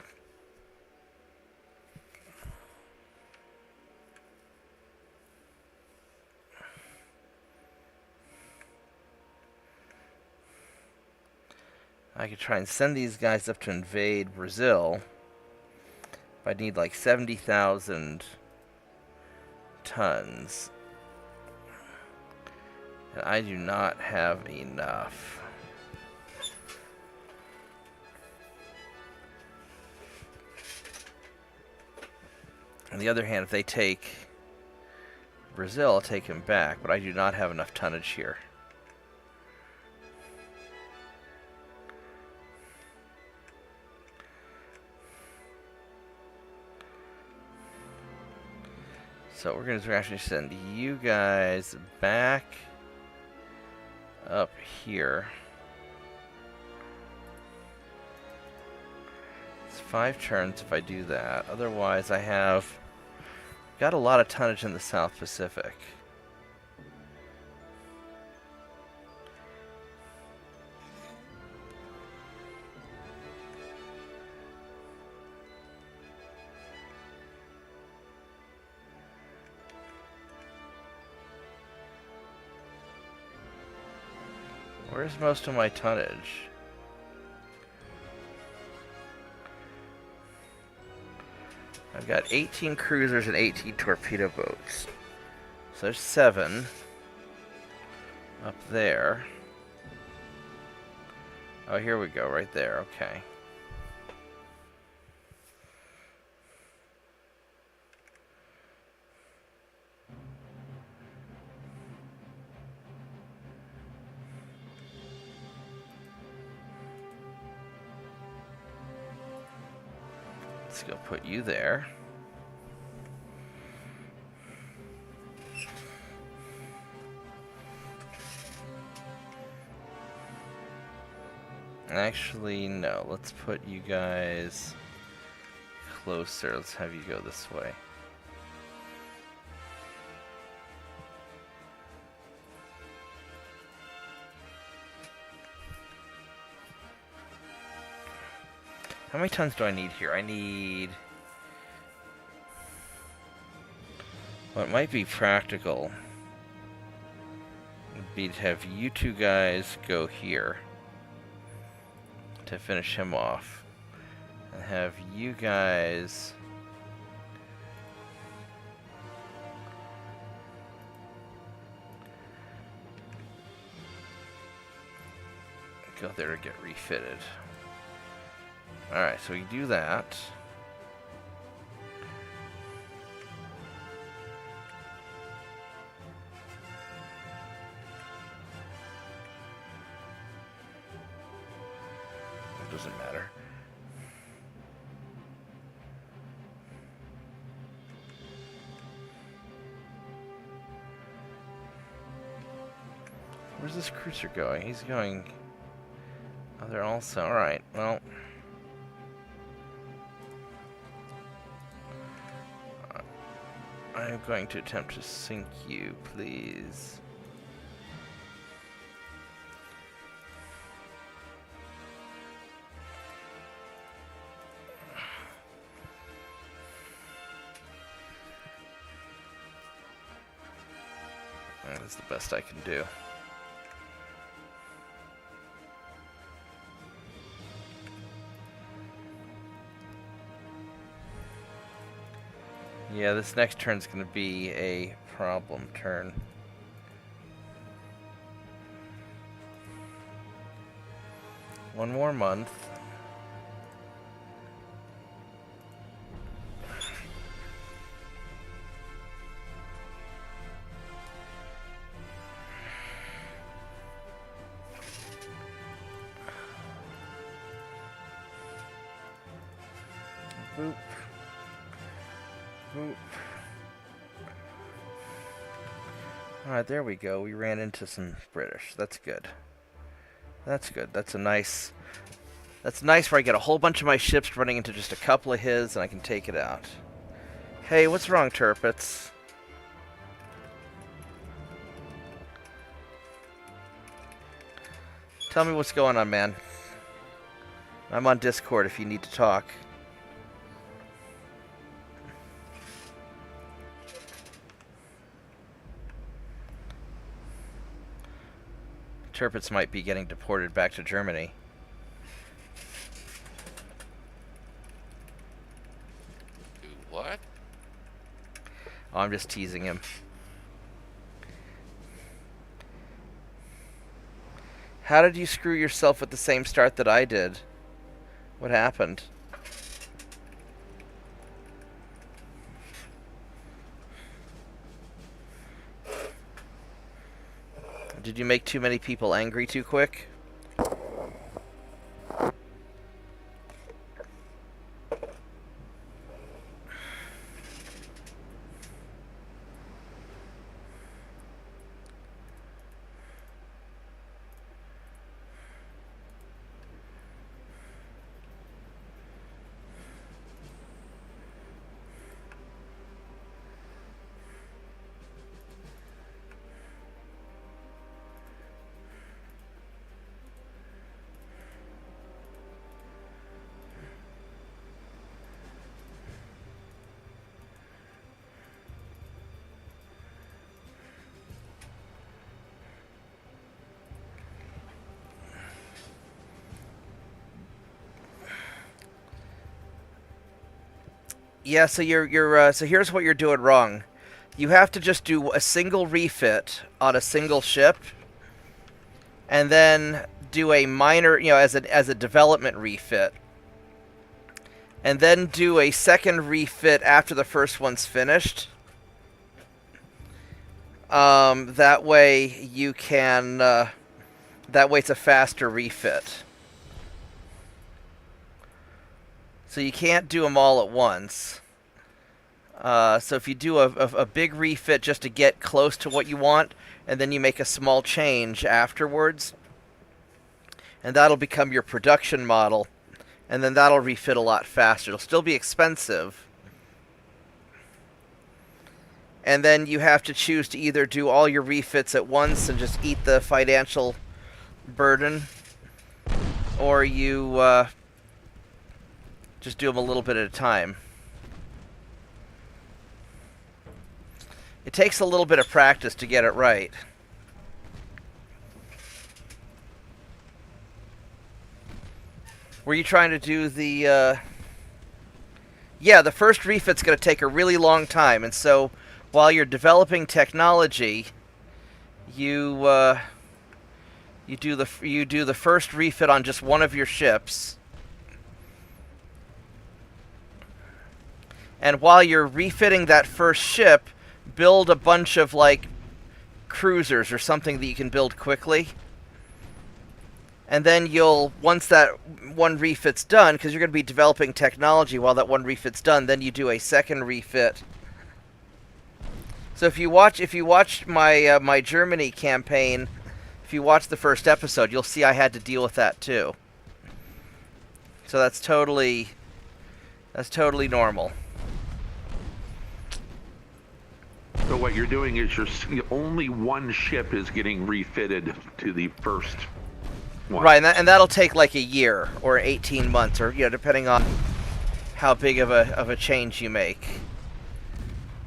I could try and send these guys up to invade Brazil. I need like 70,000 tons. And I do not have enough. On the other hand, if they take Brazil, I'll take him back, but I do not have enough tonnage here. So we're going to actually send you guys back up here. It's 5 turns if I do that. Otherwise, I have got a lot of tonnage in the South Pacific. Where's most of my tonnage? I've got 18 cruisers and 18 torpedo boats. So there's 7 up there. Oh, here we go, right there, okay. Let's go put you there. Actually, no. Let's put you guys closer. Let's have you go this way. How many tons do I need here? I need... What might be practical would be to have you 2 guys go here to finish him off. And have you guys... go there to get refitted. Alright, so we do that. It doesn't matter. Where's this cruiser going? He's going... Oh, they're also... Alright, well... I'm going to attempt to sink you, please. That's the best I can do. Yeah, this next turn's going to be a problem turn. One more month. Boop. Boop. Alright, there we go. We ran into some British. That's good. That's good. That's a nice... That's nice where I get a whole bunch of my ships running into just a couple of his and I can take it out. Hey, what's wrong, Turpits? Tell me what's going on, man. I'm on Discord if you need to talk. Turpits might be getting deported back to Germany. Do what? Oh, I'm just teasing him. How did you screw yourself with the same start that I did? What happened? Did you make too many people angry too quick? Yeah, so so here's what you're doing wrong. You have to just do a single refit on a single ship, and then do a minor, as a development refit, and then do a second refit after the first one's finished. That way you can, that way it's a faster refit. So you can't do them all at once. So if you do a big refit just to get close to what you want, and then you make a small change afterwards, and that'll become your production model, and then that'll refit a lot faster. It'll still be expensive. And then you have to choose to either do all your refits at once and just eat the financial burden, or you... just do them a little bit at a time. It takes a little bit of practice to get it right. Were you trying to do the... Yeah, the first refit's going to take a really long time, and so while you're developing technology, you do the first refit on just one of your ships. And while you're refitting that first ship, build a bunch of, like, cruisers or something that you can build quickly. And then once that one refit's done, because you're going to be developing technology while that one refit's done, then you do a second refit. So if you watch my my Germany campaign, if you watch the first episode, you'll see I had to deal with that too. So that's totally normal. So what you're doing is only one ship is getting refitted to the first one. Right, and that'll take like a year or 18 months, or depending on how big of a change you make.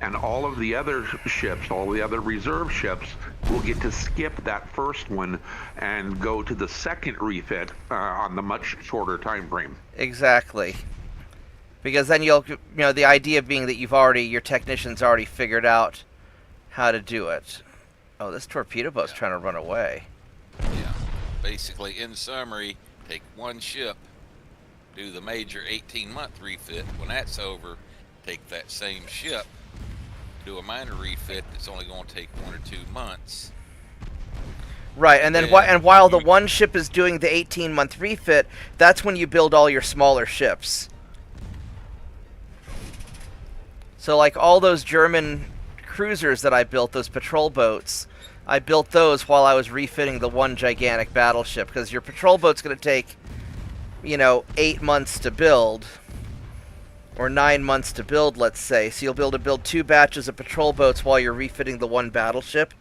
And all of the other ships, all the other reserve ships, will get to skip that first one and go to the second refit on the much shorter time frame. Exactly. Because then the idea being that your technician's already figured out how to do it. Oh, this torpedo boat's trying to run away. Yeah. Basically, in summary, take one ship, do the major 18-month refit. When that's over, take that same ship, do a minor refit that's only going to take 1 or 2 months. Right, and then while the one ship is doing the 18-month refit, that's when you build all your smaller ships. So like all those German cruisers that I built, those patrol boats, I built those while I was refitting the one gigantic battleship, because your patrol boat's going to take, 8 months to build, or 9 months to build, let's say. So you'll be able to build 2 batches of patrol boats while you're refitting the one battleship,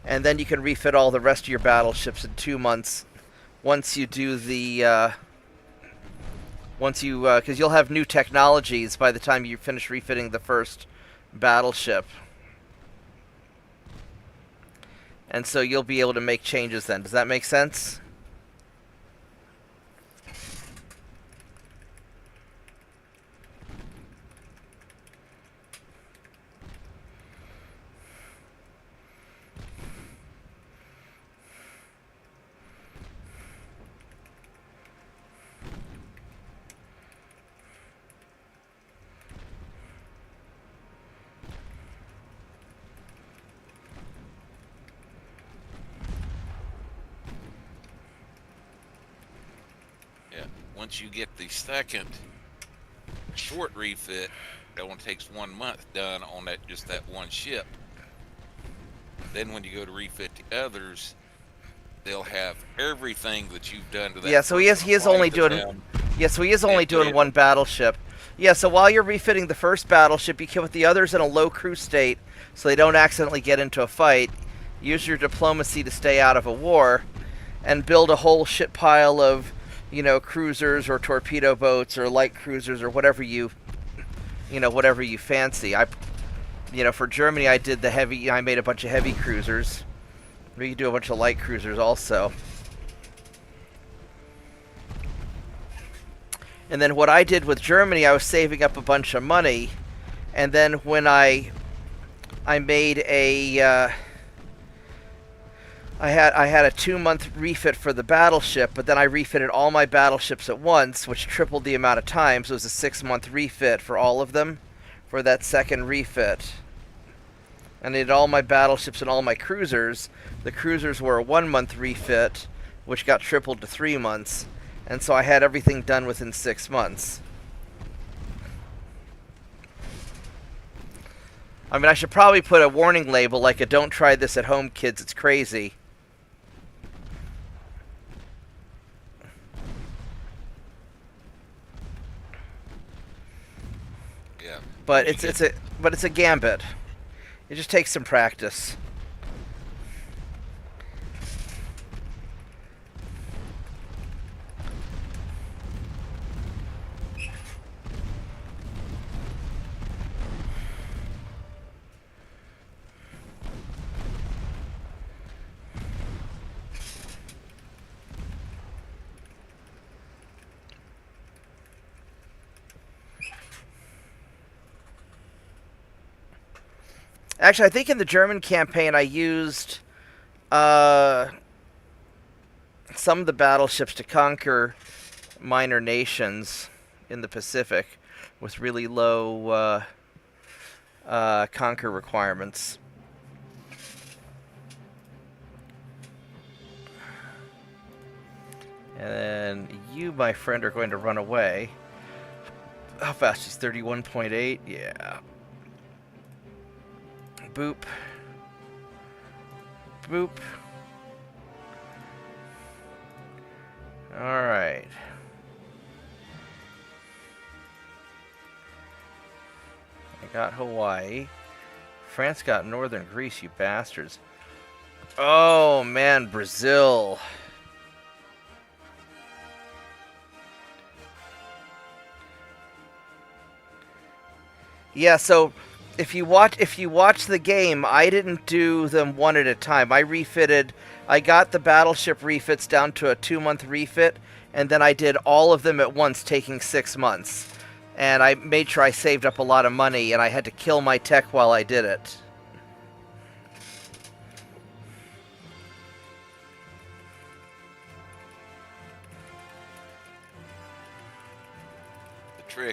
and then you can refit all the rest of your battleships in 2 months once you do the, because you'll have new technologies by the time you finish refitting the first battleship. And so you'll be able to make changes then. Does that make sense? Once you get the second short refit, that only takes 1 month done on that one ship. Then when you go to refit the others, they'll have everything that you've done to that. Yeah, so he is only doing. Yeah, so he is only doing one battleship. Yeah, so while you're refitting the first battleship, you put the others in a low crew state so they don't accidentally get into a fight. Use your diplomacy to stay out of a war, and build a whole shit pile of cruisers or torpedo boats or light cruisers or whatever you fancy. For Germany, I did the heavy. I made a bunch of heavy cruisers. We could do a bunch of light cruisers also. And then what I did with Germany, I was saving up a bunch of money, and then when I made a I had a 2-month refit for the battleship, but then I refitted all my battleships at once, which tripled the amount of time, so it was a 6-month refit for all of them, for that second refit. And I did all my battleships and all my cruisers. The cruisers were a 1-month refit, which got tripled to 3 months, and so I had everything done within 6 months. I mean, I should probably put a warning label like a "Don't try this at home, kids, it's crazy." Yeah. But it's a gambit. It just takes some practice. Actually, I think in the German campaign I used some of the battleships to conquer minor nations in the Pacific with really low conquer requirements. And then you, my friend, are going to run away. How fast is 31.8? Yeah. Boop. Boop. Alright. I got Hawaii. France got northern Greece, you bastards. Oh, man, Brazil. Yeah, so if you watch the game, I didn't do them one at a time. I got the battleship refits down to a 2-month refit, and then I did all of them at once, taking 6 months. And I made sure I saved up a lot of money, and I had to kill my tech while I did it.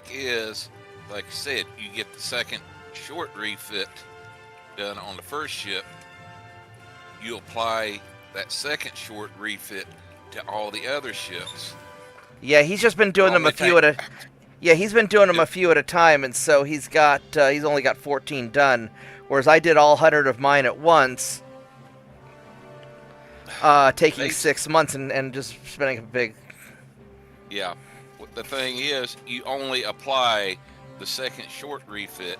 trick is, like I said, you get the second short refit done on the first ship. You apply that second short refit to all the other ships. Yeah, he's just been doing them a few at a. Yeah, he's been doing them a few at a time, and so he's only got 14 done, whereas I did all 100 of mine at once, taking 6 months and just spending a big. Yeah, the thing is, you only apply the second short refit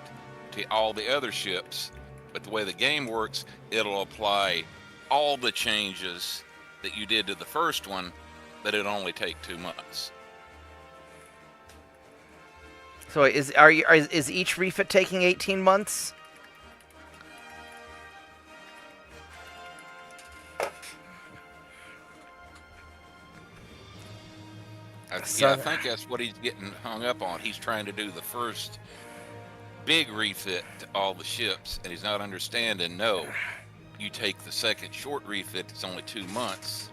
to all the other ships, but the way the game works, it'll apply all the changes that you did to the first one, but it only take 2 months. So is each refit taking 18 months? I think that's what he's getting hung up on. He's trying to do the first big refit to all the ships, and he's not understanding. No, you take the second short refit. It's only 2 months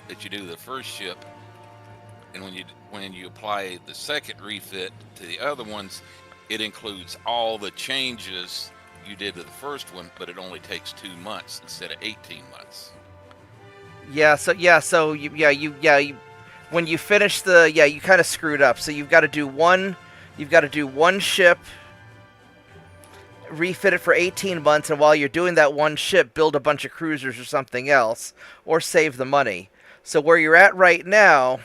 that you do the first ship, and when you apply the second refit to the other ones, it includes all the changes you did to the first one, but it only takes 2 months instead of 18 months. When you finish you kind of screwed up. So you've got to do one ship, refit it for 18 months, and while you're doing that one ship, build a bunch of cruisers or something else, or save the money. So where you're at right now,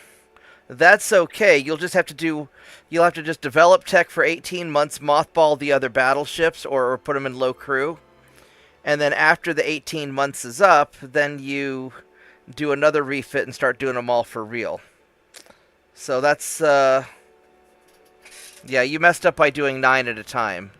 that's okay. You'll have to just develop tech for 18 months, mothball the other battleships, or put them in low crew. And then after the 18 months is up, then you do another refit and start doing them all for real. So that's, you messed up by doing 9 at a time.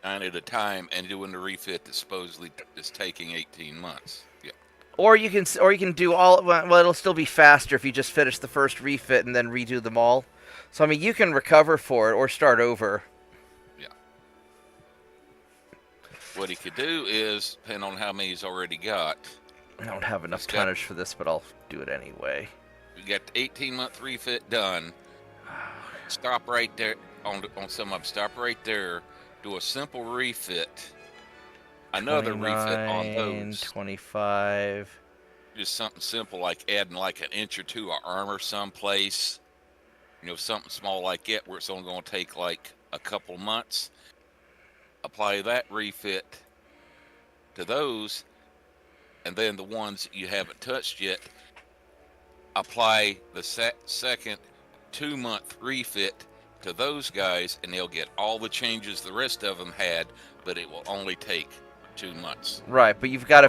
9 at a time and doing the refit that supposedly is taking 18 months. Yeah. Or you can do all. Well, it'll still be faster if you just finish the first refit and then redo them all. So I mean, you can recover for it or start over. Yeah. What he could do is, depending on how many he's already got. I don't have enough tonnage for this, but I'll do it anyway. You got the 18-month refit done. Stop right there on some of them. Stop right there. Do a simple refit. Another refit on those. 25. Just something simple like adding like an inch or two of armor someplace. Something small like that where it's only going to take like a couple months. Apply that refit to those, and then the ones you haven't touched yet, apply the second 2-month refit to those guys, and they'll get all the changes the rest of them had, but it will only take 2 months. Right, but you've got to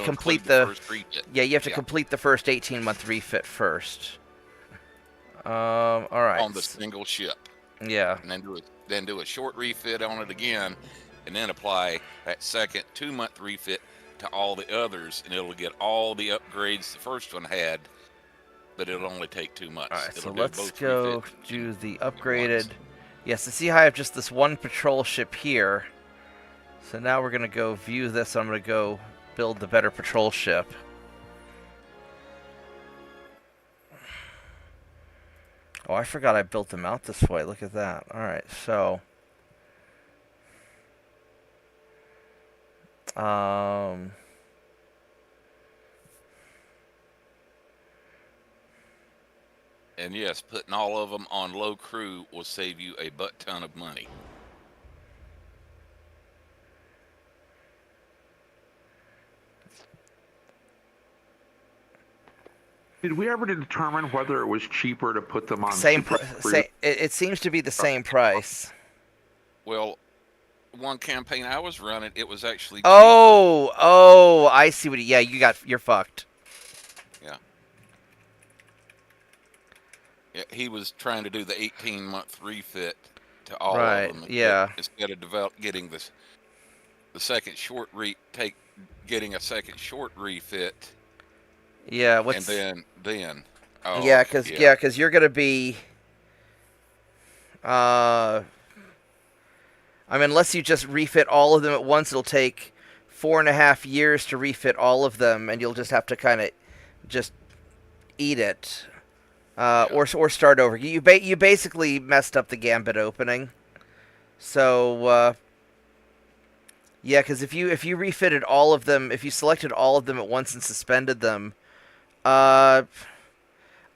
complete the first refit. Yeah, you have to complete the first 18-month refit first. All right. On the single ship. Yeah. And then do a short refit on it again, and then apply that second 2-month refit to all the others, and it'll get all the upgrades the first one had, but it'll only take 2 months. All right, so let's go do the upgraded. Yes, to see how I have just this one patrol ship here. So now we're going to go view this. I'm going to go build the better patrol ship. Oh, I forgot I built them out this way. Look at that. All right, so and yes, putting all of them on low crew will save you a butt ton of money. Did we ever determine whether it was cheaper to put them on it seems to be the same price. Well, one campaign I was running, it was actually cheaper. Oh, I see what you're fucked. Yeah, he was trying to do the 18-month refit to all of them. Yeah. Instead of getting the second short getting a second short refit. Yeah, and then. Oh, yeah, because you're gonna be. I mean, unless you just refit all of them at once, it'll take 4.5 years to refit all of them, and you'll just have to kind of just eat it. or start over. You basically messed up the gambit opening. So yeah, because if you refitted all of them, if you selected all of them at once and suspended them,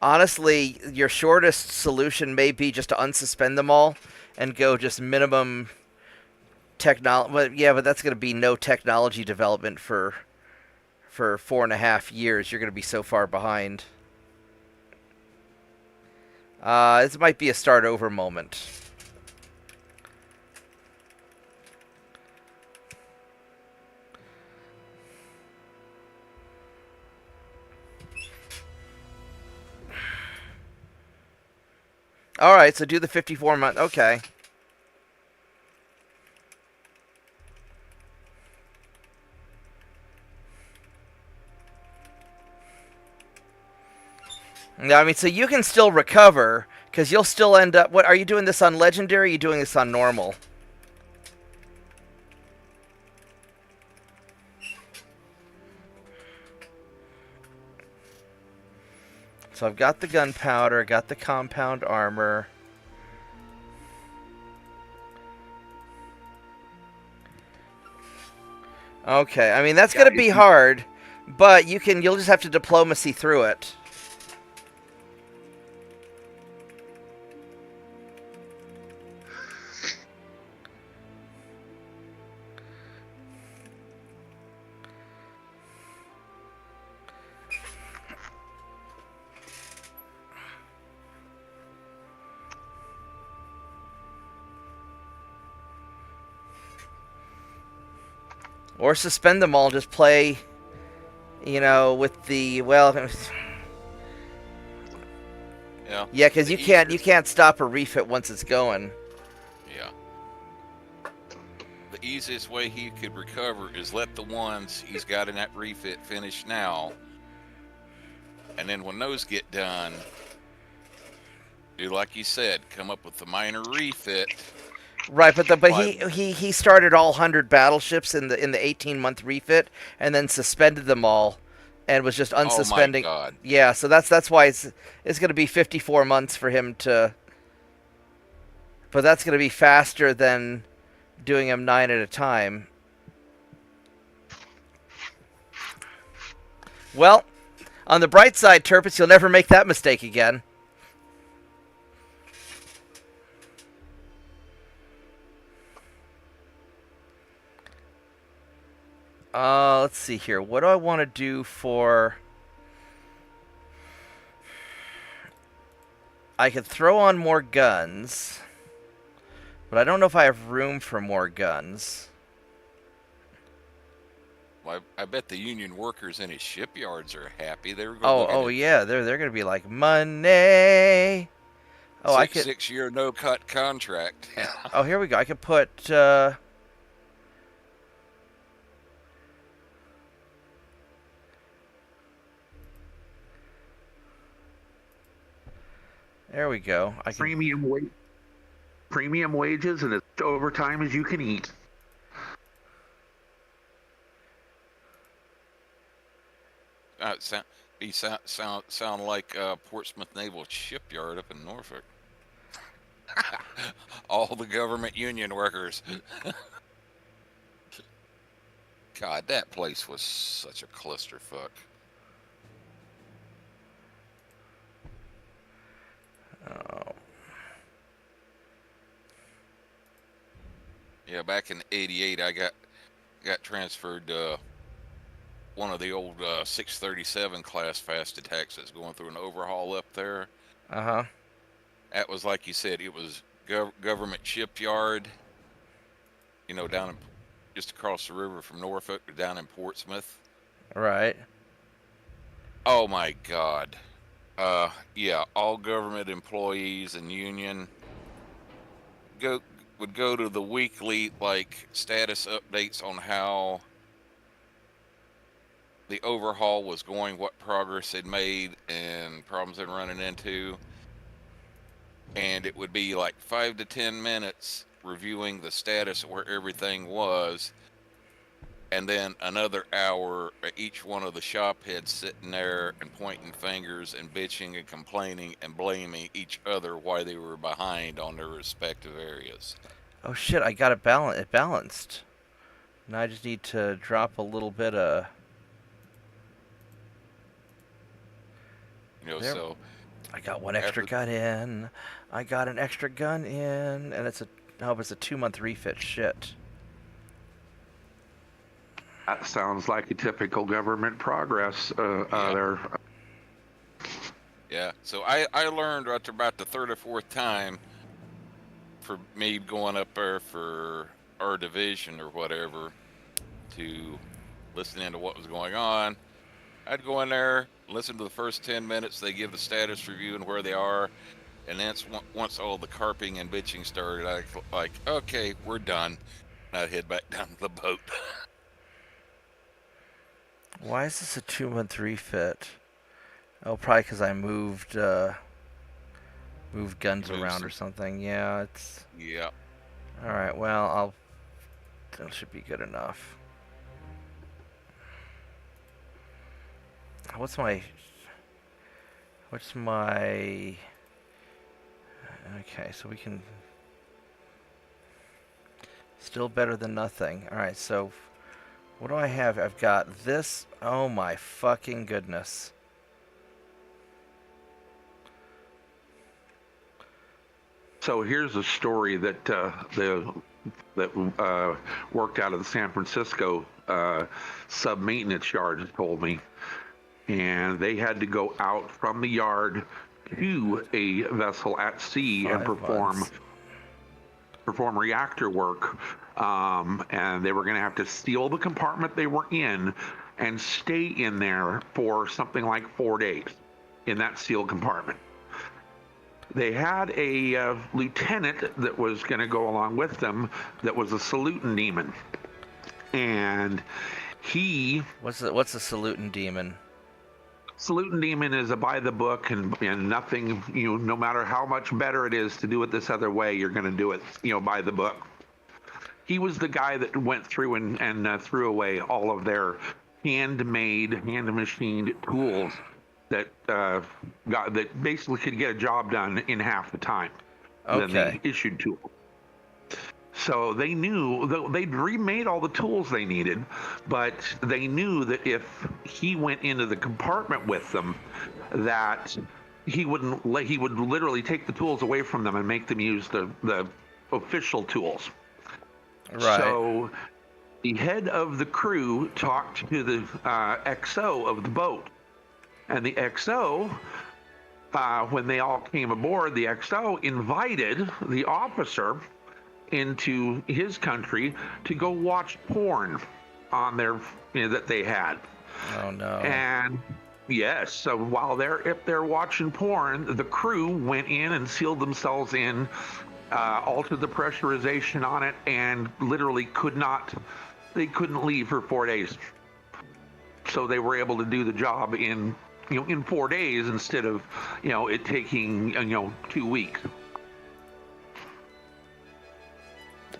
honestly, your shortest solution may be just to unsuspend them all and go just minimum technology. But yeah, but that's going to be no technology development for 4.5 years. You're going to be so far behind. This might be a start over moment. All right, so do the 54-month. Okay. No, I mean, so you can still recover, because you'll still end up... What, are you doing this on Legendary, or are you doing this on Normal? So I've got the gunpowder, got the compound armor. Okay, I mean, that's going to be hard, but you'll just have to diplomacy through it. Or suspend them all, just play, with the, well... Yeah. Yeah, because you can't stop a refit once it's going. Yeah. The easiest way he could recover is let the ones he's got in that refit finish now. And then when those get done, do like you said, come up with the minor refit. Right, but he started all 100 battleships in the 18-month refit and then suspended them all, and was just unsuspending. Oh my God. Yeah, so that's why it's going to be 54 months for him to. But that's going to be faster than doing them 9 at a time. Well, on the bright side, Turpus, you'll never make that mistake again. Let's see here. What do I want to do for... I could throw on more guns, but I don't know if I have room for more guns. Well, I bet the union workers in his shipyards are happy. They were going yeah, they're going to be like, money. Oh, I could 6-year no-cut contract. Oh, here we go. I could put there we go. I can... premium wages and as much overtime as you can eat. Sound like Portsmouth Naval Shipyard up in Norfolk. All the government union workers. God, that place was such a clusterfuck. Oh. Yeah, back in '88, I got transferred to one of the old 637 class fast attacks that's going through an overhaul up there. Uh-huh. That was, like you said, it was government shipyard, down in, just across the river from Norfolk, or down in Portsmouth. Right. Oh my God. Yeah, all government employees and union would go to the weekly status updates on how the overhaul was going, what progress they'd made, and problems they're running into. And it would be like 5 to 10 minutes reviewing the status of where everything was. and then another hour each one of the shop heads sitting there and pointing fingers and bitching and complaining and blaming each other why they were behind on their respective areas. Oh shit! I got it balanced. Now I just need to drop a little bit of. You know, There. so I got one extra gun in. I got an extra gun in, and it's a 2-month refit. Shit. That sounds like a typical government progress there. yeah, so I learned after about the third or fourth time for me going up there for our division or whatever to listen into what was going on. I'd go in there, listen to the first 10 minutes. They give the status review and where they are. And then once all the carping and bitching started, I like, okay, we're done. And I'd head back down to the boat. Why is this a 2-month refit? Oh, probably because I moved guns around or something. Yeah, it's. Yeah. All right. Well, that should be good enough. What's my? Okay, so we can. Still better than nothing. All right, so what do I have? I've got this. Oh my fucking goodness. So here's a story that worked out of the San Francisco sub maintenance yard told me, and they had to go out from the yard to a vessel at sea and perform reactor work, and they were going to have to seal the compartment they were in and stay in there for something like 4 days in that sealed compartment. They had a lieutenant that was going to go along with them that was a saluting demon, and he... What's a saluting demon? Saluting demon is a by the book, and nothing, no matter how much better it is to do it this other way, you're going to do it, by the book. He was the guy that went through and threw away all of their hand-made, hand-machined tools that that basically could get a job done in half the time than the issued tool. So they knew they'd remade all the tools they needed, but they knew that if he went into the compartment with them, that he would literally take the tools away from them and make them use the official tools. Right. So the head of the crew talked to the XO of the boat, and the XO, when they all came aboard, the XO invited the officer into his country to go watch porn on their that they had. Oh no. And yes, so while they're watching porn, the crew went in and sealed themselves in, altered the pressurization on it, and literally couldn't leave for 4 days. So they were able to do the job in 4 days instead of it taking 2 weeks.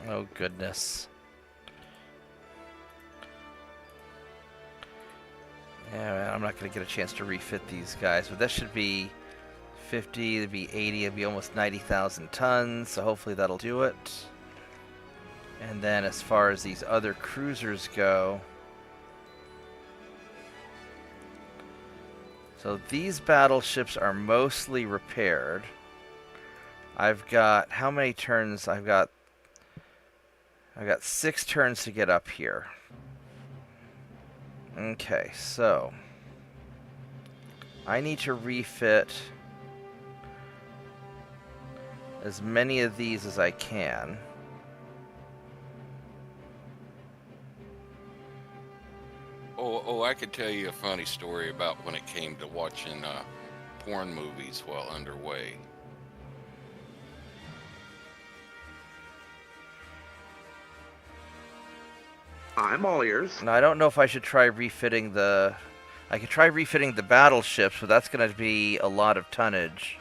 Oh goodness. Yeah, man, I'm not going to get a chance to refit these guys, but that should be 50, it'd be 80, it'd be almost 90,000 tons, so hopefully that'll do it. And then as far as these other cruisers go, so these battleships are mostly repaired. I've got, how many turns? I've got 6 turns to get up here. Okay, so I need to refit as many of these as I can. Oh, I could tell you a funny story about when it came to watching porn movies while underway. I'm all ears. Now, I don't know if I should try refitting the... I could try refitting the battleships, but that's going to be a lot of tonnage.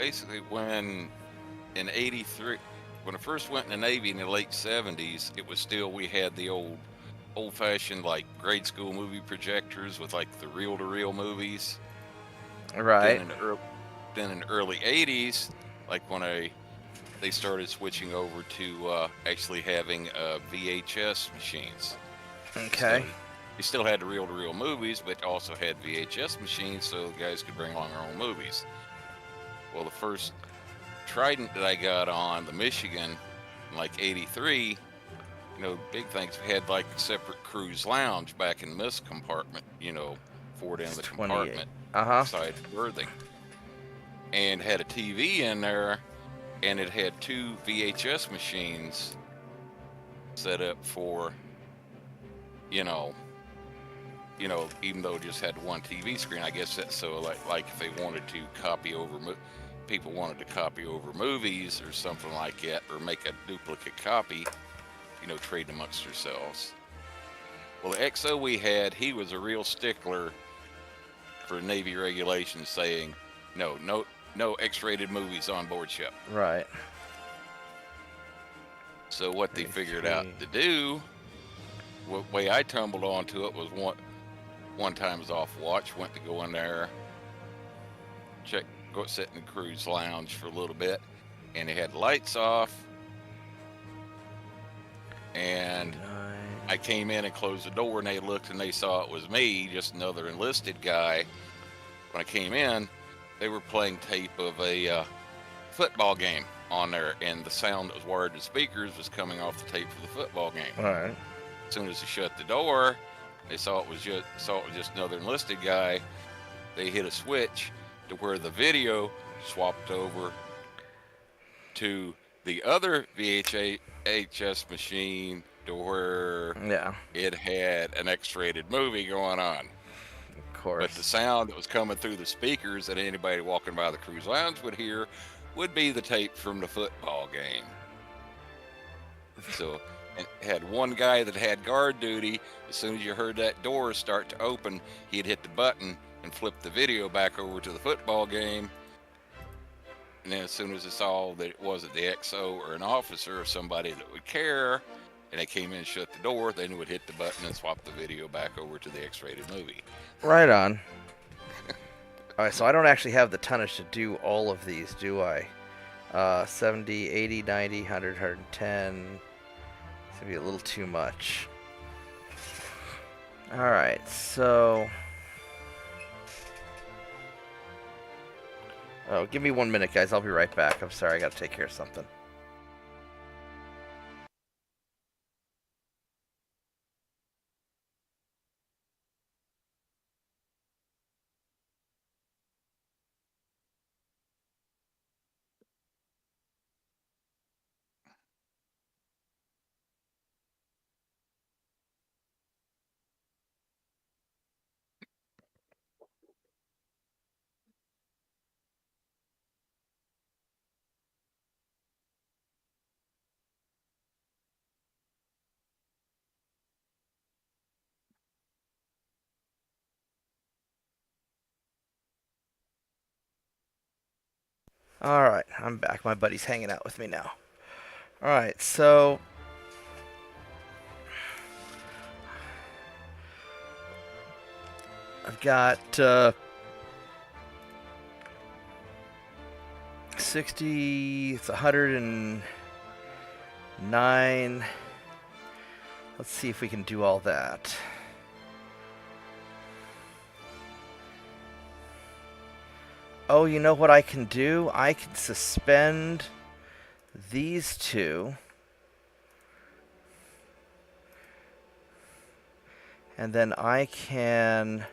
basically when in '83, when I first went in the Navy in the late '70s, it was still we had the old-fashioned like grade school movie projectors with like the reel-to-reel movies. Right. Then in the early '80s, like when they started switching over to actually having VHS machines. Okay. So you still had the reel-to-reel movies, but also had VHS machines, so the guys could bring along their own movies. Well, the first Trident that I got on the Michigan in like '83, you know, big things. We had like a separate cruise lounge back in this compartment, you know, forward end of the 28. compartment, side berthing, and had a TV in there, and it had 2 VHS machines set up for, you know, even though it just had one TV screen, I guess that's so like if they wanted to copy over, people wanted to copy over movies or something like that, or make a duplicate copy, you know, trade amongst yourselves. Well, the XO we had, he was a real stickler for Navy regulations, saying no X-rated movies on board ship. Right. So what they figured out to do, the way I tumbled onto it was one time I was off watch, went to go in there, go sit in the cruise lounge for a little bit, and they had the lights off, and I came in and closed the door, and they looked and they saw it was me, just another enlisted guy. When I came in, they were playing tape of a football game on there, and the sound that was wired to speakers was coming off the tape for the football game. All right. As soon as they shut the door, they saw it was just another enlisted guy. They hit a switch to where the video swapped over to the other VHS machine, to where it had an X-rated movie going on. Of course. But the sound that was coming through the speakers that anybody walking by the cruise lounge would hear would be the tape from the football game. So, and had one guy that had guard duty. As soon as you heard that door start to open, he'd hit the button and flip the video back over to the football game. And then as soon as they saw that it wasn't the XO or an officer or somebody that would care, and they came in and shut the door, they would hit the button and swap the video back over to the X-rated movie. Right on. All right, so I don't actually have the tonnage to do all of these, do I? 70, 80, 90, 100, 110. It's going to be a little too much. All right, so... Oh, give me 1 minute, guys. I'll be right back. I'm sorry, I got to take care of something. Alright, I'm back. My buddy's hanging out with me now. Alright, so... I've got 60, it's 109. Let's see if we can do all that. Oh, you know what I can do? I can suspend these two. And then I can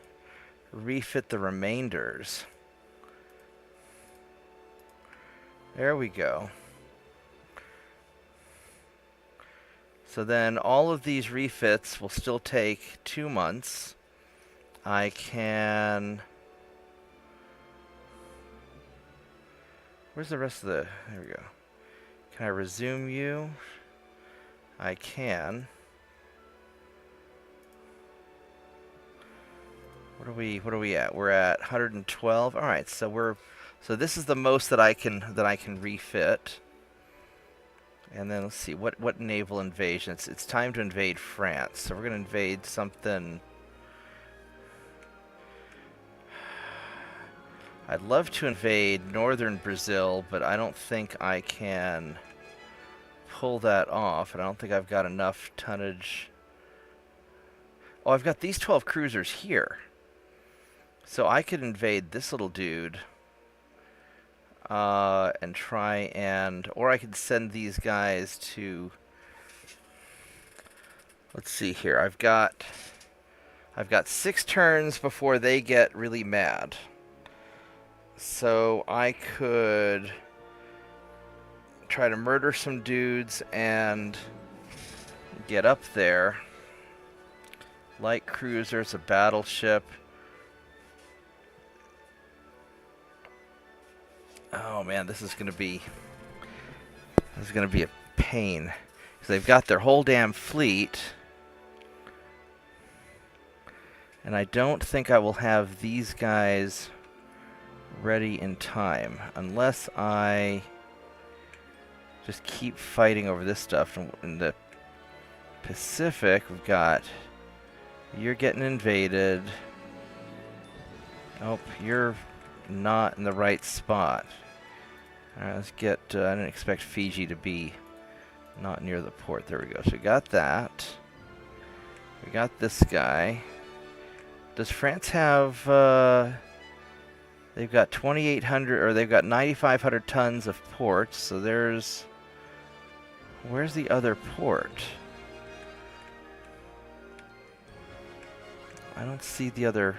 refit the remainders. There we go. So then all of these refits will still take 2 months. I can... Where's the rest of the... There we go. Can I resume you? I can. What are we at? We're at 112. All right, so we're So this is the most that I can refit. And then let's see what naval invasion. It's time to invade France. So we're gonna invade something. I'd love to invade northern Brazil, but I don't think I can pull that off, and I don't think I've got enough tonnage. Oh, I've got these 12 cruisers here. So I could invade this little dude and try and... Or I could send these guys to... Let's see here. I've got 6 turns before they get really mad. So I could try to murder some dudes and get up there. Light cruisers, a battleship. Oh man, this is gonna be a pain. Because they've got their whole damn fleet. And I don't think I will have these guys ready in time. Unless I just keep fighting over this stuff. In the Pacific, we've got... You're getting invaded. Oh, you're not in the right spot. Alright, let's get... I didn't expect Fiji to be not near the port. There we go. So we got that. We got this guy. Does France have... they've got 2,800... Or they've got 9,500 tons of ports. So there's... Where's the other port? I don't see the other...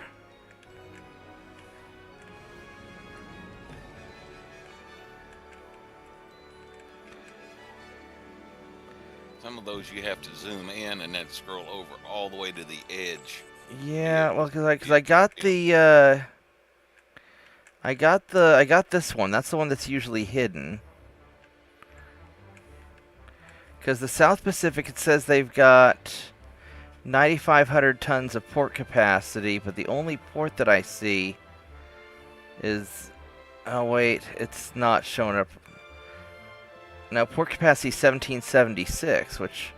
Some of those you have to zoom in and then scroll over all the way to the edge. Yeah, well, because I got the I got this one. That's the one that's usually hidden. Because the South Pacific, it says they've got 9,500 tons of port capacity, but the only port that I see is... Oh wait, it's not showing up. Now, port capacity 1776, which,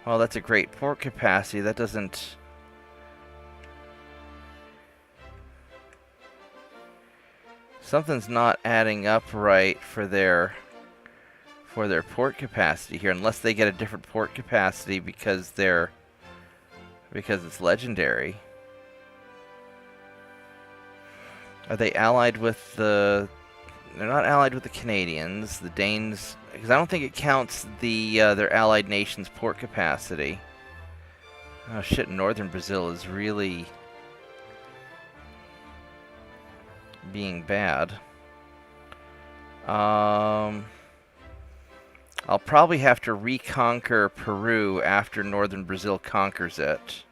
well, that's a great port capacity. That doesn't... Something's not adding up right for their port capacity here, unless they get a different port capacity because it's legendary. Are they allied with the... They're not allied with the Canadians, the Danes, because I don't think it counts their allied nation's port capacity. Oh shit, northern Brazil is really being bad. I'll probably have to reconquer Peru after northern Brazil conquers it.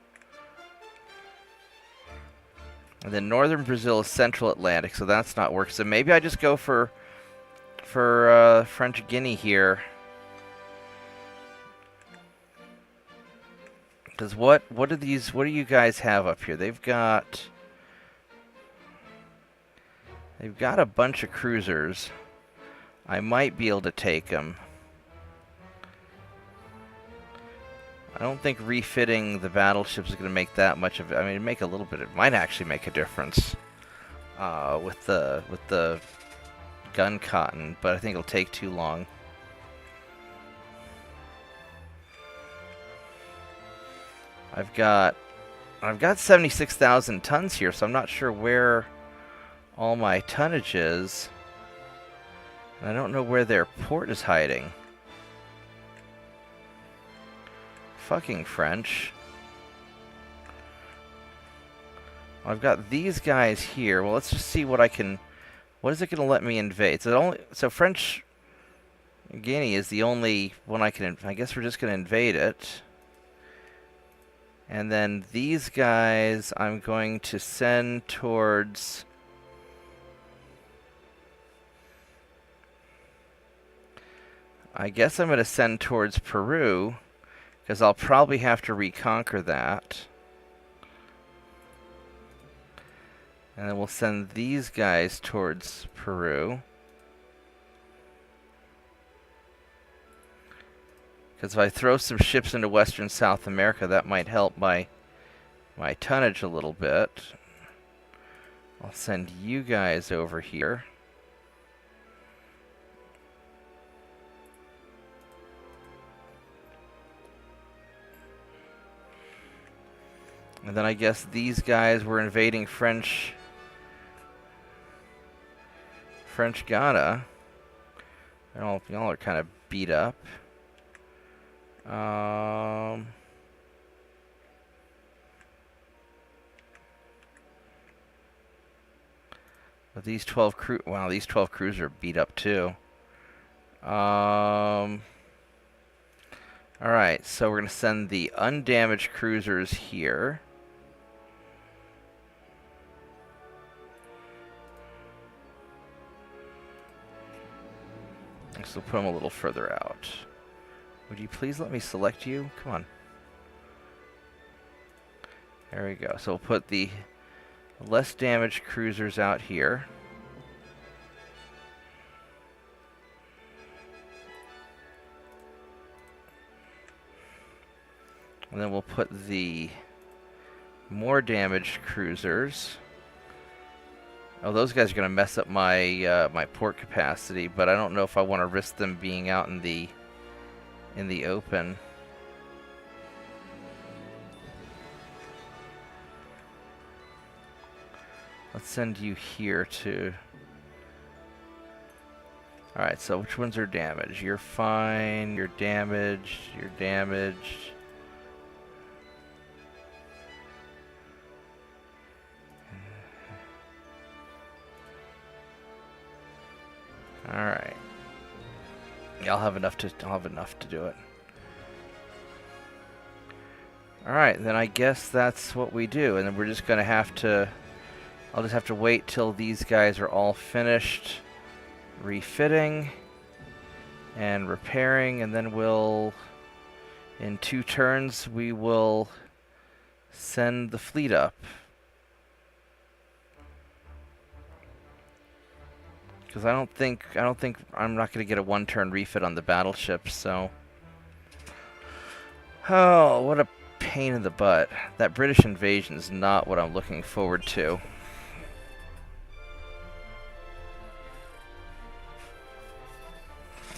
And then northern Brazil is central Atlantic, so that's not working. So maybe I just go for French Guiana here. Because what do you guys have up here? They've got a bunch of cruisers. I might be able to take them. I don't think refitting the battleships is going to make that much of it. I mean, it'd make a little bit. It might actually make a difference with the gun cotton, but I think it'll take too long. I've got 76,000 tons here, so I'm not sure where all my tonnage is. And I don't know where their port is hiding. Fucking French. I've got these guys here. Well, let's just see what I can... What is it going to let me invade? So French Guiana is the only one I can... I guess we're just going to invade it. And then these guys I'm going to send towards... I guess I'm going to send towards Peru, because I'll probably have to reconquer that. And then we'll send these guys towards Peru. Because if I throw some ships into Western South America, that might help my tonnage a little bit. I'll send you guys over here. And then I guess these guys were invading French Ghana. Y'all are kind of beat up. But these 12 these 12 crews are beat up too. All right, so we're gonna send the undamaged cruisers here. So put them a little further out. Would you please let me select you? Come on. There we go. So we'll put the less damaged cruisers out here. And then we'll put the more damaged cruisers. Oh, those guys are going to mess up my my port capacity, but I don't know if I want to risk them being out in the open. Let's send you here to... Alright, so which ones are damaged? You're fine, you're damaged, you're damaged. Alright. Yeah, I'll have enough to do it. Alright, then I guess that's what we do, and then we're just gonna have to... I'll just have to wait till these guys are all finished refitting and repairing, and then we'll, in 2 turns, we will send the fleet up. Because I don't think I'm not gonna get a 1-turn refit on the battleship, so. Oh, what a pain in the butt. That British invasion is not what I'm looking forward to.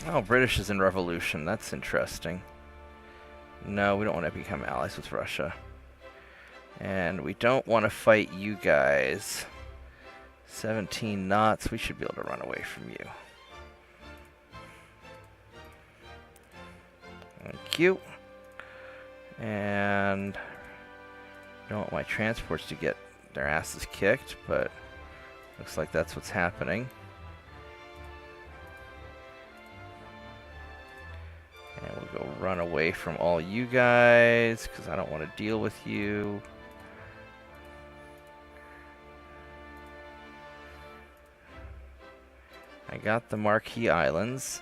Oh, British is in revolution. That's interesting. No, we don't want to become allies with Russia. And we don't want to fight you guys. 17 knots. We should be able to run away from you. Thank you. And I don't want my transports to get their asses kicked, but looks like that's what's happening. And we'll go run away from all you guys, because I don't want to deal with you. I got the Marquis Islands.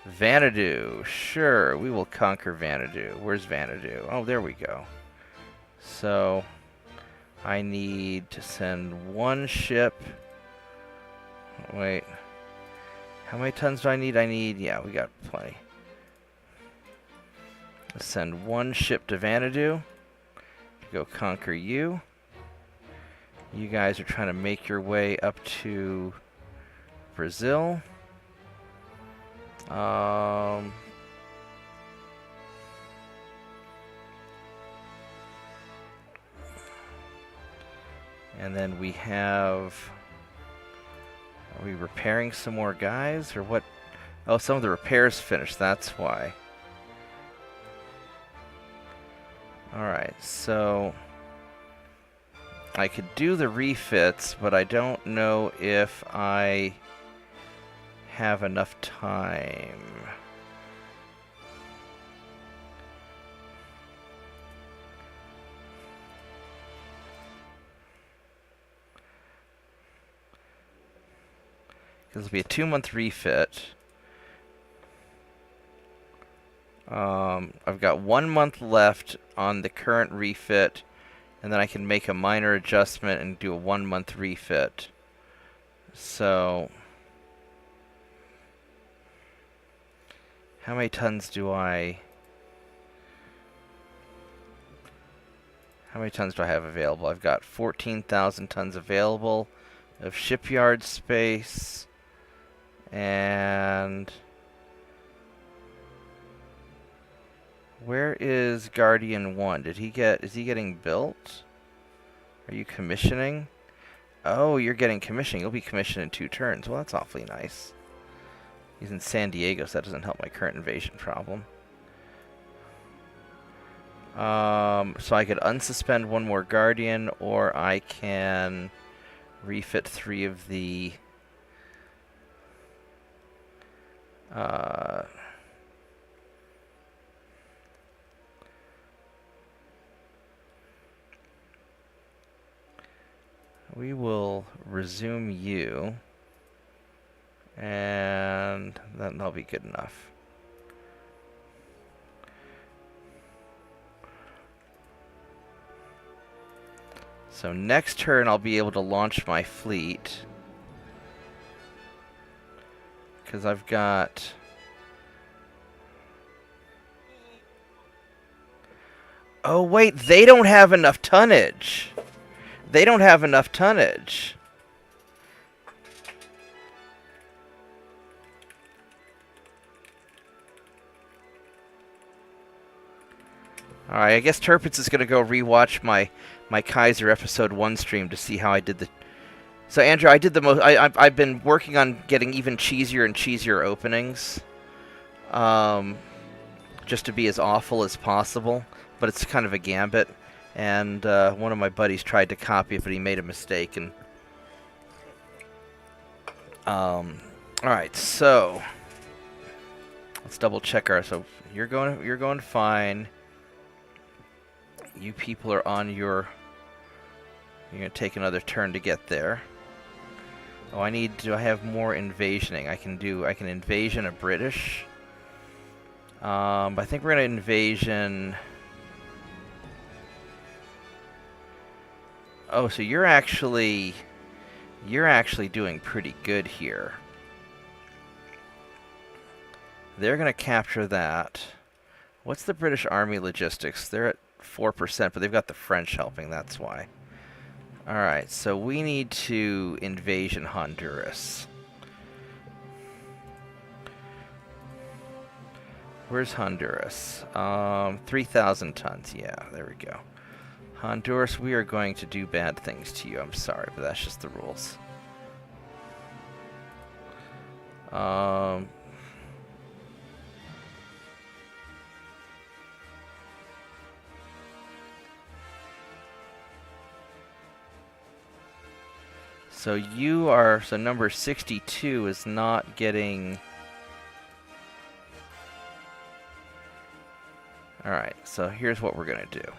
Vanadu. Sure, we will conquer Vanadu. Where's Vanadu? Oh, there we go. So, I need to send 1 ship. Wait. How many tons do I need? Yeah, we got plenty. Let's send 1 ship to Vanadu to go conquer you. You guys are trying to make your way up to Brazil. And then we have... Are we repairing some more guys, or what? Oh, some of the repairs finished, that's why. Alright, so... I could do the refits, but I don't know if I have enough time. Because it'll be a 2-month refit. I've got 1 month left on the current refit and then I can make a minor adjustment and do a 1 month refit. So, how many tons do I have available? I've got 14,000 tons available of shipyard space, and where is Guardian 1? Is he getting built? Are you commissioning? Oh, you're getting commissioning. You'll be commissioned in 2 turns. Well, that's awfully nice. He's in San Diego, so that doesn't help my current invasion problem. So I could unsuspend 1 more Guardian, or I can refit 3 of the... we will resume you, and that'll be good enough. So next turn I'll be able to launch my fleet, because I've got... Oh wait, they don't have enough tonnage! They don't have enough tonnage. Alright, I guess Turpitz is going to go rewatch my Kaiser episode 1 stream to see how I did the... So Andrew, I did the most... I've been working on getting even cheesier and cheesier openings. Just to be as awful as possible. But it's kind of a gambit. And one of my buddies tried to copy it, but he made a mistake. And all right, so let's double check our. So you're going fine. You people are on your. You're gonna take another turn to get there. Oh, do I have more invasioning? I can invasion a British. But I think we're gonna invasion. Oh, so you're actually doing pretty good here. They're going to capture that. What's the British Army logistics? They're at 4%, but they've got the French helping, that's why. Alright, so we need to invasion Honduras. Where's Honduras? 3,000 tons. Yeah, there we go. Honduras, we are going to do bad things to you. I'm sorry, but that's just the rules. So you are... So number 62 is not getting... Alright, so here's what we're going to do.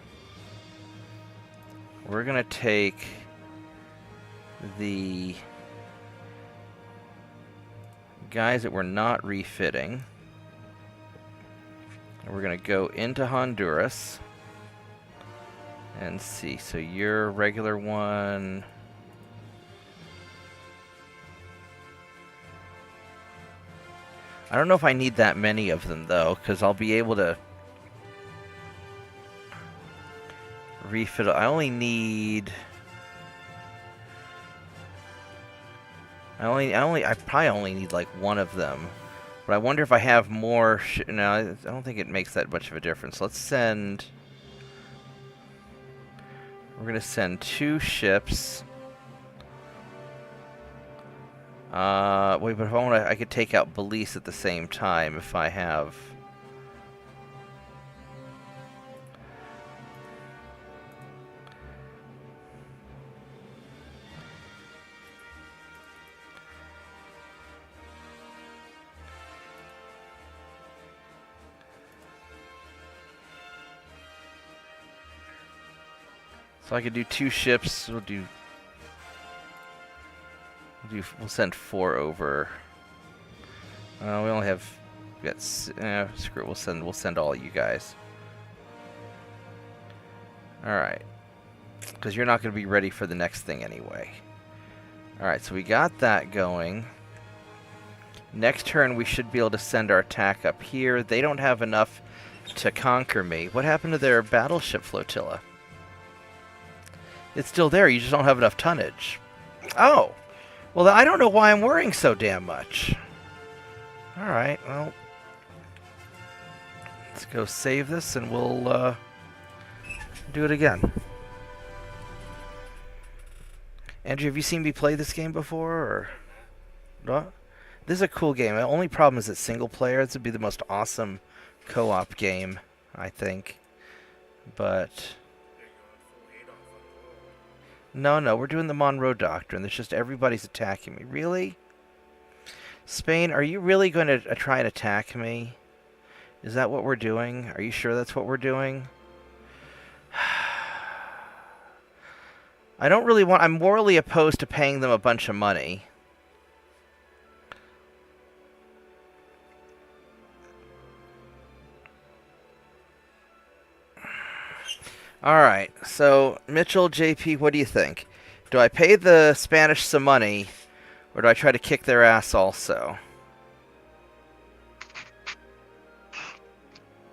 We're going to take the guys that we're not refitting, and we're going to go into Honduras and see. So your regular one... I don't know if I need that many of them, though, because I'll be able to refit. I probably only need like 1 of them. But I wonder if I have more. No, I don't think it makes that much of a difference. Let's send. We're gonna send 2 ships. Wait, but if I want to, I could take out Belize at the same time if I have. So I could do 2 ships. We'll send 4 over. We only have. Screw it. We'll send all of you guys. All right. Because you're not going to be ready for the next thing anyway. Alright, so we got that going. Next turn, we should be able to send our attack up here. They don't have enough to conquer me. What happened to their battleship flotilla? It's still there, you just don't have enough tonnage. Oh! Well, I don't know why I'm worrying so damn much. Alright, well... let's go save this and we'll do it again. Andrew, have you seen me play this game before, or no? This is a cool game. The only problem is it's single player. This would be the most awesome co-op game, I think. But no, we're doing the Monroe Doctrine. It's just everybody's attacking me. Really? Spain, are you really going to try and attack me? Is that what we're doing? Are you sure that's what we're doing? I don't really want... I'm morally opposed to paying them a bunch of money. Alright, so Mitchell, JP, what do you think? Do I pay the Spanish some money, or do I try to kick their ass also?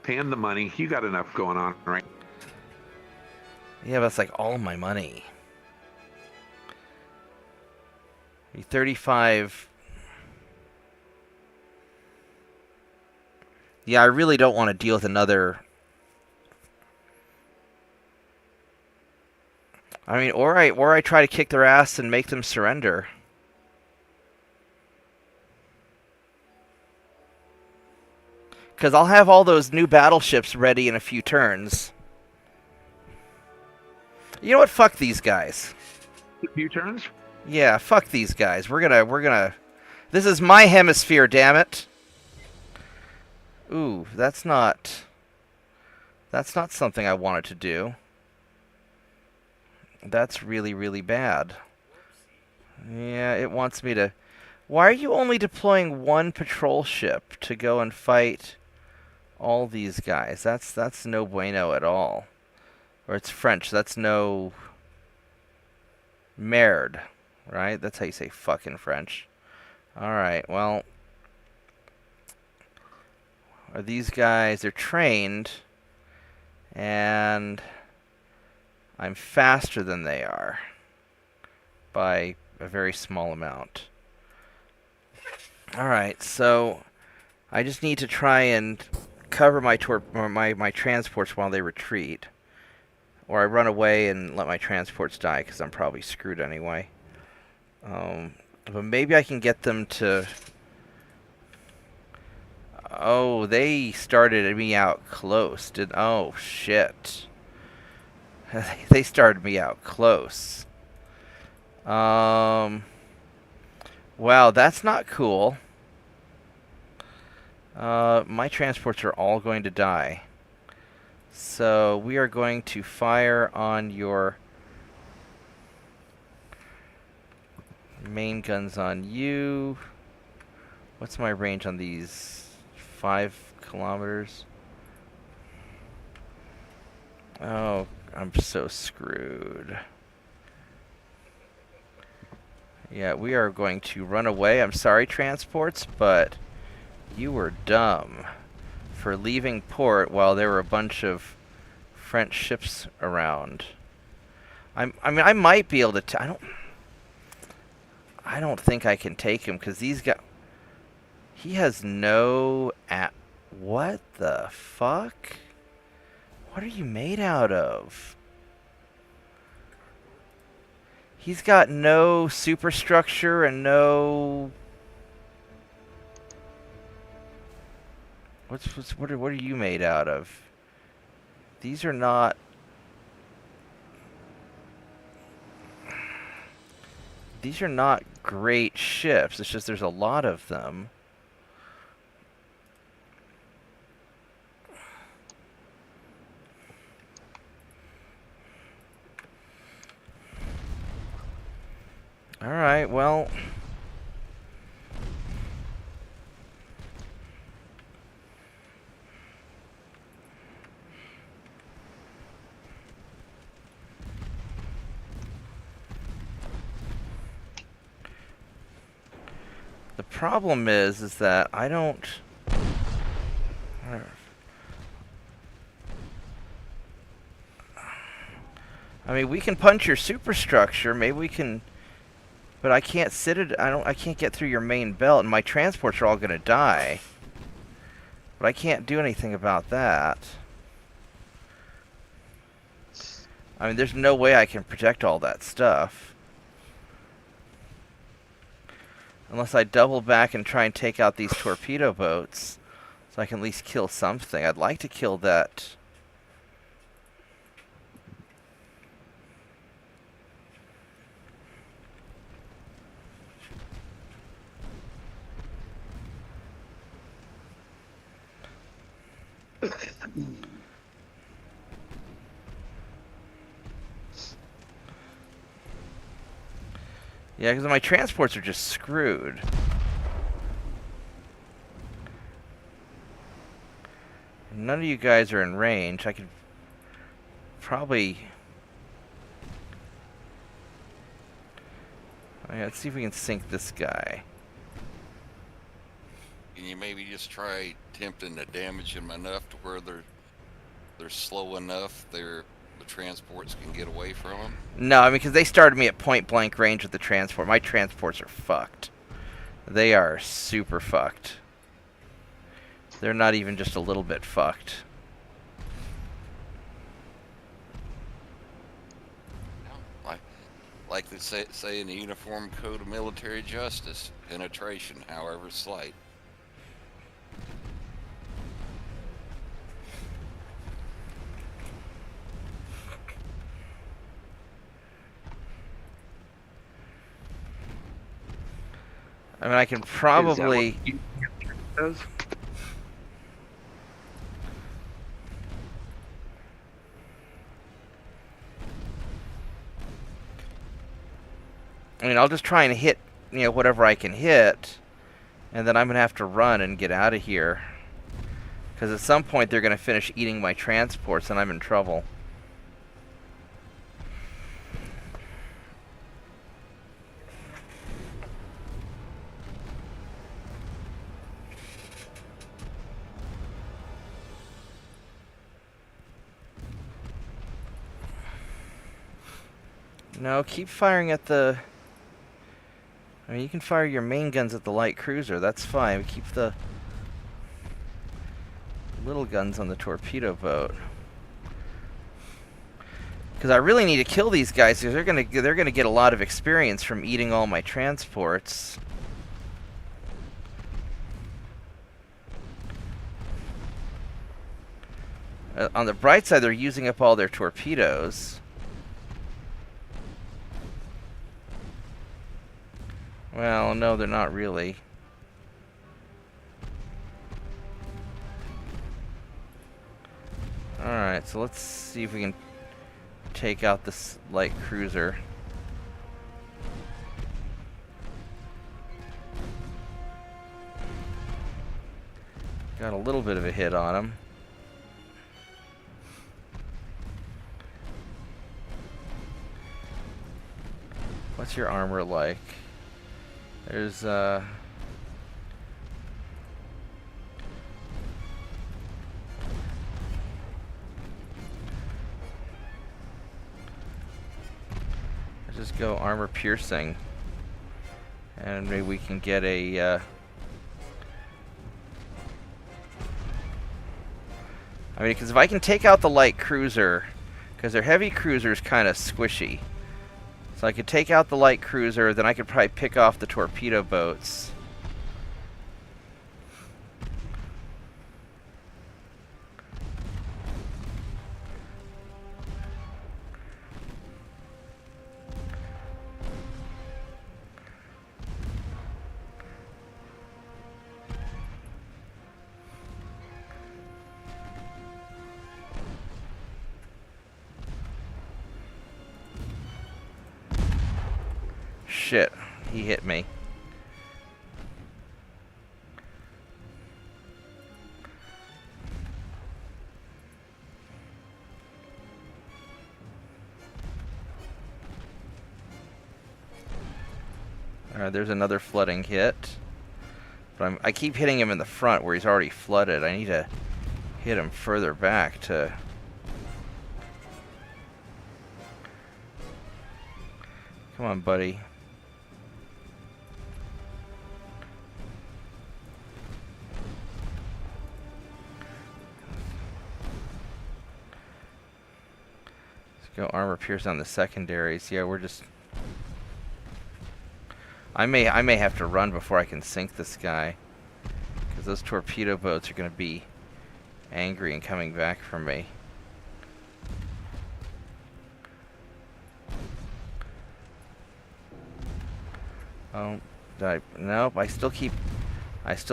Pay him the money. You got enough going on, right? Yeah, but it's like all my money. 35. Yeah, I really don't want to deal with another... I mean, or I try to kick their ass and make them surrender. Because I'll have all those new battleships ready in a few turns. You know what? Fuck these guys. A few turns? Yeah, fuck these guys. We're gonna... This is my hemisphere, damn it. Ooh, that's not something I wanted to do. That's really, really bad. Yeah, it wants me to... Why are you only deploying one patrol ship to go and fight all these guys? That's no bueno at all. Or it's French. That's no... Merde. Right? That's how you say fuck in French. Alright, well... Are these guys... They're trained. And... I'm faster than they are. By a very small amount. Alright, so... I just need to try and cover my transports while they retreat. Or I run away and let my transports die, because I'm probably screwed anyway. But maybe I can get them to... Oh, they started me out close. Oh, shit. They started me out close. Wow, that's not cool. My transports are all going to die. So we are going to fire on your main guns on you. What's my range on these? 5 kilometers? Oh, I'm so screwed. Yeah, we are going to run away. I'm sorry, transports, but you were dumb for leaving port while there were a bunch of French ships around. I mean, I might be able to... I don't think I can take him, because these guys... He has no... What the fuck? What are you made out of? He's got no superstructure and no... What are you made out of? These are not... These are not great ships. It's just there's a lot of them. Alright, well... problem is that I don't... I mean, we can punch your superstructure. Maybe we can... But I can't sit it. I can't get through your main belt, and my transports are all gonna die. But I can't do anything about that. I mean, there's no way I can protect all that stuff. Unless I double back and try and take out these torpedo boats. So I can at least kill something. I'd like to kill that. Yeah, because my transports are just screwed. None of you guys are in range. I could probably... let's see if we can sink this guy. Can you maybe just try attempting to damage them enough to where they're slow enough the transports can get away from them? No, I mean, because they started me at point blank range with the transport. My transports are fucked. They are super fucked. They're not even just a little bit fucked. Like they say in the Uniform Code of Military Justice, penetration, however slight. I mean, I can probably... I mean, I'll just try and hit, whatever I can hit, and then I'm going to have to run and get out of here. Because at some point they're going to finish eating my transports and I'm in trouble. No, keep firing at the... I mean, you can fire your main guns at the light cruiser, that's fine. Keep the little guns on the torpedo boat. Because I really need to kill these guys, because they're gonna get a lot of experience from eating all my transports. On the bright side, they're using up all their torpedoes. Well, no, they're not really. Alright, so let's see if we can take out this light cruiser. Got a little bit of a hit on him. What's your armor like? There's let's just go armor piercing, and maybe we can get a I mean, because if I can take out the light cruiser, because their heavy cruiser is kind of squishy. So I could take out the light cruiser, then I could probably pick off the torpedo boats. Shit, he hit me. Alright, there's another flooding hit. But I keep hitting him in the front where he's already flooded. I need to hit him further back to... Come on, buddy. Let's go armor pierce on the secondaries. Yeah, we're just... I may have to run before I can sink this guy, because those torpedo boats are going to be angry and coming back for me. Oh, nope. I still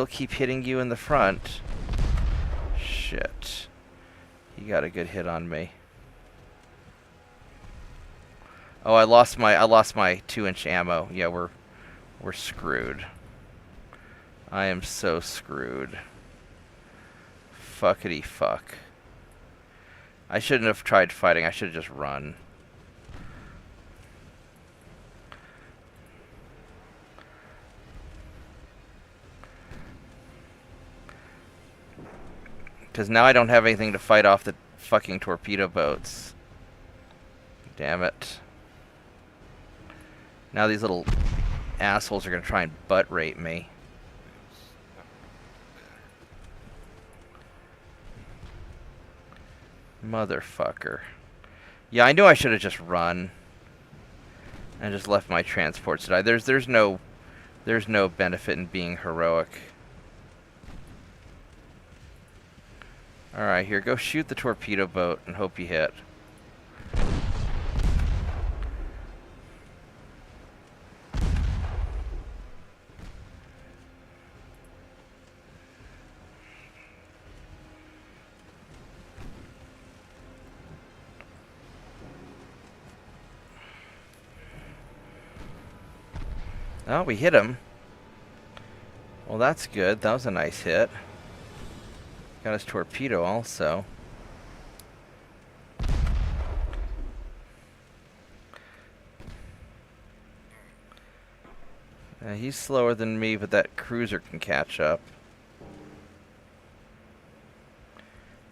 keep hitting you in the front. Shit. He got a good hit on me. Oh, I lost my 2-inch ammo. Yeah, we're screwed. I am so screwed. Fuckity fuck. I shouldn't have tried fighting. I should have just run. Because now I don't have anything to fight off the fucking torpedo boats. Damn it. Now these little assholes are going to try and butt rape me. Motherfucker. Yeah, I knew I should have just run. And just left my transports to die. There's no benefit in being heroic. Alright, here, go shoot the torpedo boat and hope you hit. Oh, we hit him. Well, that's good. That was a nice hit. Got his torpedo also. He's slower than me, but that cruiser can catch up.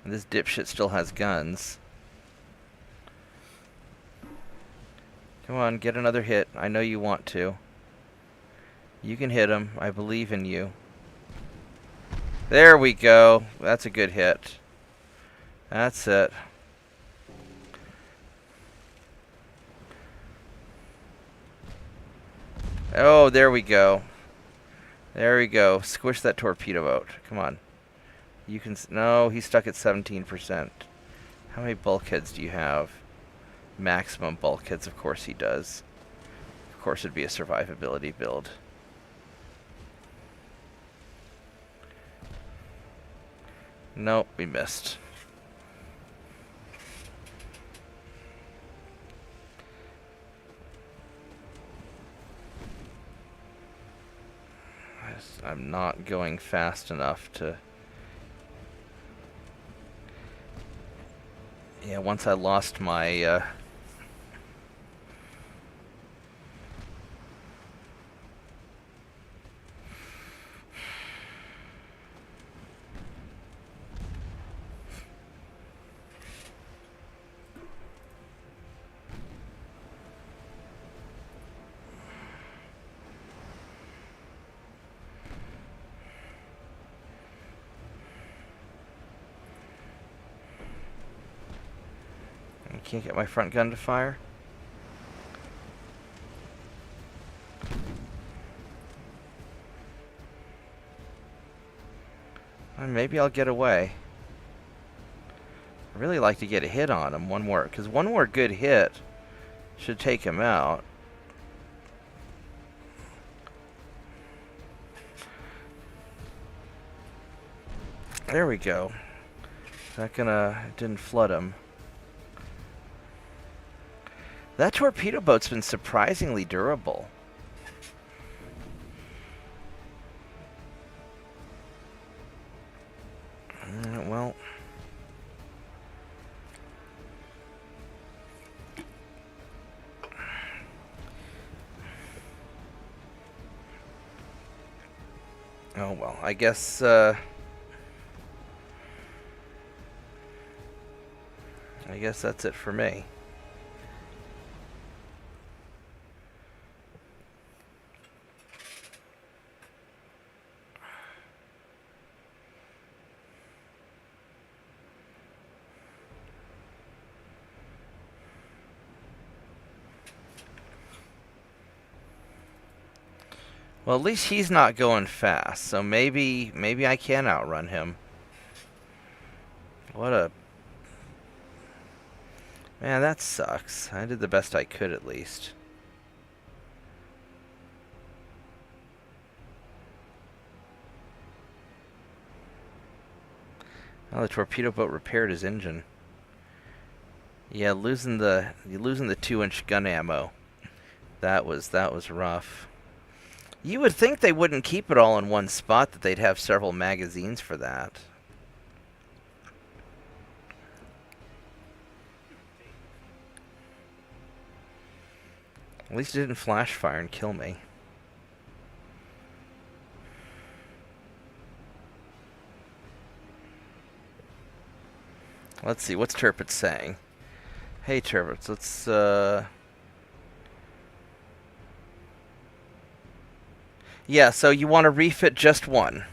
And this dipshit still has guns. Come on, get another hit. I know you want to. You can hit him. I believe in you. There we go. That's a good hit. That's it. Oh, there we go. There we go. Squish that torpedo boat. Come on. You can... No, he's stuck at 17%. How many bulkheads do you have? Maximum bulkheads. Of course he does. Of course it'd be a survivability build. Nope, we missed. I'm not going fast enough to... Yeah, once I lost my... Can't get my front gun to fire. Maybe I'll get away. I really like to get a hit on him. One more, because one more good hit should take him out. There we go. That didn't flood him. That torpedo boat's been surprisingly durable. Well... Oh well, I guess that's it for me. Well, at least he's not going fast, so maybe I can outrun him. What a... Man, that sucks. I did the best I could, at least. Oh, the torpedo boat repaired his engine. Yeah, losing the 2-inch gun ammo. That was rough. You would think they wouldn't keep it all in one spot, that they'd have several magazines for that. At least it didn't flash fire and kill me. Let's see, what's Turpitz saying? Hey Turpitz, let's yeah, so you want to refit just one.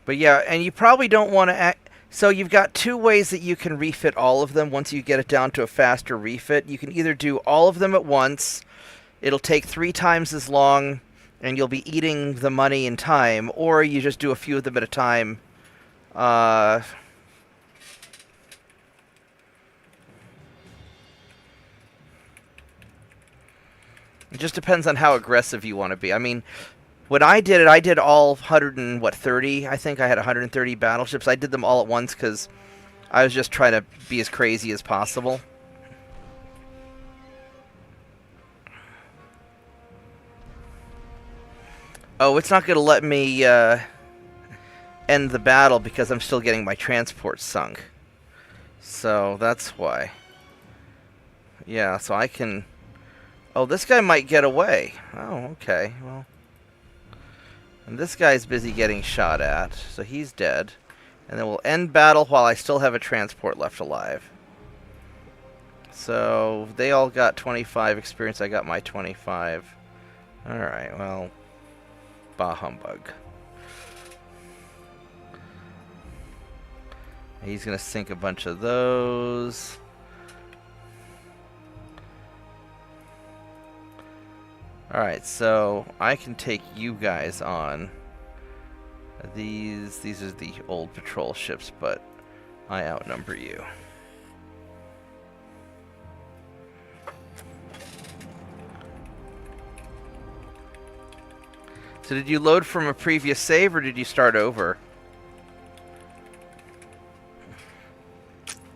But yeah, and you probably don't want to act... So you've got two ways that you can refit all of them once you get it down to a faster refit. You can either do all of them at once. It'll take 3 times as long, and you'll be eating the money in time. Or you just do a few of them at a time. It just depends on how aggressive you want to be. I mean... When I did it, I did all 130. I think I had 130 battleships. I did them all at once because I was just trying to be as crazy as possible. Oh, it's not going to let me end the battle because I'm still getting my transport sunk. So that's why. Yeah, so I can... Oh, this guy might get away. Oh, okay. Well... And this guy's busy getting shot at, so he's dead. And then we'll end battle while I still have a transport left alive. So, they all got 25 experience, I got my 25. Alright, well, bah humbug. He's gonna sink a bunch of those. Alright, so I can take you guys on. These are the old patrol ships, but I outnumber you. So did you load from a previous save, or did you start over?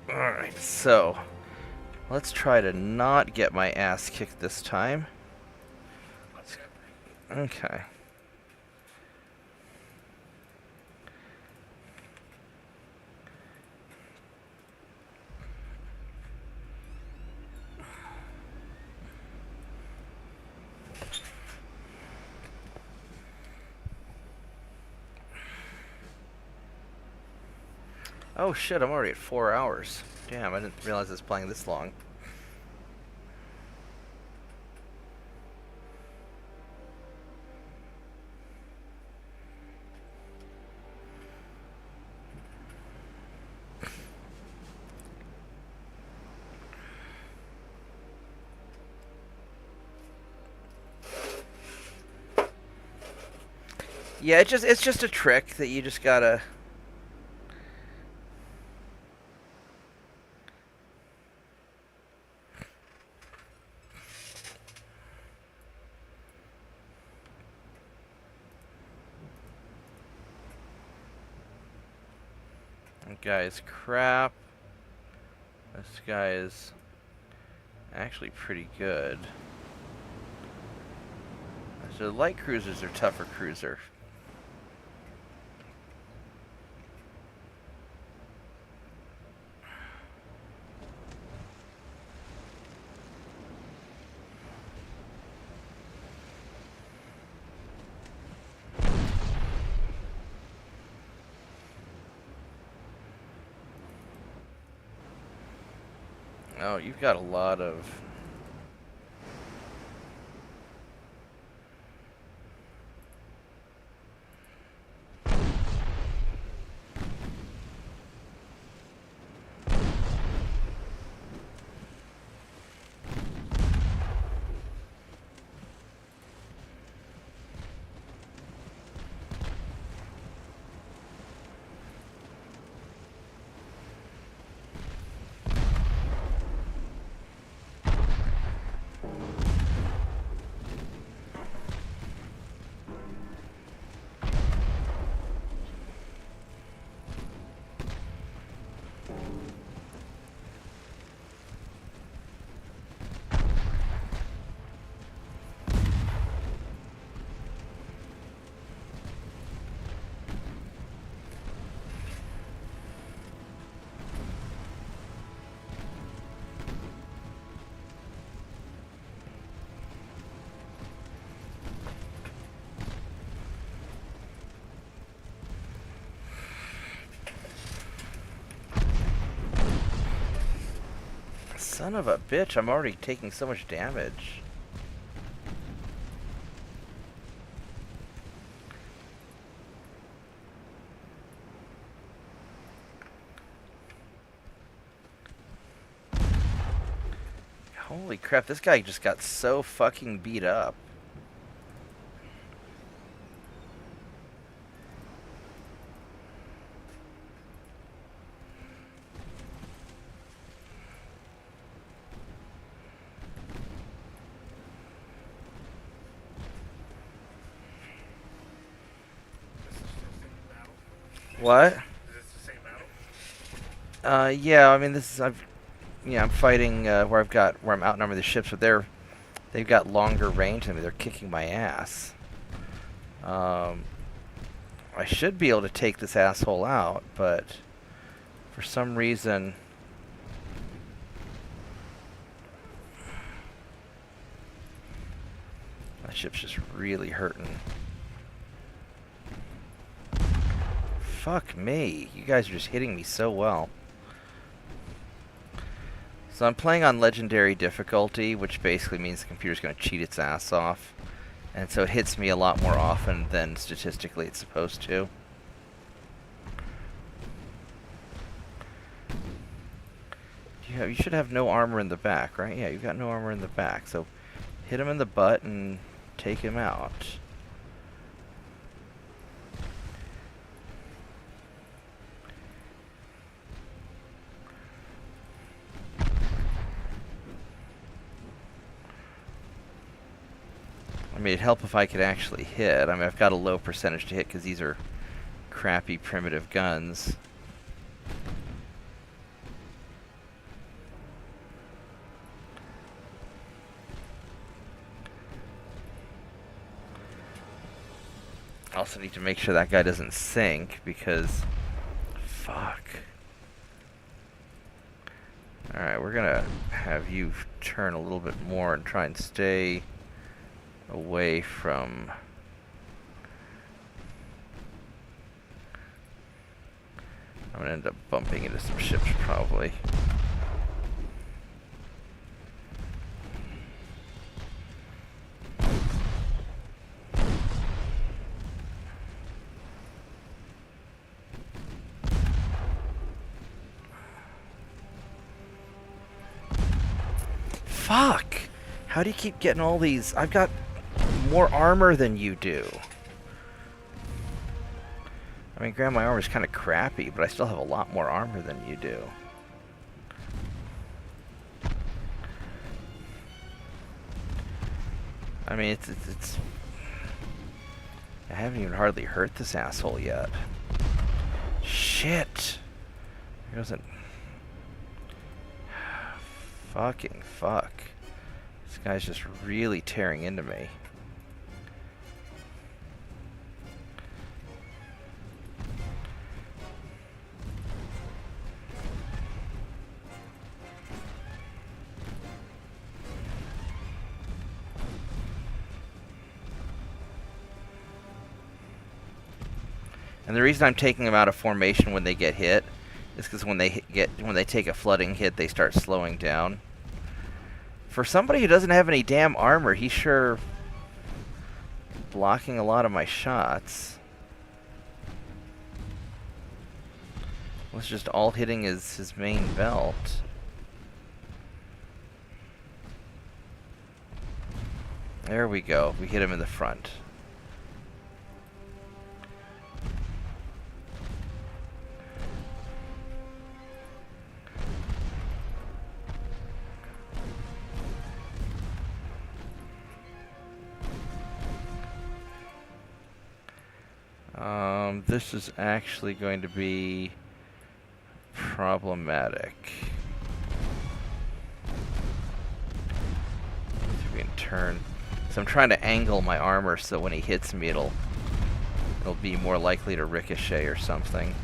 Alright, so let's try to not get my ass kicked this time. Okay. Oh shit, I'm already at 4 hours. Damn, I didn't realize I was playing this long. Yeah, it's just a trick that you just gotta. That guy is crap. This guy is actually pretty good. So light cruisers are tougher cruiser. Oh, you've got a lot of... Son of a bitch, I'm already taking so much damage. Holy crap, this guy just got so fucking beat up. What? Is this the same battle? Yeah, I mean, I'm fighting where I'm outnumbered the ships, but they've got longer range than me. They're kicking my ass. I should be able to take this asshole out, but for some reason, my ship's just really hurting. Fuck me. You guys are just hitting me so well. So I'm playing on legendary difficulty, which basically means the computer's going to cheat its ass off. And so it hits me a lot more often than statistically it's supposed to. You should have no armor in the back, right? Yeah, you've got no armor in the back. So hit him in the butt and take him out. I mean, it'd help if I could actually hit. I mean, I've got a low percentage to hit because these are crappy primitive guns. I also need to make sure that guy doesn't sink because... Fuck. Alright, we're gonna have you turn a little bit more and try and stay away from... I'm gonna end up bumping into some ships probably. Fuck! How do you keep getting all these? I've got more armor than you do. I mean, granted, my armor's kind of crappy, but I still have a lot more armor than you do. I mean, it's I haven't even hardly hurt this asshole yet. Shit! He doesn't... Fucking fuck. This guy's just really tearing into me. And the reason I'm taking them out of formation when they get hit is because when they take a flooding hit, they start slowing down. For somebody who doesn't have any damn armor, he's sure blocking a lot of my shots. Was just all hitting his main belt. There we go. We hit him in the front. This is actually going to be problematic. If we can turn, so I'm trying to angle my armor so when he hits me, it'll be more likely to ricochet or something.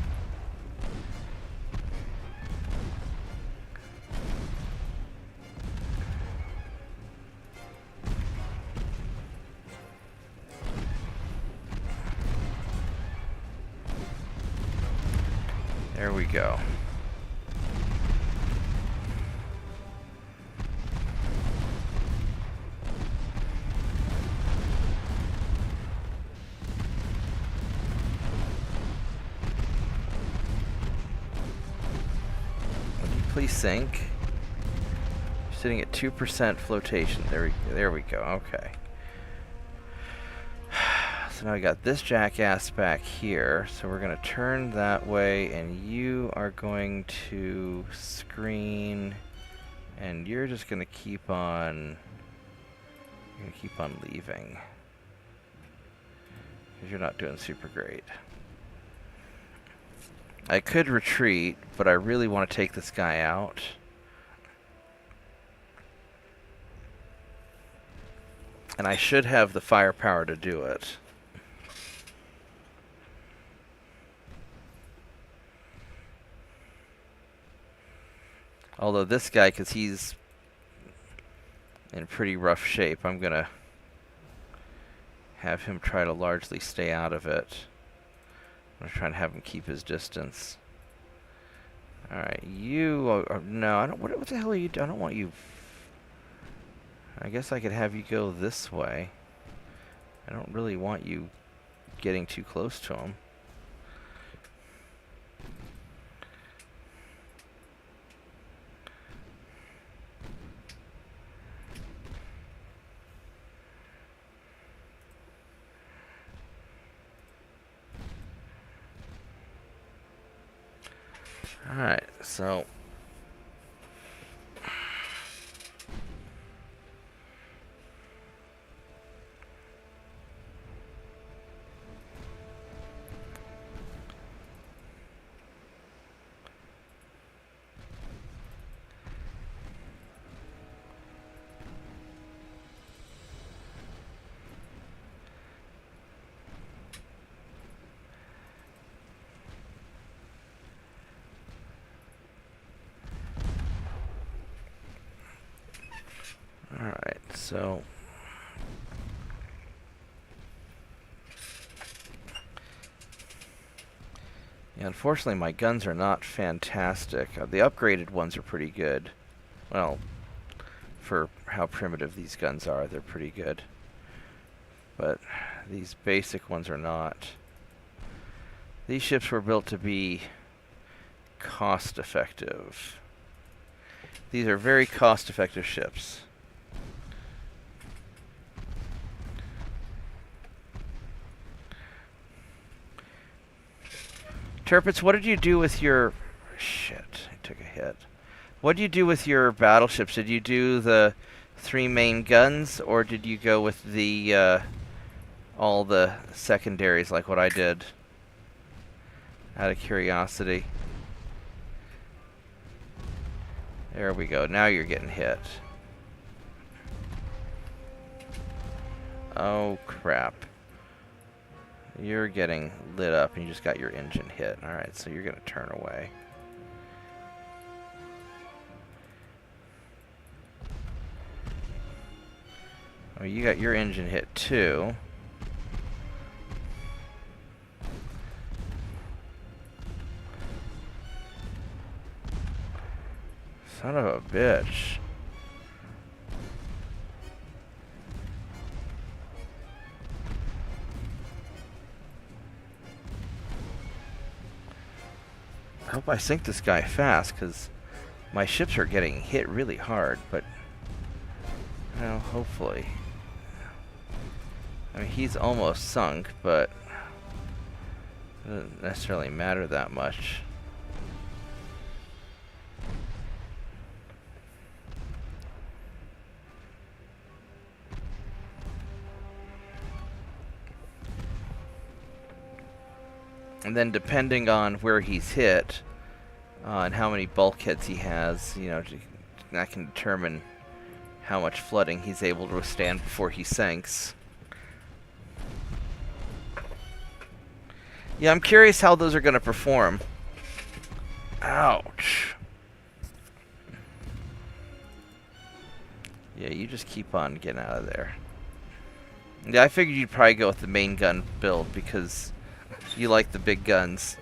There we go. Would you please sink? Sitting at 2% flotation. There we go. Okay. So now we got this jackass back here, so we're going to turn that way, and you are going to screen, and you're just going to keep on leaving, because you're not doing super great. I could retreat, but I really want to take this guy out. And I should have the firepower to do it. Although this guy, because he's in pretty rough shape, I'm going to have him try to largely stay out of it. I'm going to try and have him keep his distance. Alright, you are... No, I don't... What the hell are you doing? I don't want you... I guess I could have you go this way. I don't really want you getting too close to him. Alright, so... Alright, so... Yeah, unfortunately my guns are not fantastic. The upgraded ones are pretty good. Well, for how primitive these guns are, they're pretty good. But these basic ones are not. These ships were built to be cost effective. These are very cost effective ships. Turpitz, what did you do with your... Shit, I took a hit. What did you do with your battleships? Did you do the 3 main guns, or did you go with the, all the secondaries like what I did? Out of curiosity. There we go. Now you're getting hit. Oh, crap. You're getting lit up and you just got your engine hit. Alright, so you're going to turn away. Oh, you got your engine hit too. Son of a bitch. I hope I sink this guy fast, because my ships are getting hit really hard, but... Well, hopefully. I mean, he's almost sunk, but... It doesn't necessarily matter that much. And then depending on where he's hit, and how many bulkheads he has, you know, that can determine how much flooding he's able to withstand before he sinks. Yeah, I'm curious how those are going to perform. Ouch. Yeah, you just keep on getting out of there. Yeah, I figured you'd probably go with the main gun build because you like the big guns.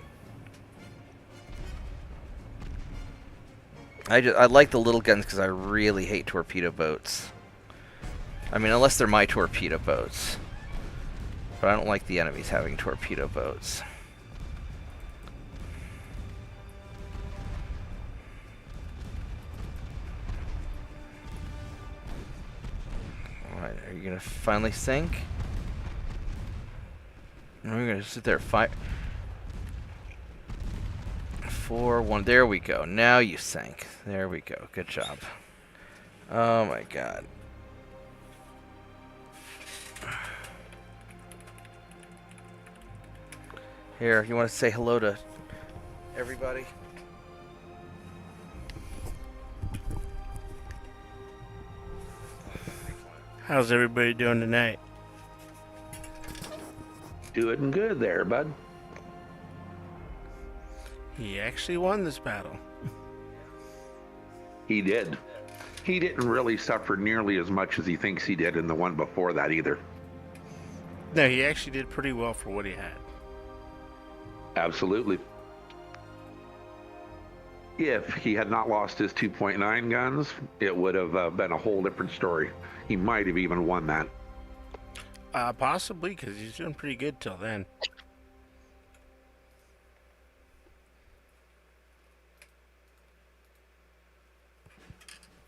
I like the little guns because I really hate torpedo boats. I mean, unless they're my torpedo boats. But I don't like the enemies having torpedo boats. Alright, are you going to finally sink? And we're going to sit there fight. 4-1. There we go. Now you sank. There we go. Good job. Oh my god. Here, you want to say hello to everybody? How's everybody doing tonight? Doing good there, bud. He actually won this battle. He did. He didn't really suffer nearly as much as he thinks he did in the one before that either. No, he actually did pretty well for what he had. Absolutely. If he had not lost his 2.9 guns, it would have been a whole different story. He might have even won that. Possibly, because he's doing pretty good till then.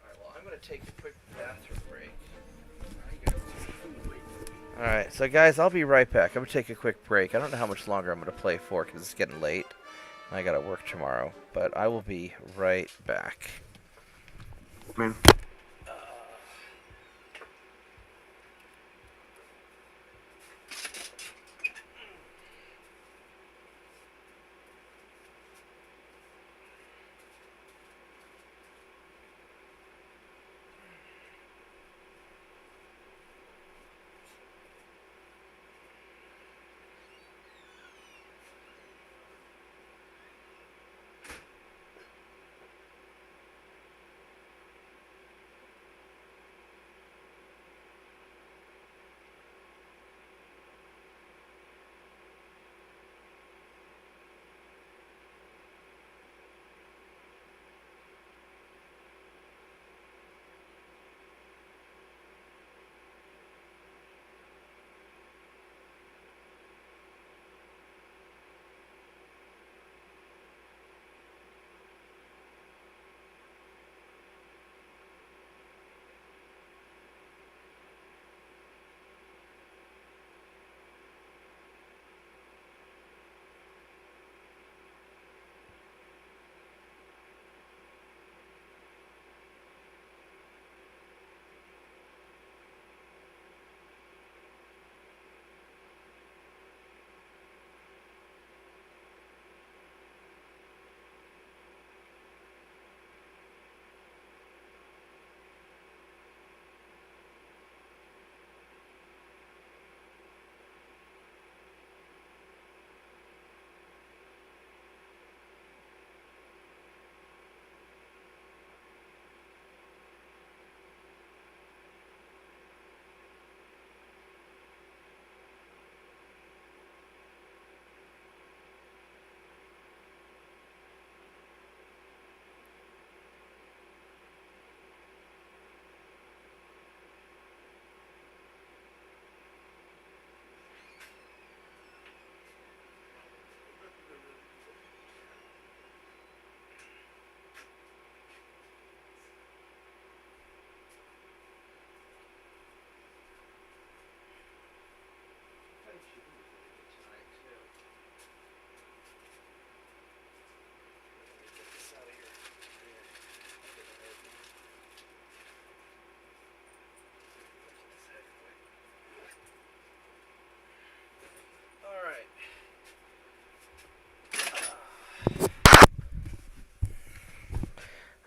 Alright, well, I'm going to take a quick bathroom break. Alright, so guys, I'll be right back. I'm going to take a quick break. I don't know how much longer I'm going to play for because it's getting late. I got to work tomorrow, but I will be right back. Man.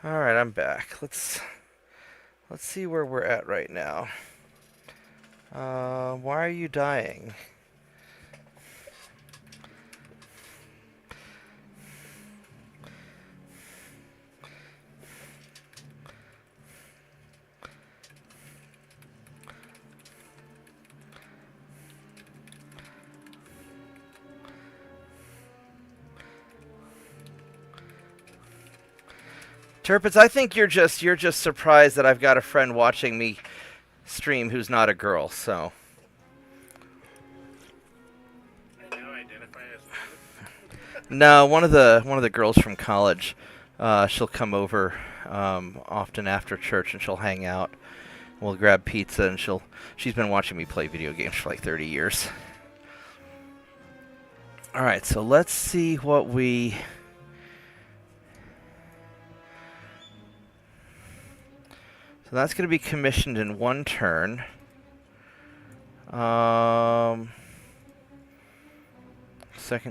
All right, I'm back. Let's see where we're at right now. Why are you dying? Turpitz, I think you're just surprised that I've got a friend watching me stream who's not a girl, so. I now identify as No, one of the girls from college, she'll come over often after church and she'll hang out. We'll grab pizza and she's been watching me play video games for like 30 years. All right, so let's see what we. So that's going to be commissioned in one turn. Second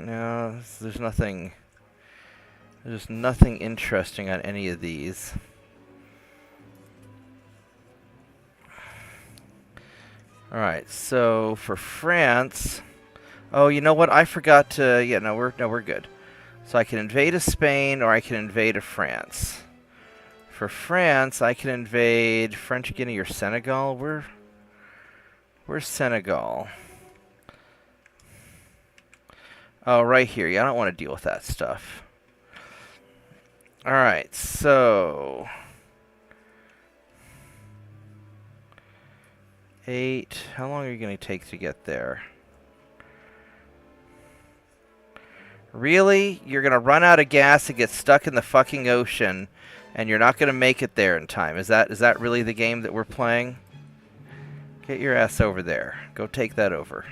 now, there's nothing interesting on any of these. All right, so for France, oh, you know what? I forgot to. Yeah, no, we're good. So I can invade a Spain or I can invade a France. For France, I can invade French Guinea or Senegal. Where's Senegal? Oh, right here. Yeah, I don't want to deal with that stuff. All right, so 8. How long are you going to take to get there? Really? You're going to run out of gas and get stuck in the fucking ocean, and you're not going to make it there in time. Is that really the game that we're playing? Get your ass over there. Go take that over.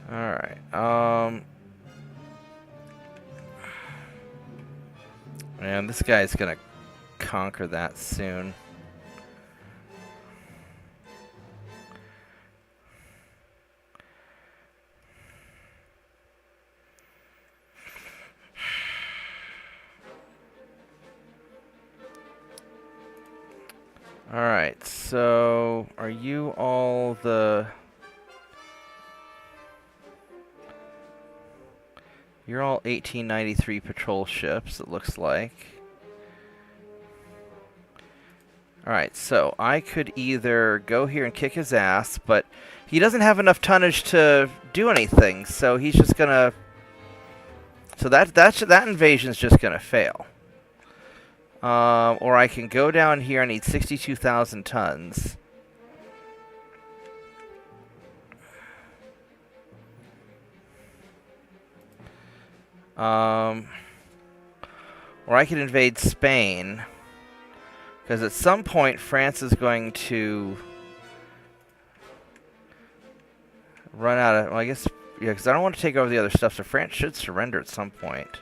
Alright, man, this guy's gonna conquer that soon. Alright, so are you all the... You're all 1893 patrol ships, it looks like. Alright, so I could either go here and kick his ass, but he doesn't have enough tonnage to do anything, so he's just gonna... So that invasion's just gonna fail. Or I can go down here, I need 62,000 tons. Or I could invade Spain, because at some point France is going to run out of... Well, I guess... Yeah, because I don't want to take over the other stuff, so France should surrender at some point.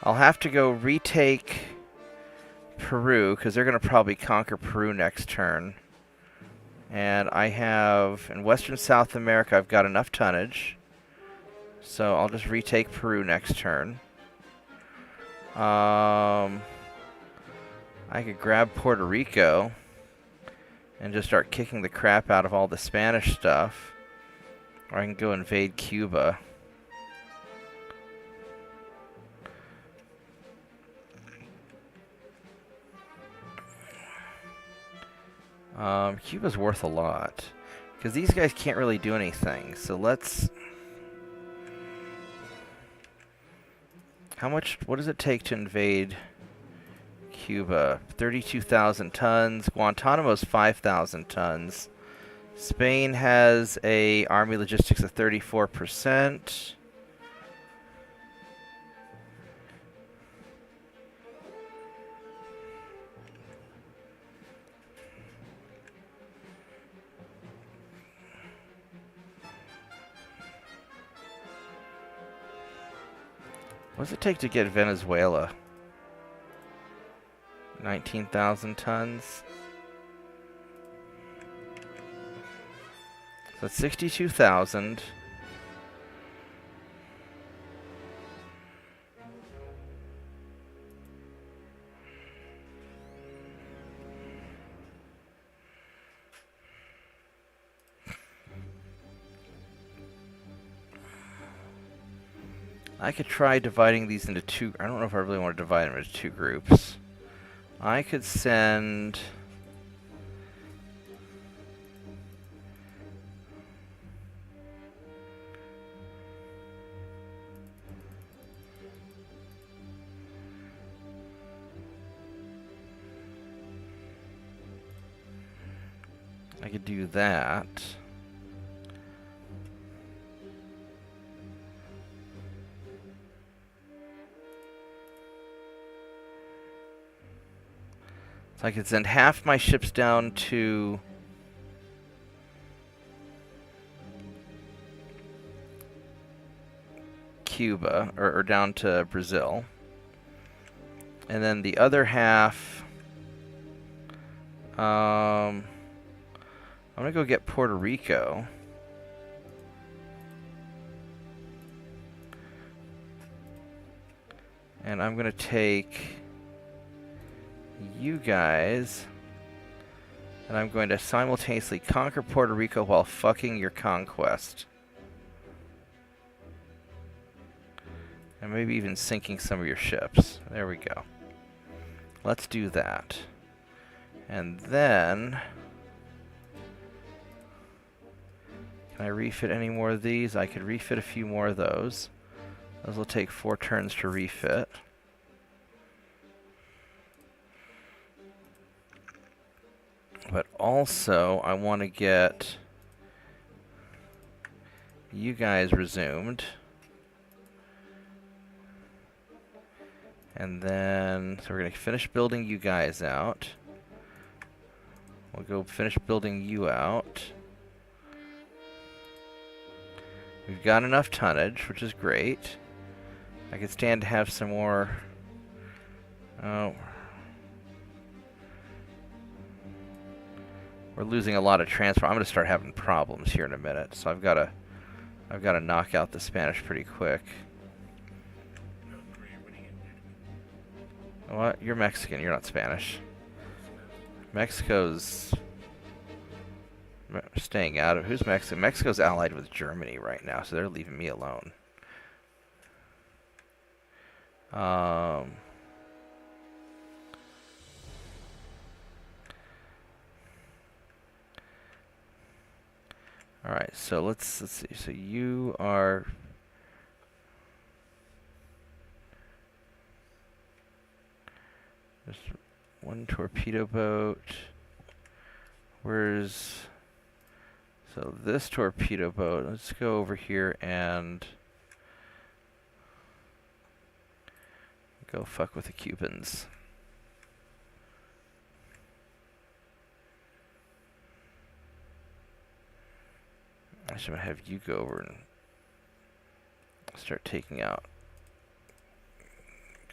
I'll have to go retake Peru, because they're going to probably conquer Peru next turn. And I have... In Western South America, I've got enough tonnage. So I'll just retake Peru next turn. I could grab Puerto Rico and just start kicking the crap out of all the Spanish stuff. Or I can go invade Cuba. Cuba's worth a lot, because these guys can't really do anything. So let's... What does it take to invade Cuba? 32,000 tons. Guantanamo's 5,000 tons. Spain has a army logistics of 34%. What does it take to get Venezuela? 19,000 tons. So that's 62,000. I could try dividing these into two. I don't know if I really want to divide them into two groups. I could send... I could do that. So I could send half my ships down to Cuba, or down to Brazil. And then the other half, I'm gonna go get Puerto Rico. And I'm gonna take you guys, and I'm going to simultaneously conquer Puerto Rico while fucking your conquest. And maybe even sinking some of your ships. There we go. Let's do that. And then... Can I refit any more of these? I could refit a few more of those. Those will take 4 turns to refit. But also, I want to get you guys resumed. And then, so we're going to finish building you guys out. We'll go finish building you out. We've got enough tonnage, which is great. I could stand to have some more... Oh. We're losing a lot of transport. I'm going to start having problems here in a minute, so I've got to knock out the Spanish pretty quick. What? You're Mexican. You're not Spanish. Mexico's staying out of... Who's Mexico? Mexico's allied with Germany right now, so they're leaving me alone. Alright, so let's see. So you are... There's one torpedo boat. Where's... So this torpedo boat, let's go over here and go fuck with the Cubans. I should have you go over and start taking out,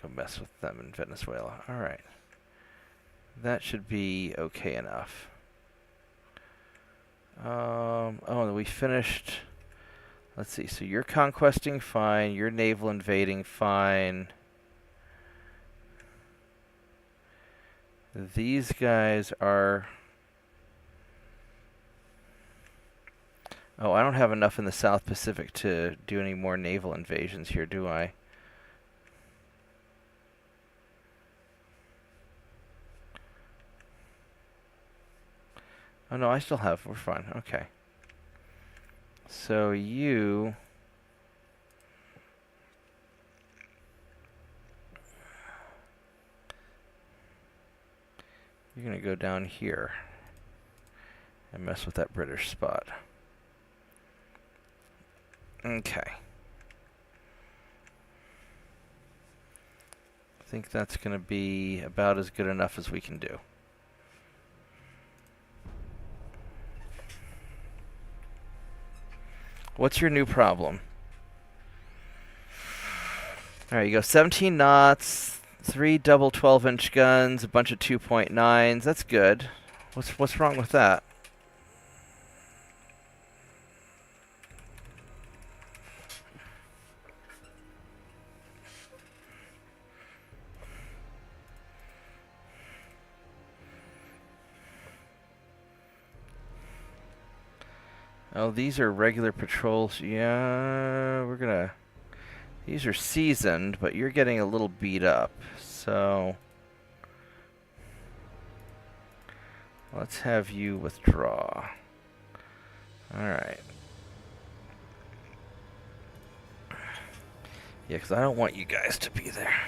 go mess with them in Venezuela. Alright. That should be okay enough. Oh, we finished. Let's see. So you're conquesting, fine. You're naval invading, fine. These guys are... Oh, I don't have enough in the South Pacific to do any more naval invasions here, do I? Oh no, I still have. We're fine. Okay. So you... You're gonna go down here and mess with that British spot. Okay. I think that's gonna be about as good enough as we can do. What's your new problem? Alright, you go 17 knots, 3 double 12-inch guns, a bunch of 2.9s. That's good. What's wrong with that? Oh, these are regular patrols. Yeah, we're gonna These are seasoned, but you're getting a little beat up. So let's have you withdraw. Alright. Yeah, because I don't want you guys to be there.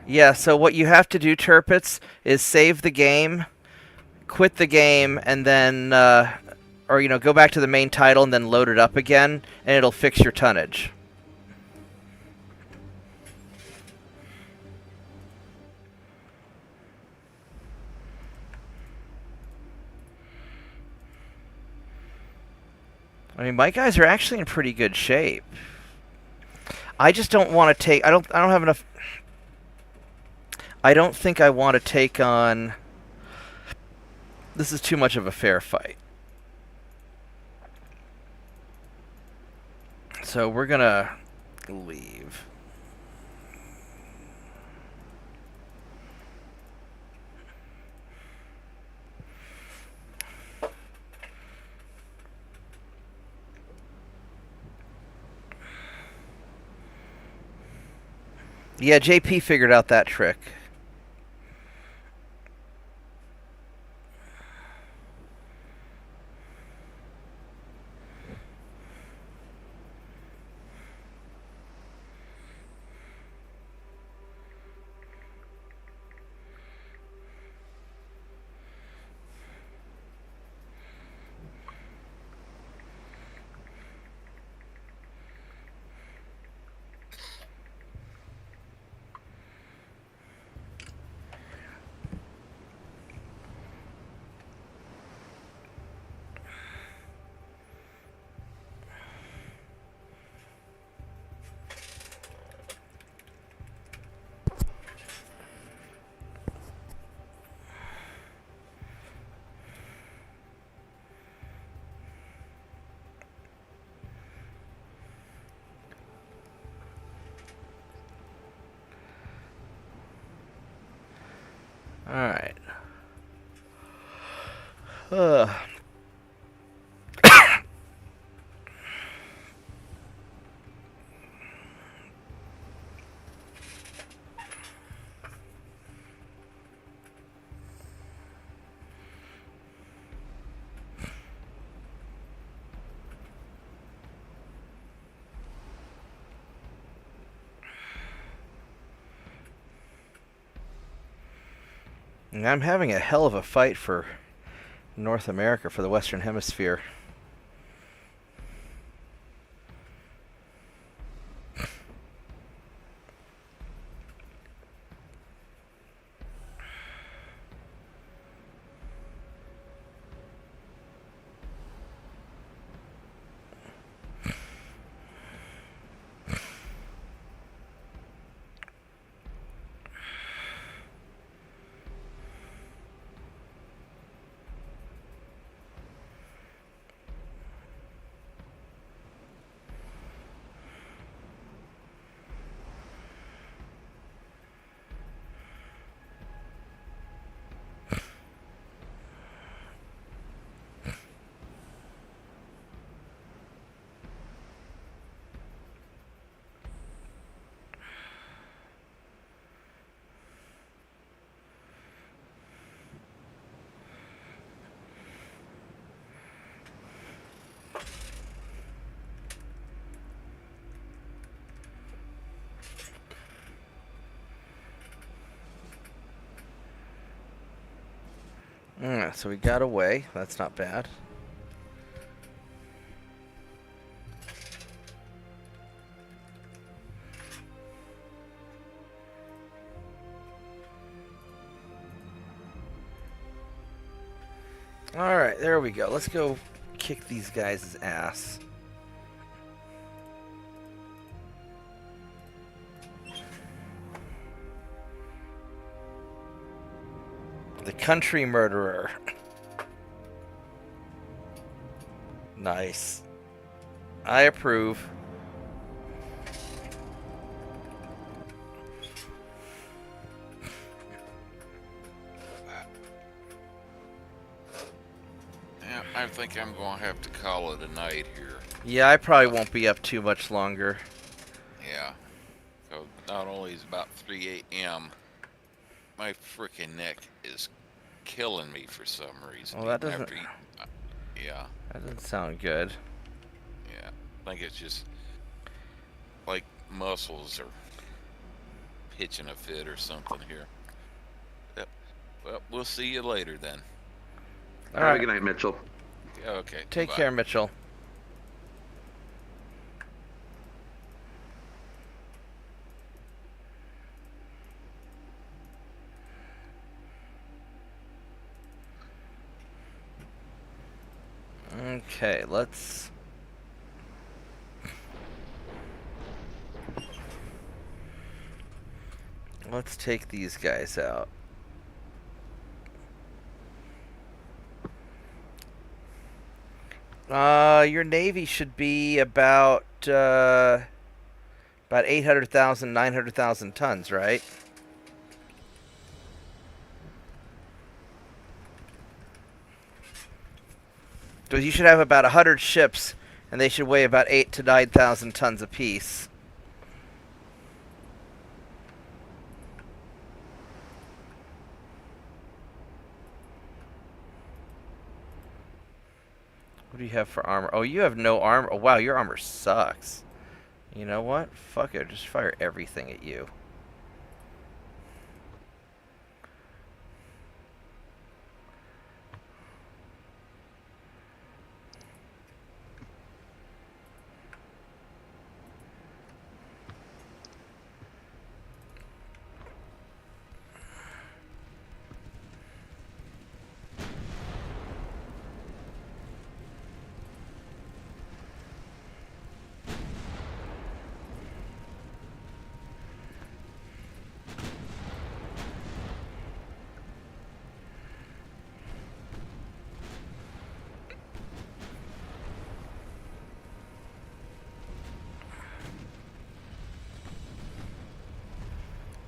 Yeah, so what you have to do, Turpits, is save the game, quit the game, and then, or, you know, go back to the main title and then load it up again, and it'll fix your tonnage. I mean, my guys are actually in pretty good shape. I just don't want to take... I don't have enough... I don't think I want to take on... This is too much of a fair fight. So we're gonna leave. Yeah, JP figured out that trick. Alright. And I'm having a hell of a fight for North America, for the Western Hemisphere. So we got away. That's not bad. Alright, there we go. Let's go kick these guys' ass. The country murderer. Nice. I approve. Yeah, I think I'm going to have to call it a night here. Yeah, I probably won't be up too much longer. Yeah. So not only is it about 3 a.m., my freaking neck is killing me for some reason. Well, that Even doesn't. after eating. Yeah. That doesn't sound good. Yeah. I think it's just like muscles are pitching a fit or something here. Yep. Well, we'll see you later then. All Have a right. good night, Mitchell. Yeah, okay. Take bye. care, Mitchell. Okay, let's take these guys out. Your navy should be about 800,000, 900,000 tons, right? So you should have about 100 ships, and they should weigh about 8 to 9,000 tons apiece. What do you have for armor? Oh, you have no armor. Oh, wow, your armor sucks. You know what? Fuck it. Just fire everything at you.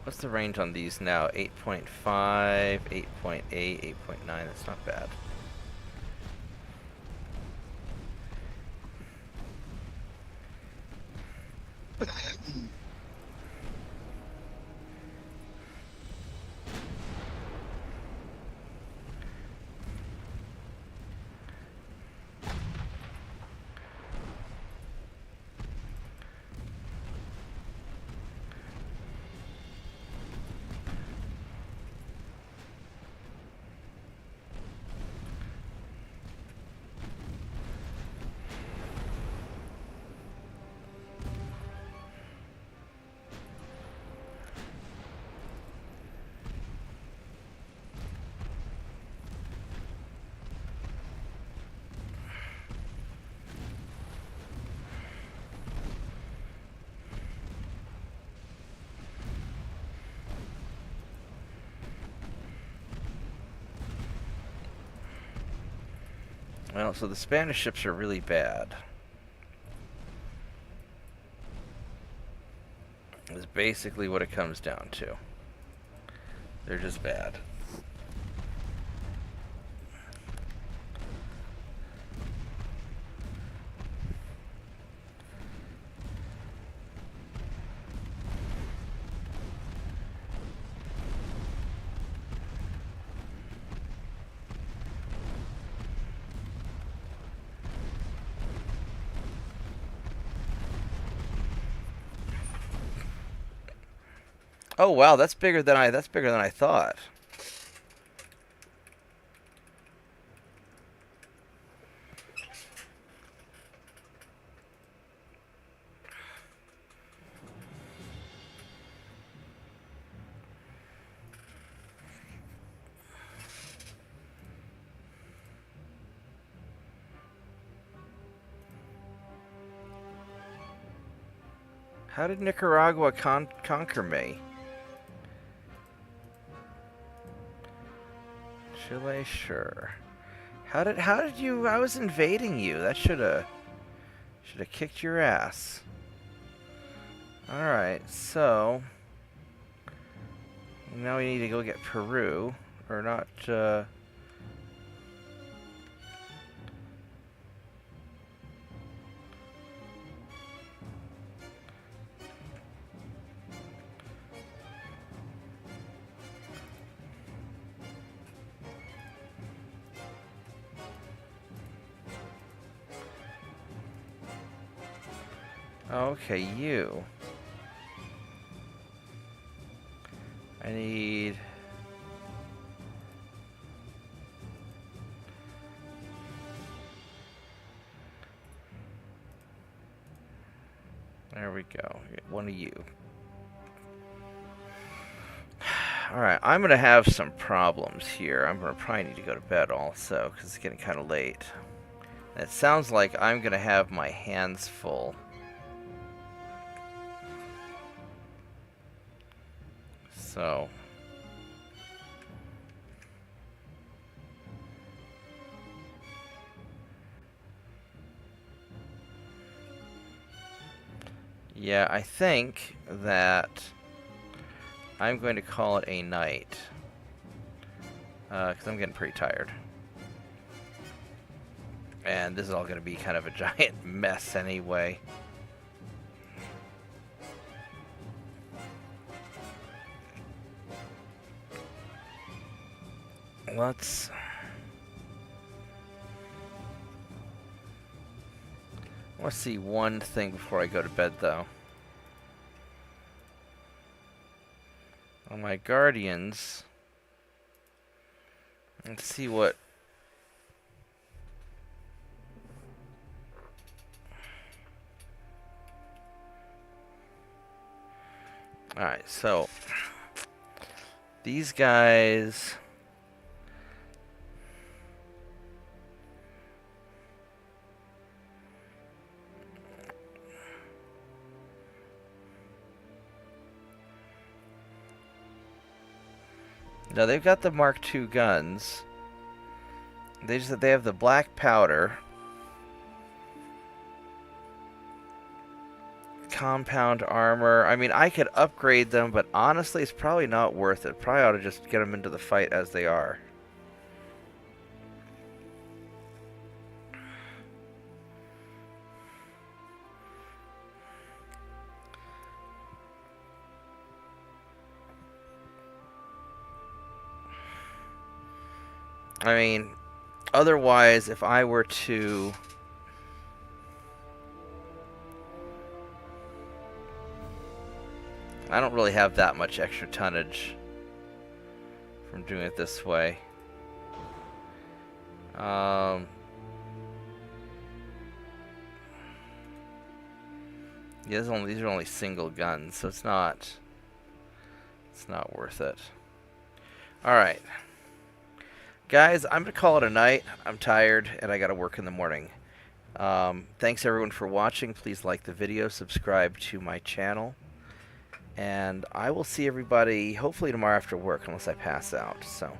What's the range on these now? 8.5, 8.8, 8.9. That's not bad. Well, so the Spanish ships are really bad. Is basically what it comes down to. They're just bad. Oh wow, that's bigger than I thought. How did Nicaragua conquer me? Chile, sure. How did you? I was invading you. That should have kicked your ass. All right, so now we need to go get Peru, or not? Okay, you. I need... There we go. Get one of you. Alright, I'm going to have some problems here. I'm going to probably need to go to bed also, because it's getting kind of late. And it sounds like I'm going to have my hands full. So... yeah, I think that I'm going to call it a night. Because I'm getting pretty tired. And this is all going to be kind of a giant mess anyway. Let's... I want to see one thing before I go to bed, though. On my Guardians... Let's see what... Alright, so... These guys... No, they've got the Mark II guns. They have the black powder. Compound armor. I mean, I could upgrade them, but honestly, it's probably not worth it. Probably ought to just get them into the fight as they are. I mean, otherwise, if I were to... I don't really have that much extra tonnage from doing it this way. Yeah, these are only single guns, so it's not worth it. Alright. Guys, I'm going to call it a night. I'm tired, and I got to work in the morning. Thanks, everyone, for watching. Please like the video, subscribe to my channel. And I will see everybody, hopefully, tomorrow after work, unless I pass out. So,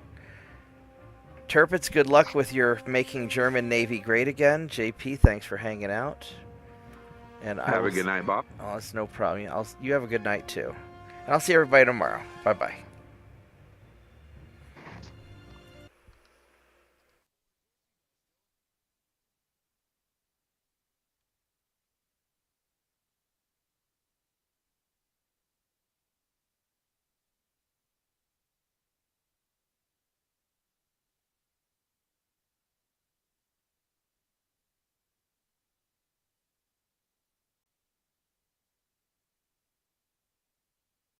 Turpitz, good luck with your making German Navy great again. JP, thanks for hanging out. And have a good night, Bob. Oh, it's no problem. You have a good night, too. And I'll see everybody tomorrow. Bye-bye.